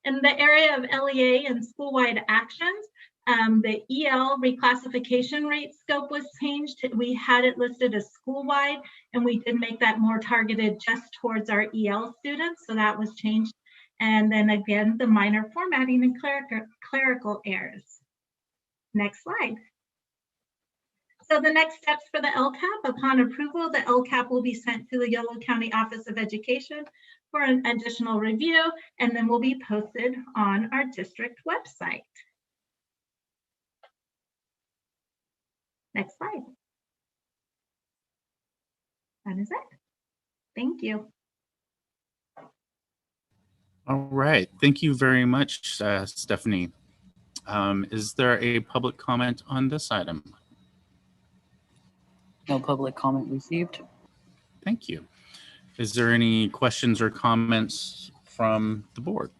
Speaker 20: In the area of LEA and school-wide actions, the EL reclassification rate scope was changed. We had it listed as school-wide, and we did make that more targeted just towards our EL students, so that was changed. And then again, the minor formatting and clerical errors. Next slide. So the next steps for the LCAP, upon approval, the LCAP will be sent to the Yolo County Office of Education for an additional review, and then will be posted on our district website. Next slide. That is it. Thank you.
Speaker 1: All right. Thank you very much, Stephanie. Is there a public comment on this item?
Speaker 2: No public comment received.
Speaker 1: Thank you. Is there any questions or comments from the board?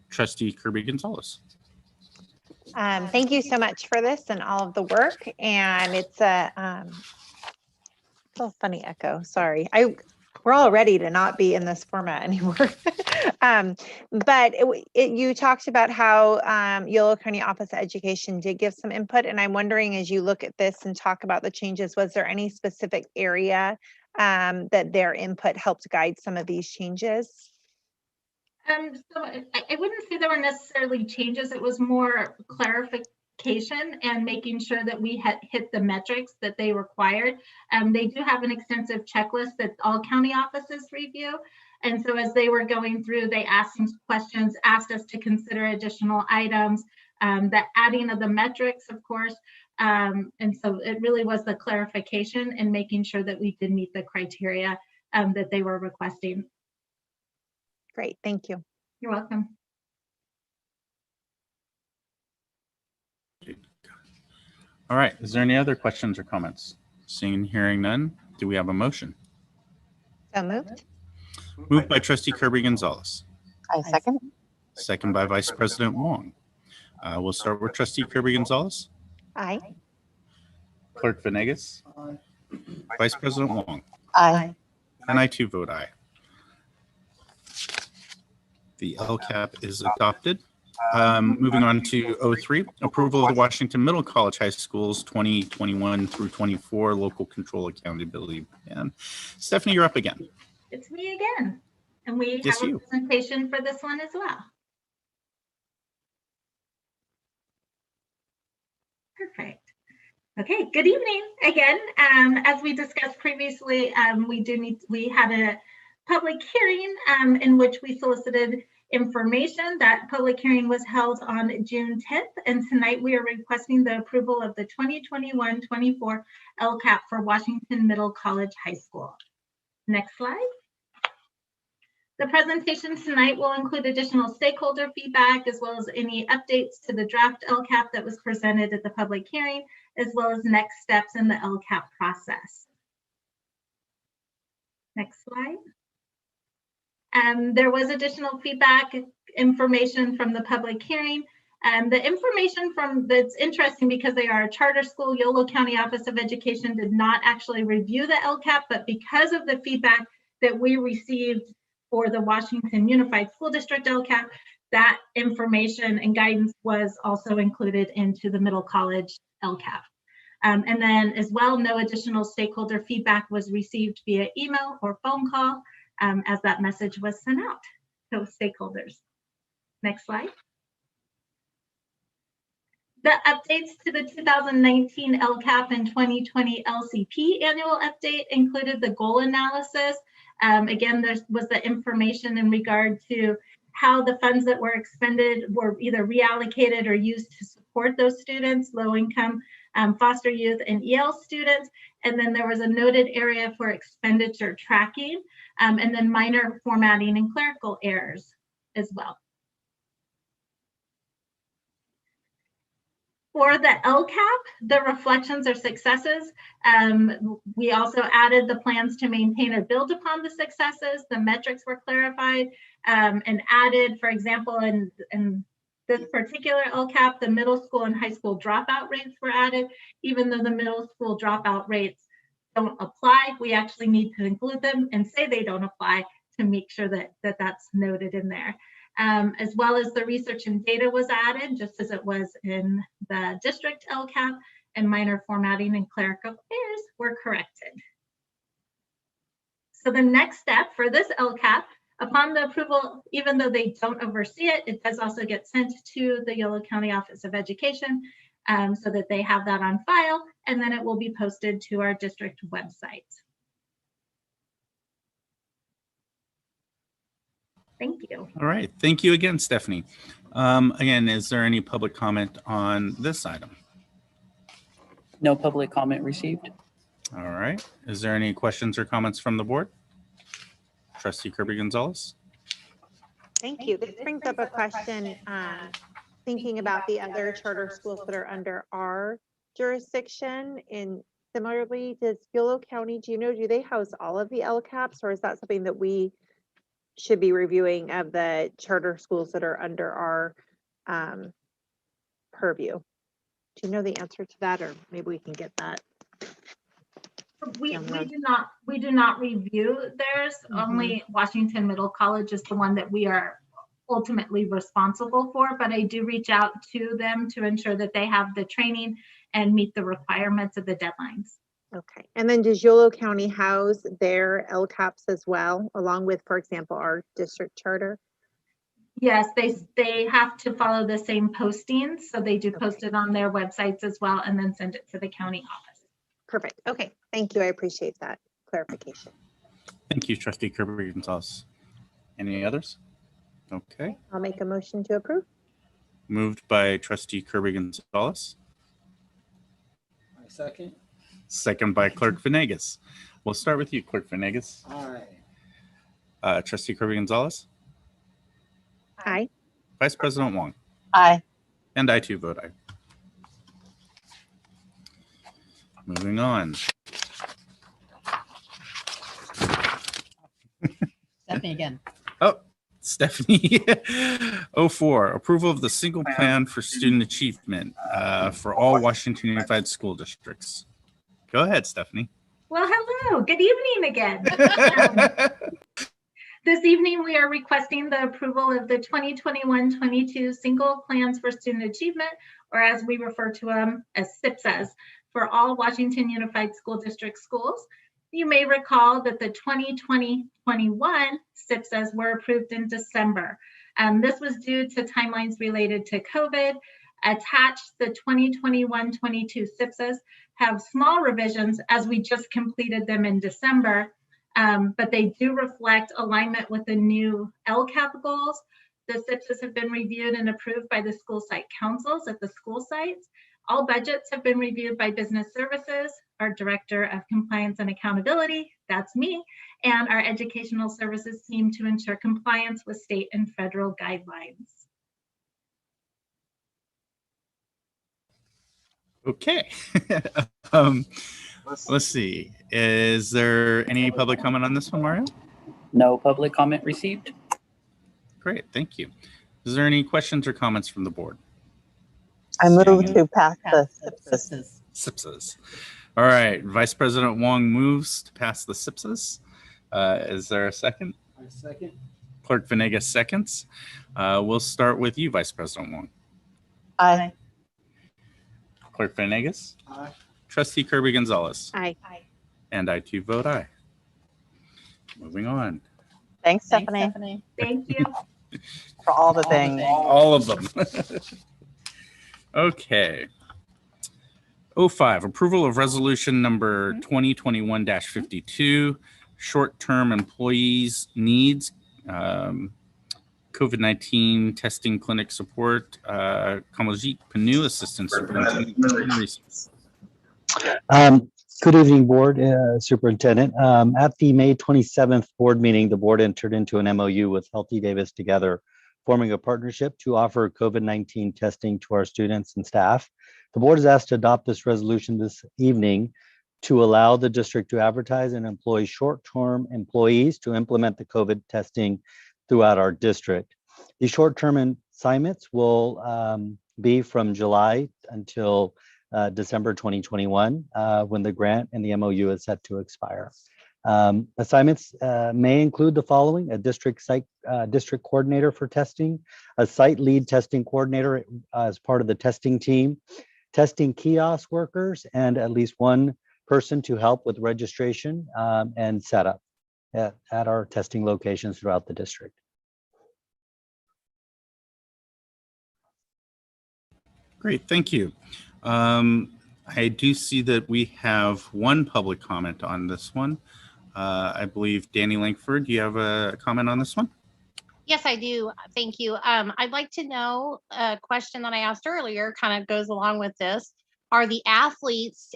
Speaker 1: Trustee Kirby Gonzalez.
Speaker 14: Thank you so much for this and all of the work. And it's a funny echo. Sorry. We're all ready to not be in this format anymore. But you talked about how Yolo County Office of Education did give some input. And I'm wondering, as you look at this and talk about the changes, was there any specific area that their input helped guide some of these changes?
Speaker 20: So I wouldn't say there were necessarily changes. It was more clarification and making sure that we had hit the metrics that they required. They do have an extensive checklist that all county offices review. And so as they were going through, they asked some questions, asked us to consider additional items, the adding of the metrics, of course. And so it really was the clarification and making sure that we did meet the criteria that they were requesting.
Speaker 14: Great, thank you.
Speaker 20: You're welcome.
Speaker 1: All right. Is there any other questions or comments? Seeing and hearing none, do we have a motion?
Speaker 14: So moved.
Speaker 1: Moved by Trustee Kirby Gonzalez.
Speaker 17: I second.
Speaker 1: Second by Vice President Wong. We'll start with Trustee Kirby Gonzalez.
Speaker 14: Aye.
Speaker 1: Clerk Venegas. Vice President Wong.
Speaker 17: Aye.
Speaker 1: And I too vote aye. The LCAP is adopted. Moving on to 03, approval of the Washington Middle College High Schools 2021 through 24 local control accountability plan. Stephanie, you're up again.
Speaker 20: It's me again. And we
Speaker 1: Yes,
Speaker 20: have a
Speaker 1: you.
Speaker 20: presentation for this one as well. Perfect. Okay, good evening again. As we discussed previously, we had a public hearing in which we solicited information. That public hearing was held on June 10th, and tonight we are requesting the approval of the 2021-24 LCAP for Washington Middle College High School. Next slide. The presentation tonight will include additional stakeholder feedback as well as any updates to the draft LCAP that was presented at the public hearing, as well as next steps in the LCAP process. Next slide. There was additional feedback information from the public hearing. The information that's interesting because they are a charter school, Yolo County Office of Education did not actually review the LCAP, but because of the feedback that we received for the Washington Unified School District LCAP, that information and guidance was also included into the middle college LCAP. And then as well, no additional stakeholder feedback was received via email or phone call as that message was sent out to stakeholders. Next slide. The updates to the 2019 LCAP and 2020 LCP annual update included the goal analysis. Again, there was the information in regard to how the funds that were expended were either reallocated or used to support those students, low income, foster youth, and EL students. And then there was a noted area for expenditure tracking, and then minor formatting and clerical errors as well. For the LCAP, the reflections or successes, we also added the plans to maintain or build upon the successes. The metrics were clarified and added, for example, in this particular LCAP, the middle school and high school dropout rates were added. Even though the middle school dropout rates don't apply, we actually need to include them and say they don't apply to make sure that that's noted in there. As well as the research and data was added, just as it was in the district LCAP, and minor formatting and clerical errors were corrected. So the next step for this LCAP, upon the approval, even though they don't oversee it, it does also get sent to the Yolo County Office of Education so that they have that on file, and then it will be posted to our district website. Thank you.
Speaker 1: All right. Thank you again, Stephanie. Again, is there any public comment on this item?
Speaker 2: No public comment received.
Speaker 1: All right. Is there any questions or comments from the board? Trustee Kirby Gonzalez.
Speaker 14: Thank you. This brings up a question, thinking about the other charter schools that are under our jurisdiction. And similarly, does Yolo County, do you know, do they house all of the LCAPs, or is that something that we should be reviewing of the charter schools that are under our purview? Do you know the answer to that, or maybe we can get that?
Speaker 20: We do not review theirs. Only Washington Middle College is the one that we are ultimately responsible for, but I do reach out to them to ensure that they have the training and meet the requirements of the deadlines.
Speaker 14: Okay, and then does Yolo County house their LCAPs as well, along with, for example, our district charter?
Speaker 20: Yes, they have to follow the same postings, so they do post it on their websites as well, and then send it to the county office.
Speaker 14: Perfect. Okay, thank you. I appreciate that clarification.
Speaker 1: Thank you, Trustee Kirby Gonzalez. Any others? Okay.
Speaker 14: I'll make a motion to approve.
Speaker 1: Moved by Trustee Kirby Gonzalez.
Speaker 13: Second.
Speaker 1: Second by Clerk Venegas. We'll start with you, Clerk Venegas.
Speaker 13: Aye.
Speaker 1: Trustee Kirby Gonzalez.
Speaker 14: Aye.
Speaker 1: Vice President Wong.
Speaker 17: Aye.
Speaker 1: And I too vote aye. Moving on.
Speaker 3: Stephanie again.
Speaker 1: Oh, Stephanie. 04, approval of the single plan for student achievement for all Washington Unified School Districts. Go ahead, Stephanie.
Speaker 20: Well, hello. Good evening again. This evening, we are requesting the approval of the 2021-22 single plans for student achievement, or as we refer to them as SIPSAs, for all Washington Unified School District schools. You may recall that the 2020-21 SIPSAs were approved in December. This was due to timelines related to COVID. Attached, the 2021-22 SIPSAs have small revisions as we just completed them in December, but they do reflect alignment with the new LCAP goals. The SIPSAs have been reviewed and approved by the school site councils at the school sites. All budgets have been reviewed by Business Services, our Director of Compliance and Accountability, that's me, and our Educational Services team to ensure compliance with state and federal guidelines.
Speaker 1: Okay. Let's see. Is there any public comment on this one, Mario?
Speaker 2: No public comment received.
Speaker 1: Great, thank you. Is there any questions or comments from the board?
Speaker 17: I move to pass the
Speaker 3: SIPSAs.
Speaker 1: SIPSAs. All right, Vice President Wong moves to pass the SIPSAs. Is there a second?
Speaker 13: I second.
Speaker 1: Clerk Venegas seconds. We'll start with you, Vice President Wong.
Speaker 17: Aye.
Speaker 1: Clerk Venegas.
Speaker 13: Aye.
Speaker 1: Trustee Kirby Gonzalez.
Speaker 14: Aye.
Speaker 1: And I too vote aye. Moving on.
Speaker 17: Thanks, Stephanie,
Speaker 20: Thank you.
Speaker 17: for all the things.
Speaker 1: All of them. Okay. 05, approval of resolution number 2021-52, short-term employees needs, COVID-19 testing clinic support, Kamaljeet Panu, Assistant Superintendent Human Resources.
Speaker 21: Good evening, Board Superintendent. At the May 27th board meeting, the board entered into an MOU with Healthy Davis Together forming a partnership to offer COVID-19 testing to our students and staff. The board is asked to adopt this resolution this evening to allow the district to advertise and employ short-term employees to implement the COVID testing throughout our district. These short-term assignments will be from July until December 2021, when the grant and the MOU is set to expire. Assignments may include the following: a district coordinator for testing, a site lead testing coordinator as part of the testing team, testing kiosk workers, and at least one person to help with registration and setup at our testing locations throughout the district.
Speaker 1: Great, thank you. I do see that we have one public comment on this one. I believe Danny Langford, do you have a comment on this one?
Speaker 8: Yes, I do. Thank you. I'd like to know a question that I asked earlier, kind of goes along with this. Are the athletes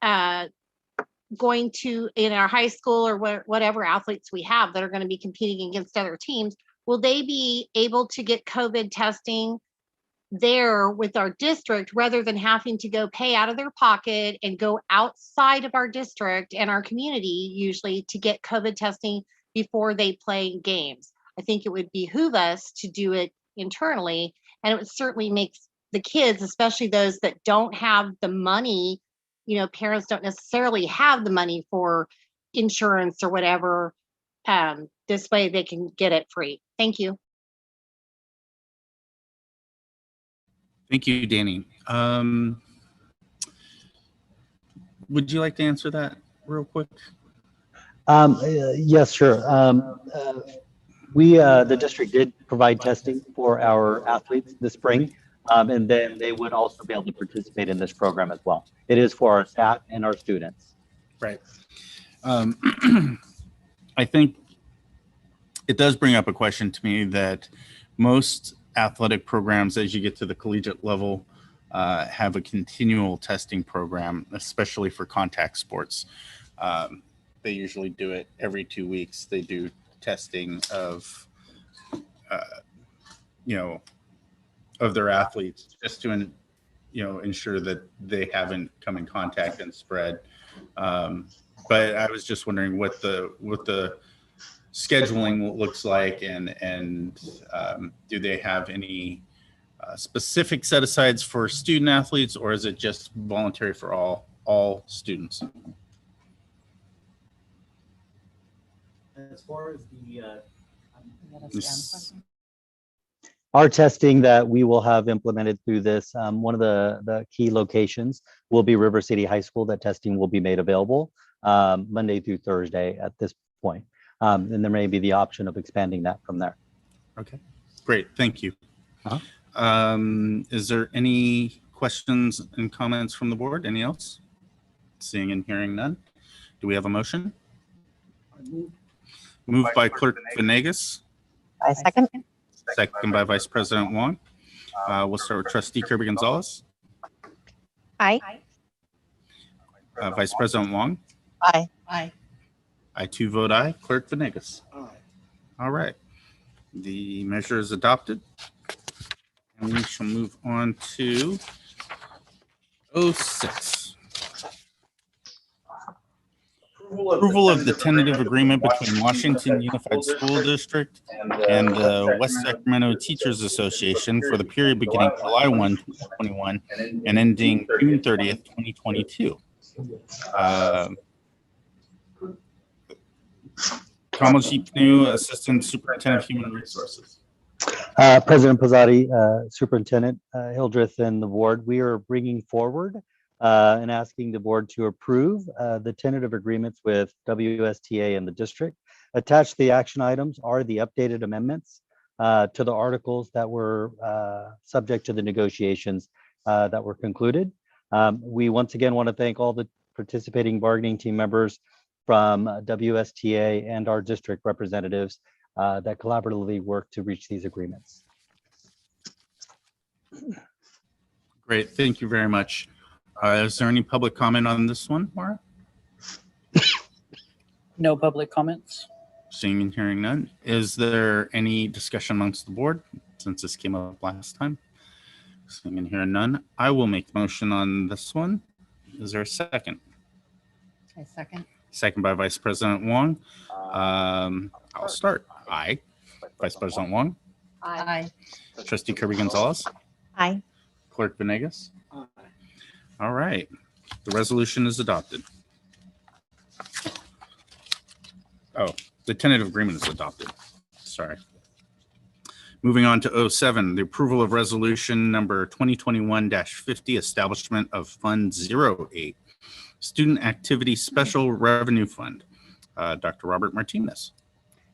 Speaker 8: going to, in our high school or whatever athletes we have that are going to be competing against other teams, will they be able to get COVID testing there with our district rather than having to go pay out of their pocket and go outside of our district and our community usually to get COVID testing before they play games? I think it would behoove us to do it internally, and it would certainly make the kids, especially those that don't have the money, you know, parents don't necessarily have the money for insurance or whatever. This way they can get it free. Thank you.
Speaker 1: Thank you, Danny. Would you like to answer that real quick?
Speaker 21: Yes, sure. The district did provide testing for our athletes this spring, and then they would also be able to participate in this program as well. It is for our staff and our students.
Speaker 1: Right. I think it does bring up a question to me that most athletic programs, as you get to the collegiate level, have a continual testing program, especially for contact sports. They usually do it every 2 weeks. They do testing of, of their athletes just to, ensure that they haven't come in contact and spread. But I was just wondering what the scheduling looks like, and do they have any specific set asides for student athletes, or is it just voluntary for all students?
Speaker 21: As far as our testing that we will have implemented through this, one of the key locations will be River City High School. That testing will be made available Monday through Thursday at this point. And there may be the option of expanding that from there.
Speaker 1: Okay, great, thank you. Is there any questions and comments from the board? Any else? Seeing and hearing none. Do we have a motion? Moved by Clerk Venegas.
Speaker 17: I second.
Speaker 1: Second by Vice President Wong. We'll start with Trustee Kirby Gonzalez.
Speaker 14: Aye.
Speaker 1: Vice President Wong.
Speaker 17: Aye.
Speaker 3: Aye.
Speaker 1: I too vote aye. Clerk Venegas. Aye. All right. The measure is adopted. And we shall move on to 06. Approval of the tentative agreement between Washington Unified School District and the West Sacramento Teachers Association for the period beginning July 1, 2021 and ending June 30th, 2022. Kamal Jeepnu, Assistant Superintendent of Human Resources.
Speaker 21: President Pizzotti, Superintendent Hildreth, and the board, we are bringing forward and asking the board to approve the tentative agreements with WSTA and the district. Attached to the action items are the updated amendments to the articles that were subject to the negotiations that were concluded. We once again want to thank all the participating bargaining team members from WSTA and our district representatives that collaboratively work to reach these agreements.
Speaker 1: Great, thank you very much. Is there any public comment on this one, Maura?
Speaker 2: No public comments.
Speaker 1: Seeing and hearing none. Is there any discussion amongst the board? since this came up last time? Seeing and hearing none, I will make the motion on this one. Is there a second?
Speaker 3: I second.
Speaker 1: Second by Vice President Wong. I'll start. Aye. Vice President Wong.
Speaker 3: Aye.
Speaker 1: Trustee Kirby Gonzalez.
Speaker 14: Aye.
Speaker 1: Clerk Venegas. All right. The resolution is adopted. Oh, the tentative agreement is adopted. Sorry. Moving on to 07, the approval of resolution number 2021-50, establishment of Fund 08, Student Activity Special Revenue Fund. Dr. Robert Martinez.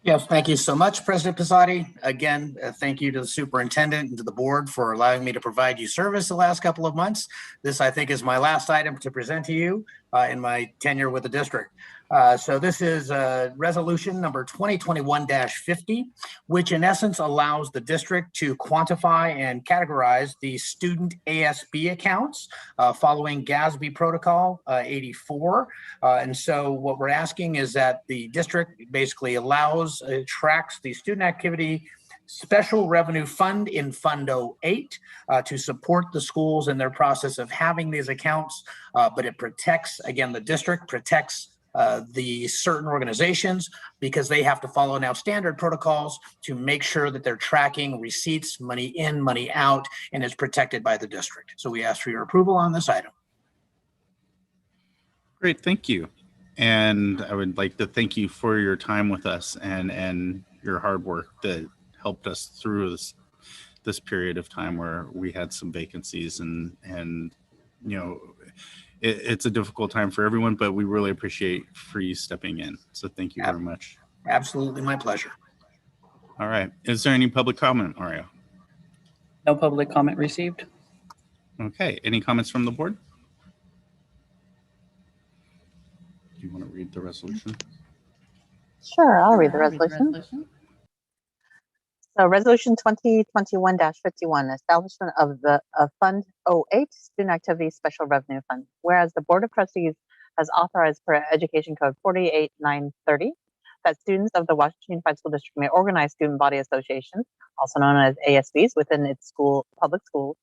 Speaker 10: Yes, thank you so much, President Pizzotti. Again, thank you to the superintendent and to the board for allowing me to provide you service the last couple of months. This, I think, is my last item to present to you in my tenure with the district. So this is resolution number 2021-50, which in essence allows the district to quantify and categorize the student ASB accounts following GASB Protocol 84. And so what we're asking is that the district basically tracks the student activity special revenue fund in Fund 08 to support the schools in their process of having these accounts, but it protects, again, the district protects the certain organizations because they have to follow now standard protocols to make sure that they're tracking receipts, money in, money out, and is protected by the district. So we ask for your approval on this item.
Speaker 1: Great, thank you. And I would like to thank you for your time with us and your hard work that helped us through this period of time where we had some vacancies and you know, it's a difficult time for everyone, but we really appreciate for you stepping in. So thank you very much.
Speaker 10: Absolutely, my pleasure.
Speaker 1: All right. Is there any public comment, Mario?
Speaker 2: No public comment received.
Speaker 1: Okay. Any comments from the board? Do you want to read the resolution?
Speaker 17: Sure, I'll read the resolution. So resolution 2021-51, establishment of Fund 08, Student Activity Special Revenue Fund. Whereas the Board of Trustees has authorized per Education Code 48930 that students of the Washington Unified School District may organize student body associations, also known as ASBs, within its public schools.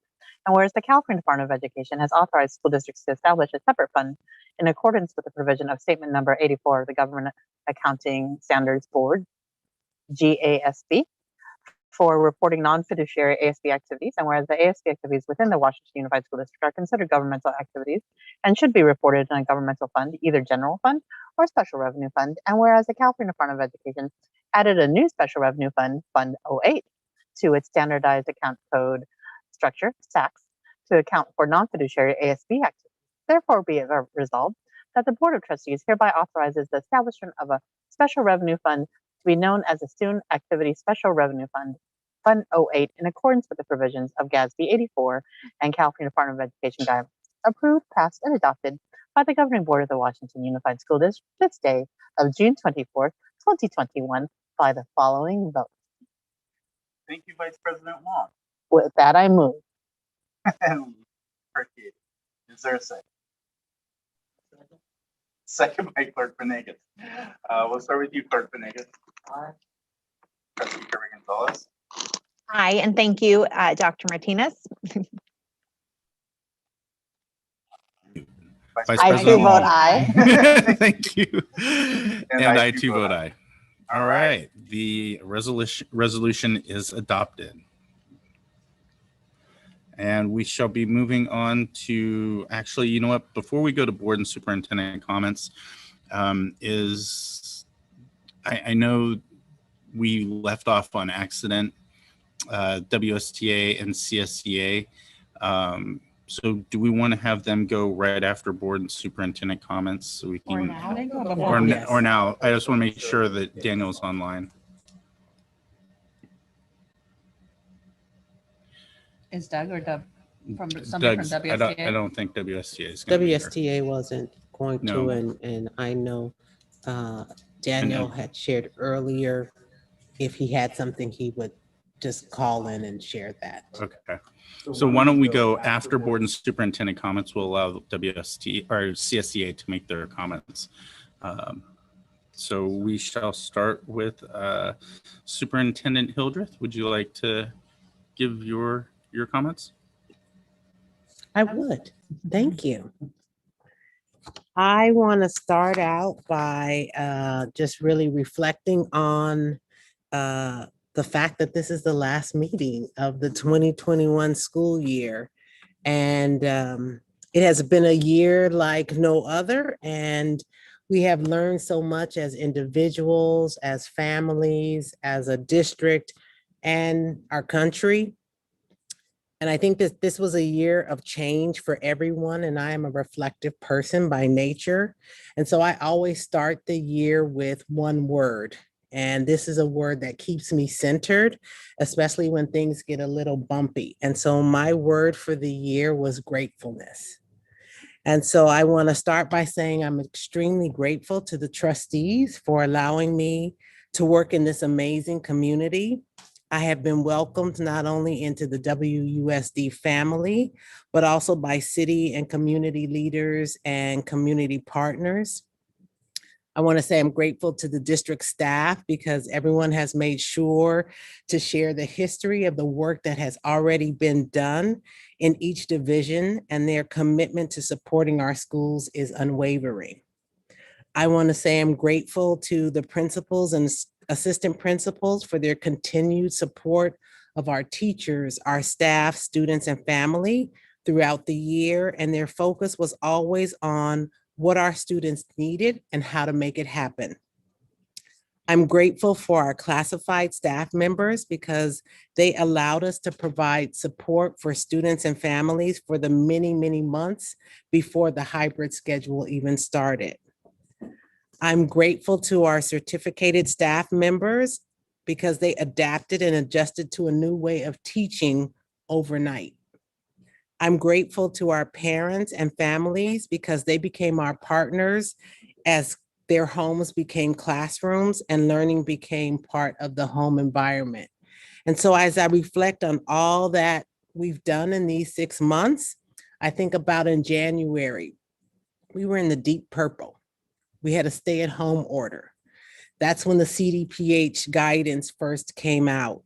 Speaker 17: And whereas the California Department of Education has authorized school districts to establish a separate fund in accordance with the provision of Statement Number 84 of the Government Accounting Standards Board, GASB, for reporting non-fiduciary ASB activities, and whereas the ASB activities within the Washington Unified School District are considered governmental activities and should be reported in a governmental fund, either general fund or special revenue fund, and whereas the California Department of Education added a new special revenue fund, Fund 08, to its standardized account code structure, SACS, to account for non-fiduciary ASB activities. Therefore, be it resolved that the Board of Trustees hereby authorizes the establishment of a special revenue fund to be known as the Student Activity Special Revenue Fund, Fund 08, in accordance with the provisions of GASB 84 and California Department of Education guidelines, approved, passed, and adopted by the Governing Board of the Washington Unified School District this day of June 24th, 2021, by the following vote.
Speaker 11: Thank you, Vice President Wong.
Speaker 17: With that, I move.
Speaker 11: Appreciate it. Is there a second? Second by Clerk Venegas. We'll start with you, Clerk Venegas. Aye. Trustee Kirby Gonzalez.
Speaker 14: Aye, and thank you, Dr. Martinez.
Speaker 17: I too vote aye.
Speaker 1: Thank you. And I too vote aye. All right. The resolution is adopted. And we shall be moving on to, actually, you know what, before we go to board and superintendent comments, I know we left off on accident, WSTA and CSEA. So do we want to have them go right after board and superintendent comments so we can, or now? I just want to make sure that Daniel's online.
Speaker 3: Is Doug or Dub from somebody from WSTA?
Speaker 1: I don't think WSTA is going to
Speaker 15: WSTA wasn't going to, and I know Daniel had shared earlier, if he had something, he would just call in and share that.
Speaker 1: Okay. So why don't we go after board and superintendent comments? We'll allow WST or CSEA to make their comments. So we shall start with Superintendent Hildreth. Would you like to give your comments?
Speaker 15: I would. Thank you. I want to start out by just really reflecting on the fact that this is the last meeting of the 2021 school year. And it has been a year like no other. And we have learned so much as individuals, as families, as a district, and our country. And I think that this was a year of change for everyone. And I am a reflective person by nature. And so I always start the year with one word. And this is a word that keeps me centered, especially when things get a little bumpy. And so my word for the year was gratefulness. And so I want to start by saying I'm extremely grateful to the trustees for allowing me to work in this amazing community. I have been welcomed not only into the WUSD family, but also by city and community leaders and community partners. I want to say I'm grateful to the district staff because everyone has made sure to share the history of the work that has already been done in each division, and their commitment to supporting our schools is unwavering. I want to say I'm grateful to the principals and assistant principals for their continued support of our teachers, our staff, students, and family throughout the year. And their focus was always on what our students needed and how to make it happen. I'm grateful for our classified staff members because they allowed us to provide support for students and families for the many, many months before the hybrid schedule even started. I'm grateful to our certificated staff members because they adapted and adjusted to a new way of teaching overnight. I'm grateful to our parents and families because they became our partners as their homes became classrooms and learning became part of the home environment. And so as I reflect on all that we've done in these 6 months, I think about in January, we were in the deep purple. We had a stay-at-home order. That's when the CDPH guidance first came out.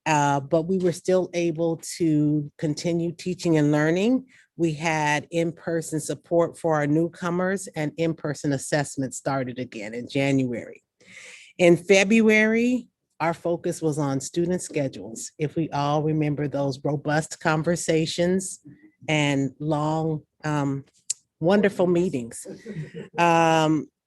Speaker 15: But we were still able to continue teaching and learning. We had in-person support for our newcomers, and in-person assessment started again in January. In February, our focus was on student schedules. If we all remember those robust conversations and long, wonderful meetings.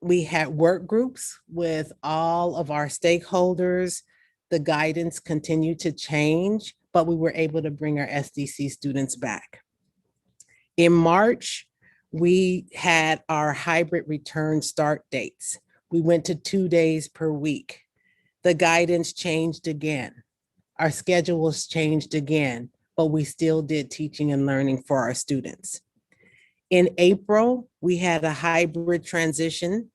Speaker 15: We had work groups with all of our stakeholders. The guidance continued to change, but we were able to bring our SDC students back. In March, we had our hybrid return start dates. We went to 2 days per week. The guidance changed again. Our schedules changed again, but we still did teaching and learning for our students. In April, we had a hybrid transition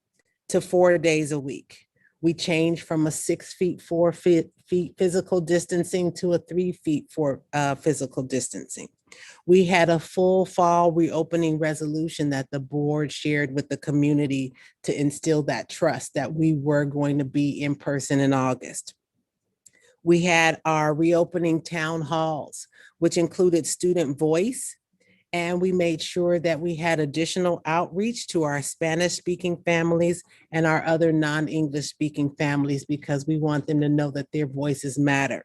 Speaker 15: to 4 days a week. We changed from a 6 feet, 4 feet physical distancing to a 3 feet for physical distancing. We had a full fall reopening resolution that the board shared with the community to instill that trust that we were going to be in person in August. We had our reopening town halls, which included student voice, and we made sure that we had additional outreach to our Spanish-speaking families and our other non-English speaking families because we want them to know that their voices matter.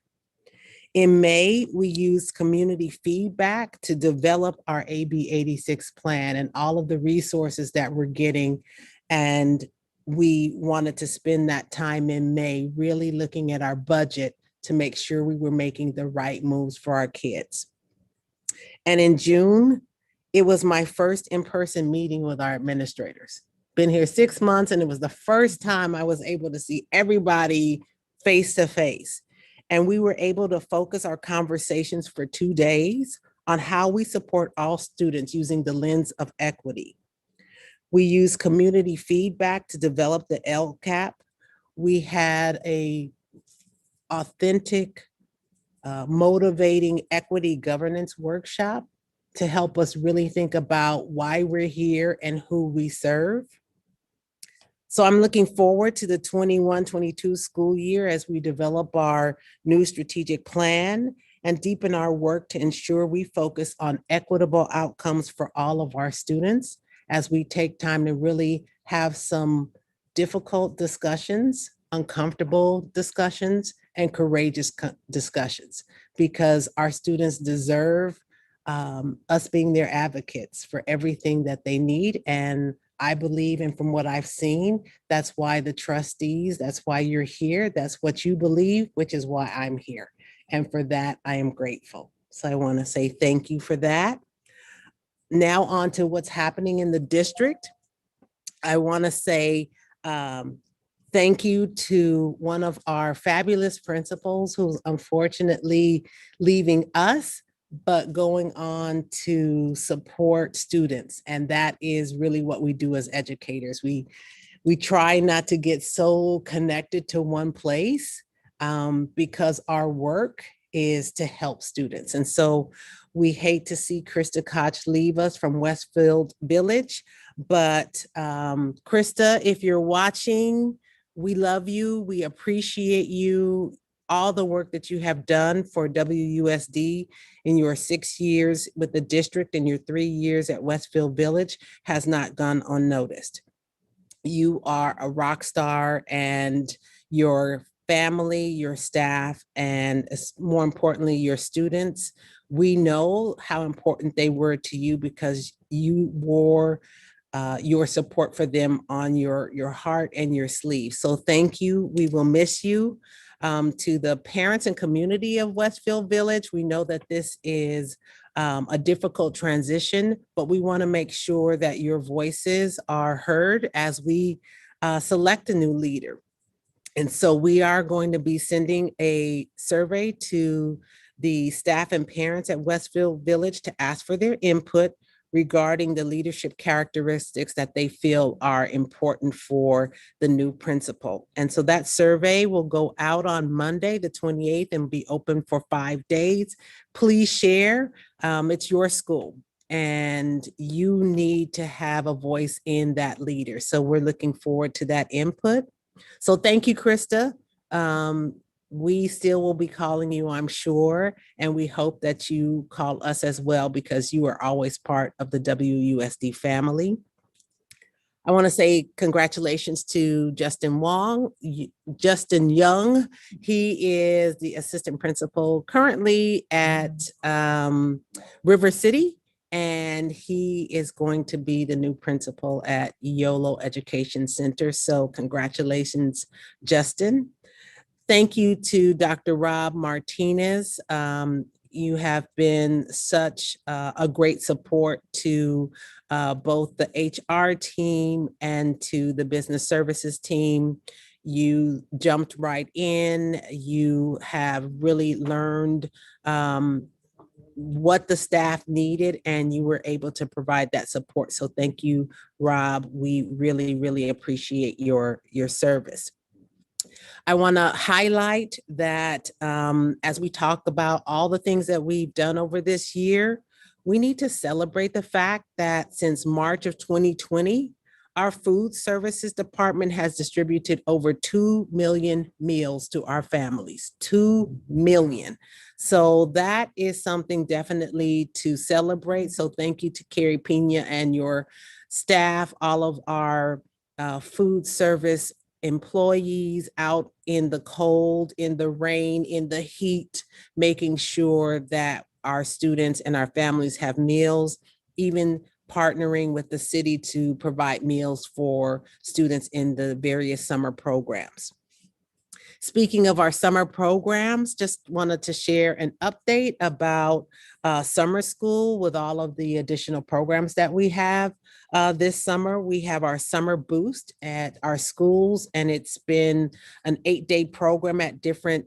Speaker 15: In May, we used community feedback to develop our AB 86 plan and all of the resources that we're getting. And we wanted to spend that time in May really looking at our budget to make sure we were making the right moves for our kids. And in June, it was my first in-person meeting with our administrators. Been here 6 months, and it was the first time I was able to see everybody face to face. And we were able to focus our conversations for 2 days on how we support all students using the lens of equity. We used community feedback to develop the LCAP. We had a authentic, motivating equity governance workshop to help us really think about why we're here and who we serve. So I'm looking forward to the 21-22 school year as we develop our new strategic plan and deepen our work to ensure we focus on equitable outcomes for all of our students as we take time to really have some difficult discussions, uncomfortable discussions, and courageous discussions, because our students deserve us being their advocates for everything that they need. And I believe, and from what I've seen, that's why the trustees, that's why you're here, that's what you believe, which is why I'm here. And for that, I am grateful. So I want to say thank you for that. Now on to what's happening in the district. I want to say thank you to one of our fabulous principals who's unfortunately leaving us, but going on to support students. And that is really what we do as educators. We try not to get so connected to one place because our work is to help students. And so we hate to see Krista Koch leave us from Westfield Village, but Krista, if you're watching, we love you. We appreciate you, all the work that you have done for WUSD in your 6 years with the district and your 3 years at Westfield Village has not gone unnoticed. You are a rock star, and your family, your staff, and more importantly, your students, we know how important they were to you because you wore your support for them on your heart and your sleeve. So thank you. We will miss you. To the parents and community of Westfield Village, we know that this is a difficult transition, but we want to make sure that your voices are heard as we select a new leader. And so we are going to be sending a survey to the staff and parents at Westfield Village to ask for their input regarding the leadership characteristics that they feel are important for the new principal. And so that survey will go out on Monday, the 28th, and be open for 5 days. Please share. It's your school, and you need to have a voice in that leader. So we're looking forward to that input. So thank you, Krista. We still will be calling you, I'm sure, and we hope that you call us as well because you are always part of the WUSD family. I want to say congratulations to Justin Young. He is the assistant principal currently at River City, and he is going to be the new principal at YOLO Education Center. So congratulations, Justin. Thank you to Dr. Rob Martinez. You have been such a great support to both the HR team and to the business services team. You jumped right in. You have really learned what the staff needed, and you were able to provide that support. So thank you, Rob. We really, really appreciate your service. I want to highlight that as we talk about all the things that we've done over this year, we need to celebrate the fact that since March of 2020, our food services department has distributed over 2 million meals to our families, 2 million. So that is something definitely to celebrate. So thank you to Carrie Pena and your staff, all of our food service employees out in the cold, in the rain, in the heat, making sure that our students and our families have meals, even partnering with the city to provide meals for students in the various summer programs. Speaking of our summer programs, just wanted to share an update about summer school with all of the additional programs that we have. This summer, we have our summer boost at our schools, and it's been an 8-day program at different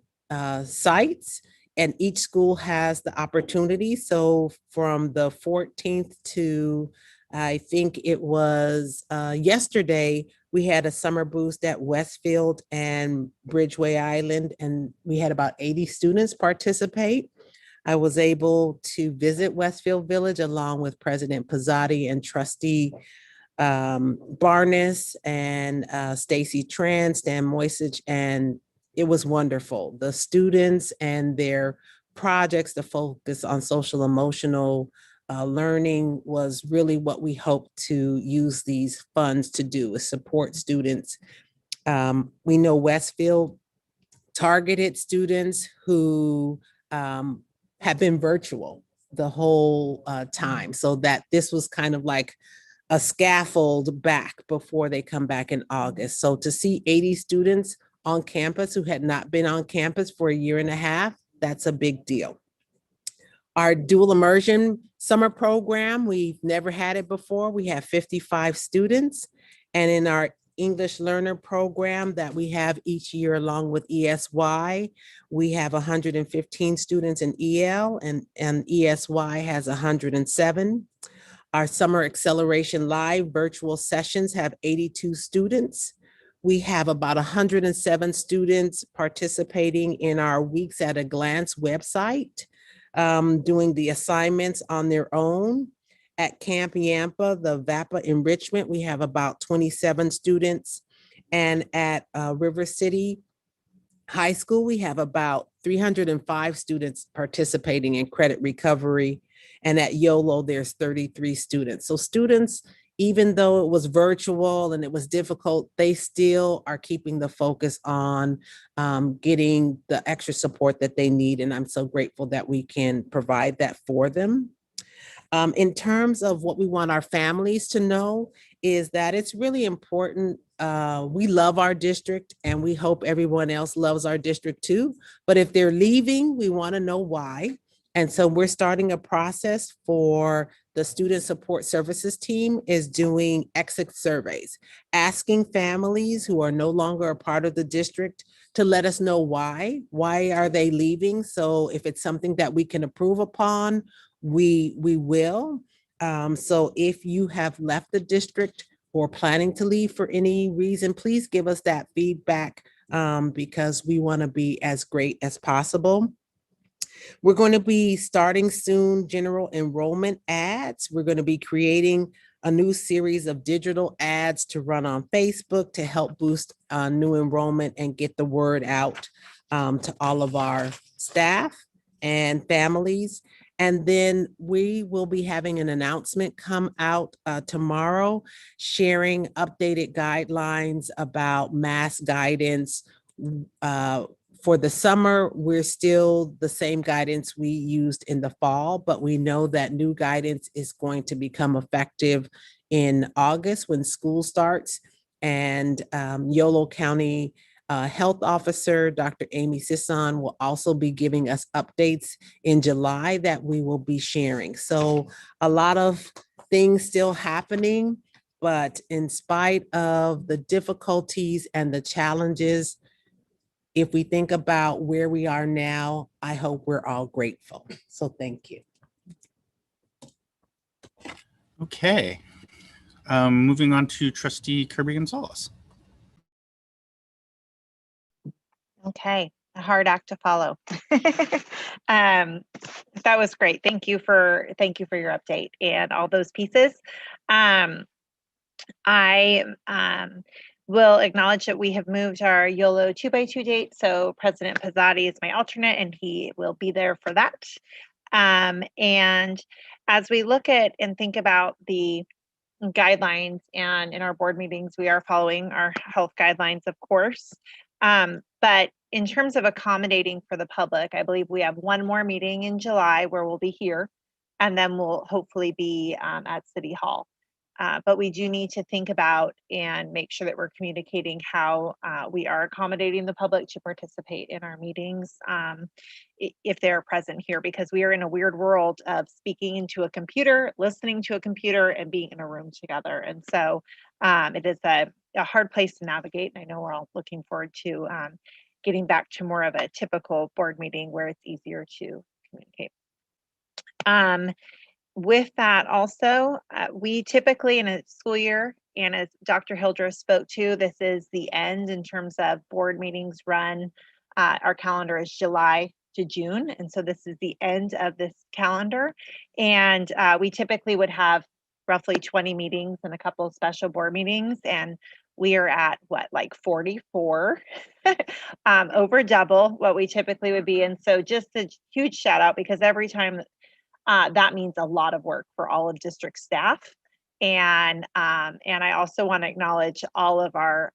Speaker 15: sites, and each school has the opportunity. So from the 14th to, I think it was yesterday, we had a summer boost at Westfield and Bridgeway Island, and we had about 80 students participate. I was able to visit Westfield Village along with President Pizzotti and Trustee Barnes and Stacy Tran, Stan Moisich, and it was wonderful. The students and their projects, the focus on social emotional learning was really what we hope to use these funds to do, is support students. We know Westfield targeted students who have been virtual the whole time, so that this was kind of like a scaffold back before they come back in August. So to see 80 students on campus who had not been on campus for a year and a half, that's a big deal. Our dual immersion summer program, we've never had it before. We have 55 students. And in our English learner program that we have each year along with ESY, we have 115 students in EL, and ESY has 107. Our Summer Acceleration Live virtual sessions have 82 students. We have about 107 students participating in our Weeks at a Glance website, doing the assignments on their own. At Camp Yampa, the VAPA enrichment, we have about 27 students. And at River City High School, we have about 305 students participating in credit recovery. And at YOLO, there's 33 students. So students, even though it was virtual and it was difficult, they still are keeping the focus on getting the extra support that they need. And I'm so grateful that we can provide that for them. In terms of what we want our families to know is that it's really important. We love our district and we hope everyone else loves our district too. But if they're leaving, we want to know why. And so we're starting a process for the Student Support Services team is doing exit surveys, asking families who are no longer a part of the district to let us know why are they leaving? So if it's something that we can approve upon, we will. So if you have left the district or planning to leave for any reason, please give us that feedback because we want to be as great as possible. We're going to be starting soon general enrollment ads. We're going to be creating a new series of digital ads to run on Facebook to help boost new enrollment and get the word out to all of our staff and families. And then we will be having an announcement come out tomorrow, sharing updated guidelines about mask guidance. For the summer, we're still the same guidance we used in the fall, but we know that new guidance is going to become effective in August when school starts. And Yolo County Health Officer, Dr. Amy Sisson, will also be giving us updates in July that we will be sharing. So a lot of things still happening, but in spite of the difficulties and the challenges, if we think about where we are now, I hope we're all grateful. So thank you.
Speaker 1: Okay. Moving on to Trustee Kirby Gonzalez.
Speaker 14: Okay, a hard act to follow. That was great. Thank you for your update and all those pieces. I will acknowledge that we have moved our YOLO 2x2 date. So President Pizzotti is my alternate and he will be there for that. And as we look at and think about the guidelines, and in our board meetings, we are following our health guidelines, of course. But in terms of accommodating for the public, I believe we have one more meeting in July where we'll be here, and then we'll hopefully be at City Hall. But we do need to think about and make sure that we're communicating how we are accommodating the public to participate in our meetings if they're present here, because we are in a weird world of speaking into a computer, listening to a computer, and being in a room together. And so it is a hard place to navigate. And I know we're all looking forward to getting back to more of a typical board meeting where it's easier to communicate. With that also, we typically in a school year, and as Dr. Hildreth spoke to, this is the end in terms of board meetings run. Our calendar is July to June, and so this is the end of this calendar. And we typically would have roughly 20 meetings and a couple of special board meetings. And we are at what, like 44, over double what we typically would be. And so just a huge shout out, because every time that means a lot of work for all of district staff. And I also want to acknowledge all of our,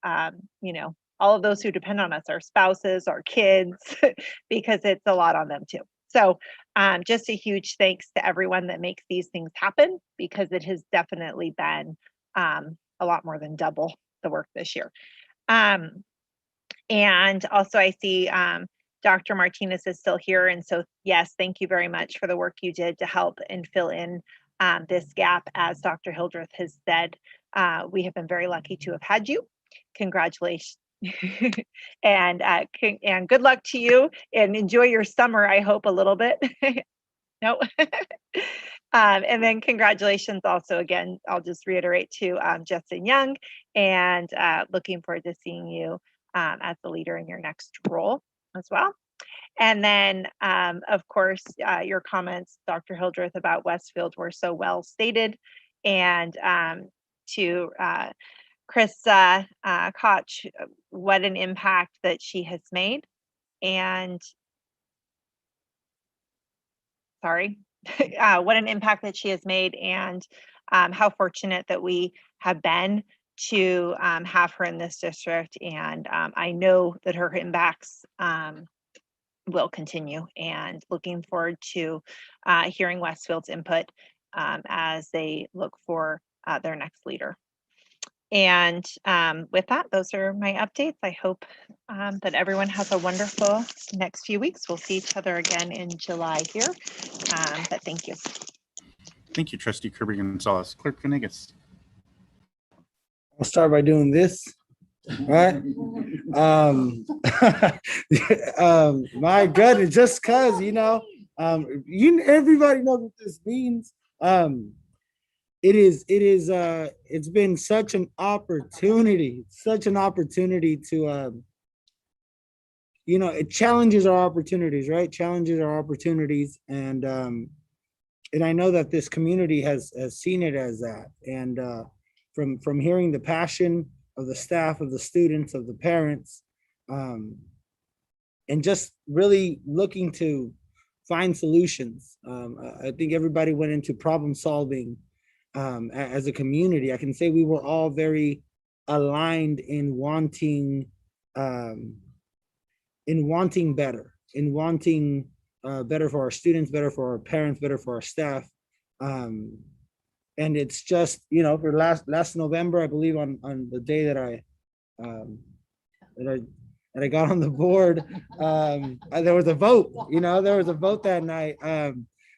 Speaker 14: all of those who depend on us, our spouses, our kids, because it's a lot on them too. So just a huge thanks to everyone that makes these things happen, because it has definitely been a lot more than double the work this year. And also I see Dr. Martinez is still here. And so, yes, thank you very much for the work you did to help and fill in this gap. As Dr. Hildreth has said, we have been very lucky to have had you. Congratulations. And good luck to you, and enjoy your summer, I hope, a little bit. No. And then congratulations also, again, I'll just reiterate to Justin Young, and looking forward to seeing you as the leader in your next role as well. And then, of course, your comments, Dr. Hildreth, about Westfield were so well stated. And to Chris Koch, what an impact that she has made. And sorry, what an impact that she has made, and how fortunate that we have been to have her in this district. And I know that her impacts will continue, and looking forward to hearing Westfield's input as they look for their next leader. And with that, those are my updates. I hope that everyone has a wonderful next few weeks. We'll see each other again in July here, but thank you.
Speaker 1: Thank you, Trustee Kirby Gonzalez. Clerk Venegas.
Speaker 13: I'll start by doing this. Right. My goodness, just cause everybody knows what this means. It's been such an opportunity to it challenges our opportunities, right? Challenges our opportunities. And I know that this community has seen it as that. And from hearing the passion of the staff, of the students, of the parents, and just really looking to find solutions. I think everybody went into problem solving as a community. I can say we were all very aligned in wanting better, better for our students, better for our parents, better for our staff. And it's just, for last November, I believe on the day that I got on the board, there was a vote, there was a vote that night.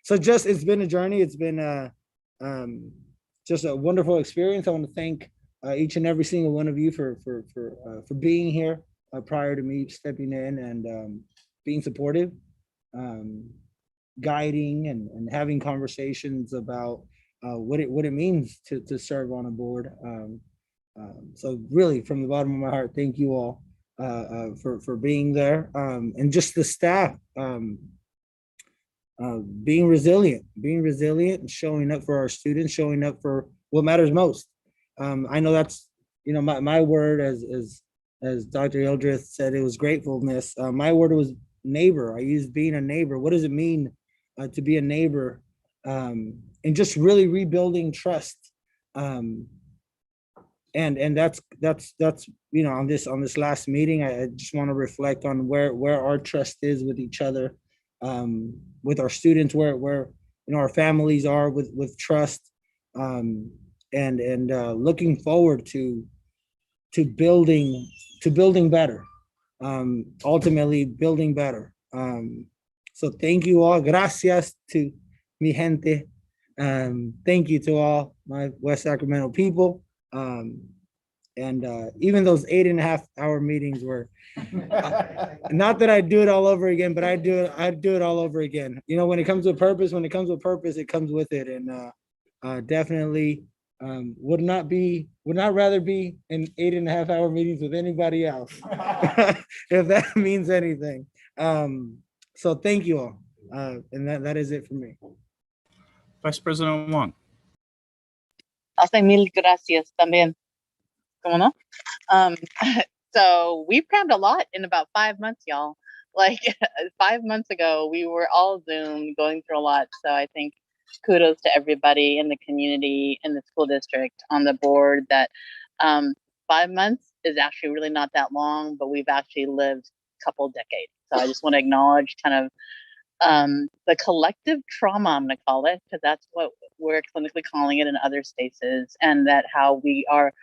Speaker 13: So just, it's been a journey. It's been just a wonderful experience. I want to thank each and every single one of you for being here prior to me stepping in and being supportive, guiding and having conversations about what it means to serve on a board. So really, from the bottom of my heart, thank you all for being there, and just the staff being resilient and showing up for our students, showing up for what matters most. I know that's my word, as Dr. Hildreth said, it was gratefulness. My word was neighbor. I used being a neighbor. What does it mean to be a neighbor? And just really rebuilding trust. And that's on this last meeting, I just want to reflect on where our trust is with each other, with our students, where our families are with trust, and looking forward to building better, ultimately building better. So thank you all. Gracias to mi gente. Thank you to all my West Sacramento people. And even those 8.5-hour meetings were not that I'd do it all over again, but I'd do it all over again. When it comes to purpose, it comes with it. And definitely would not rather be in 8.5-hour meetings with anybody else, if that means anything. So thank you all. And that is it for me.
Speaker 1: Vice President Wong.
Speaker 17: Hace mil gracias también. ¿Cómo no? Um, so we've crammed a lot in about 5 months, y'all. Like 5 months ago, we were all Zoom going through a lot. So I think kudos to everybody in the community, in the school district, on the board that 5 months is actually really not that long, but we've actually lived a couple decades. So I just want to acknowledge kind of the collective trauma, I'm going to call it, because that's what we're clinically calling it in other spaces, and that how we are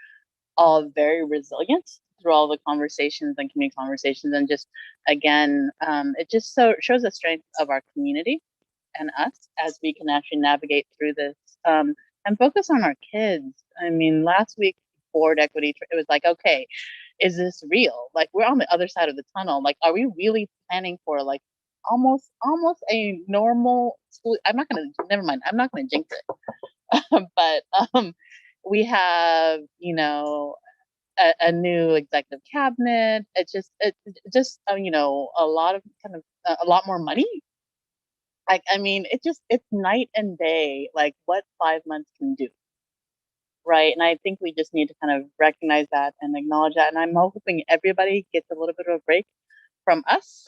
Speaker 17: all very resilient through all the conversations and community conversations. And just, again, it just shows the strength of our community and us as we can actually navigate through this and focus on our kids. I mean, last week, board equity, it was like, okay, is this real? Like, we're on the other side of the tunnel. Like, are we really planning for like almost a normal school? Never mind, I'm not gonna jinx it. But we have, you know, a new executive cabinet. It's just you know, a lot of kind of a lot more money. Like, I mean, it's night and day, like what 5 months can do. Right. And I think we just need to kind of recognize that and acknowledge that. And I'm hoping everybody gets a little bit of a break from us.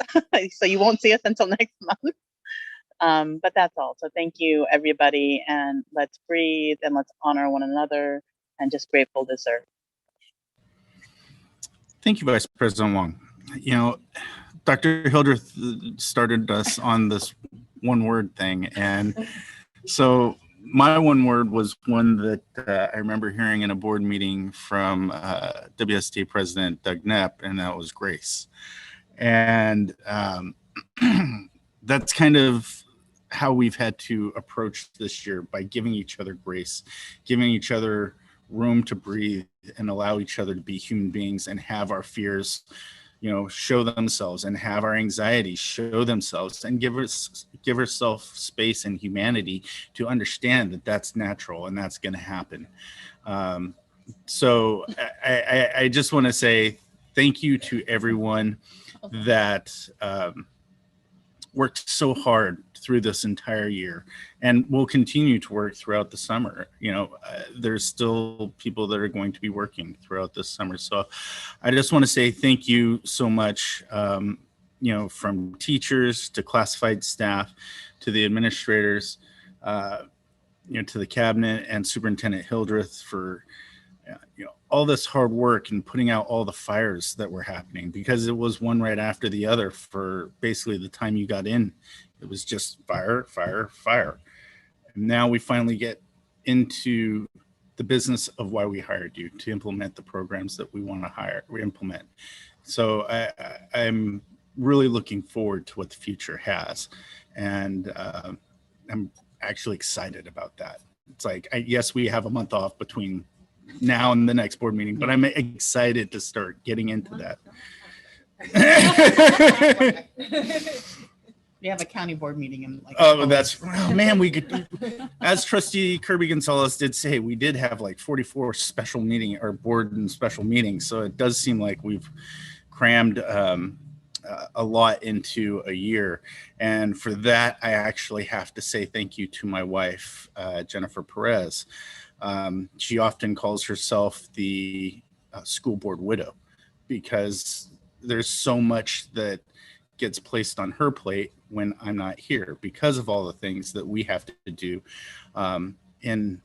Speaker 17: So you won't see us until next month. But that's all. So thank you, everybody. And let's breathe and let's honor one another, and just grateful to serve.
Speaker 1: Thank you, Vice President Wong. You know, Dr. Hildreth started us on this one word thing. And so my one word was one that I remember hearing in a board meeting from WSTA President Doug Knepp, and that was grace. And that's kind of how we've had to approach this year, by giving each other grace, giving each other room to breathe and allow each other to be human beings and have our fears, you know, show themselves, and have our anxieties show themselves, and give ourselves space and humanity to understand that that's natural and that's going to happen. So I just want to say thank you to everyone that worked so hard through this entire year, and will continue to work throughout the summer. You know, there's still people that are going to be working throughout this summer. So I just want to say thank you so much, you know, from teachers to classified staff, to the administrators, you know, to the cabinet and Superintendent Hildreth for, you know, all this hard work and putting out all the fires that were happening, because it was one right after the other for basically the time you got in. It was just fire, fire, fire. And now we finally get into the business of why we hired you, to implement the programs that we want to implement. So I'm really looking forward to what the future has. And I'm actually excited about that. It's like, yes, we have a month off between now and the next board meeting, but I'm excited to start getting into that.
Speaker 9: We have a county board meeting in like.
Speaker 1: Oh, man, we could, as Trustee Kirby Gonzalez did say, we did have like 44 special meeting or board and special meetings. So it does seem like we've crammed a lot into a year. And for that, I actually have to say thank you to my wife, Jennifer Perez. She often calls herself the school board widow, because there's so much that gets placed on her plate when I'm not here, because of all the things that we have to do in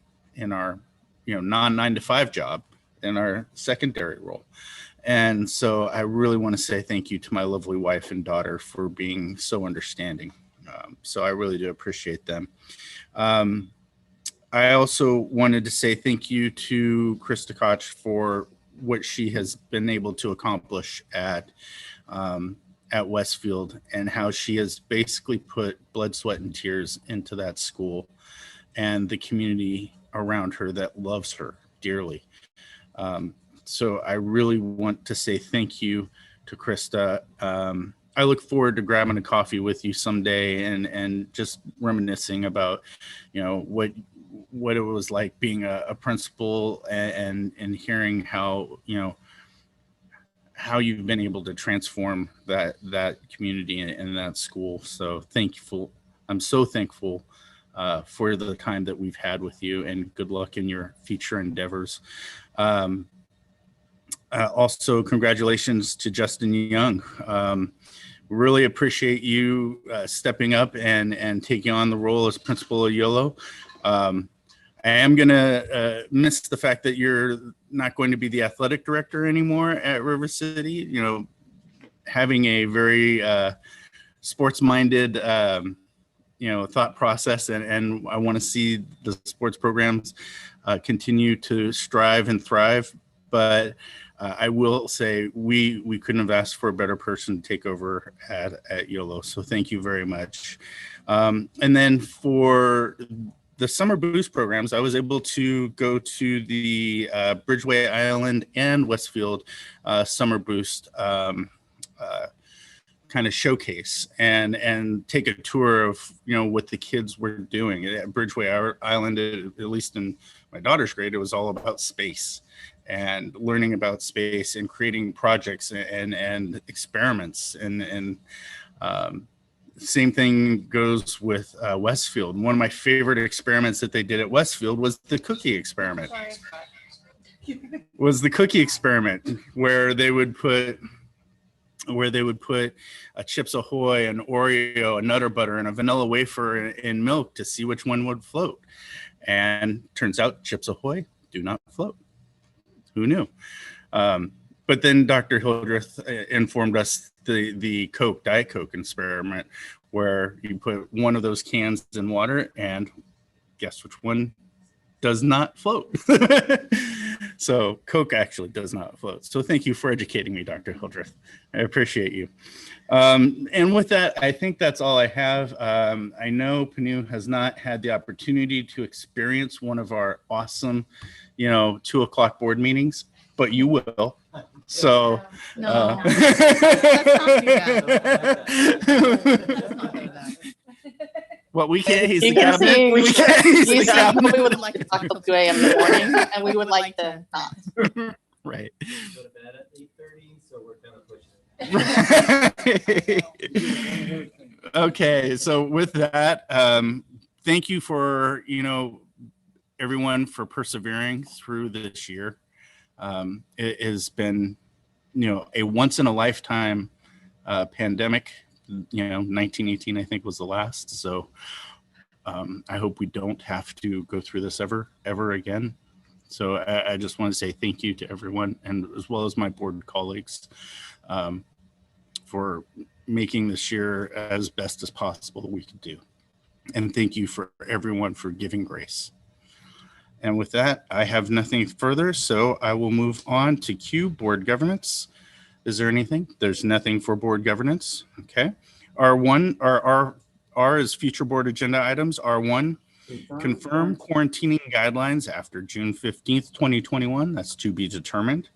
Speaker 1: our, you know, non-9-to-5 job, in our secondary role. And so I really want to say thank you to my lovely wife and daughter for being so understanding. So I really do appreciate them. I also wanted to say thank you to Krista Koch for what she has been able to accomplish at Westfield, and how she has basically put blood, sweat, and tears into that school and the community around her that loves her dearly. So I really want to say thank you to Krista. I look forward to grabbing a coffee with you someday and just reminiscing about, you know, what it was like being a principal, and hearing how, you know, how you've been able to transform that community and that school. So thankful. I'm so thankful for the time that we've had with you, and good luck in your future endeavors. Also, congratulations to Justin Young. Really appreciate you stepping up and taking on the role as principal of YOLO. I am going to miss the fact that you're not going to be the athletic director anymore at River City. You know, having a very sports-minded, thought process, and I want to see the sports programs continue to strive and thrive. But I will say we couldn't have asked for a better person to take over at YOLO. So thank you very much. And then for the summer boost programs, I was able to go to the Bridgeway Island and Westfield summer boost kind of showcase and take a tour of what the kids were doing at Bridgeway Island. At least in my daughter's grade, it was all about space and learning about space and creating projects and experiments and same thing goes with Westfield. One of my favorite experiments that they did at Westfield was the cookie experiment. Where they would put a Chips Ahoy, an Oreo, a Nutter Butter, and a vanilla wafer in milk to see which one would float. And turns out Chips Ahoy do not float. Who knew? But then Dr. Hildreth informed us the Diet Coke experiment, where you put one of those cans in water and guess which one does not float. So Coke actually does not float. So thank you for educating me, Dr. Hildreth. I appreciate you. And with that, I think that's all I have. I know Panu has not had the opportunity to experience one of our awesome, 2:00 board meetings, but you will. So,
Speaker 9: No.
Speaker 1: well, we can't. He's
Speaker 4: You
Speaker 1: the
Speaker 4: can
Speaker 1: cabinet.
Speaker 4: see,
Speaker 1: We can't. He's the
Speaker 4: we
Speaker 1: cabinet.
Speaker 4: would like to talk till 2 a.m. in the morning, and we would like to not.
Speaker 1: Right.
Speaker 5: Go to bed at 8:30, so we're kind of pushing.
Speaker 1: Okay, so with that, thank you for everyone for persevering through this year. It has been a once in a lifetime pandemic. 1918 I think was the last. So I hope we don't have to go through this ever again. So I just want to say thank you to everyone, and as well as my board colleagues, for making this year as best as possible that we could do. And thank you for everyone for giving grace. And with that, I have nothing further, so I will move on to Q, board governance. Is there anything? There's nothing for board governance. Okay. R1 is future board agenda items. R1, confirm quarantining guidelines after June 15th, 2021. That's to be determined.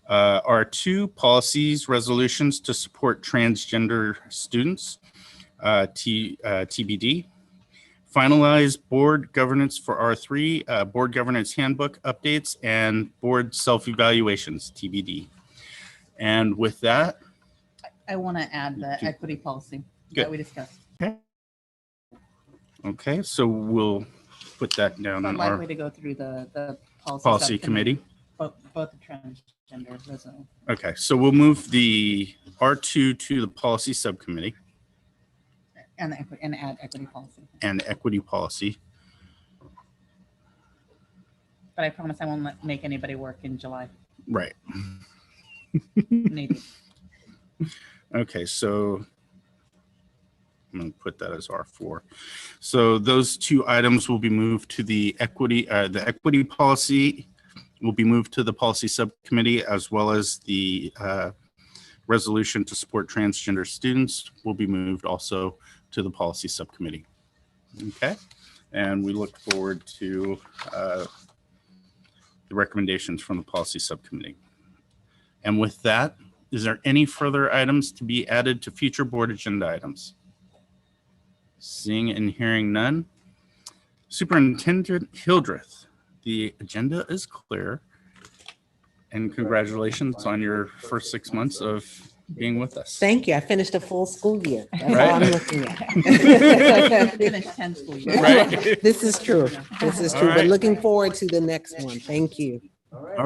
Speaker 1: R2, policies, resolutions to support transgender students, TBD. Finalize board governance for R3, board governance handbook updates, and board self-evaluations, TBD. And with that,
Speaker 3: I want to add the equity policy
Speaker 1: Good.
Speaker 3: that we discussed.
Speaker 1: Okay, so we'll put that down
Speaker 3: I'd
Speaker 1: on
Speaker 3: like
Speaker 1: our
Speaker 3: me to go through the
Speaker 1: policy committee.
Speaker 3: Both the transgender resolution.
Speaker 1: Okay, so we'll move the R2 to the policy subcommittee
Speaker 3: And add equity policy.
Speaker 1: and equity policy.
Speaker 3: But I promise I won't make anybody work in July.
Speaker 1: Right.
Speaker 3: Maybe.
Speaker 1: Okay, so I'm going to put that as R4. So those two items will be moved to the equity policy will be moved to the policy subcommittee, as well as the resolution to support transgender students will be moved also to the policy subcommittee. Okay, and we look forward to the recommendations from the policy subcommittee. And with that, is there any further items to be added to future board agenda items? Seeing and hearing none. Superintendent Hildreth, the agenda is clear. And congratulations on your first 6 months of being with us.
Speaker 15: Thank you. I finished a full school year. That's
Speaker 1: Right.
Speaker 15: all I'm looking at.
Speaker 3: Finished 10 school years.
Speaker 1: Right.
Speaker 15: This is true. This is
Speaker 1: All
Speaker 15: true. But
Speaker 1: right.
Speaker 15: looking forward to the next one. Thank you.
Speaker 1: All right.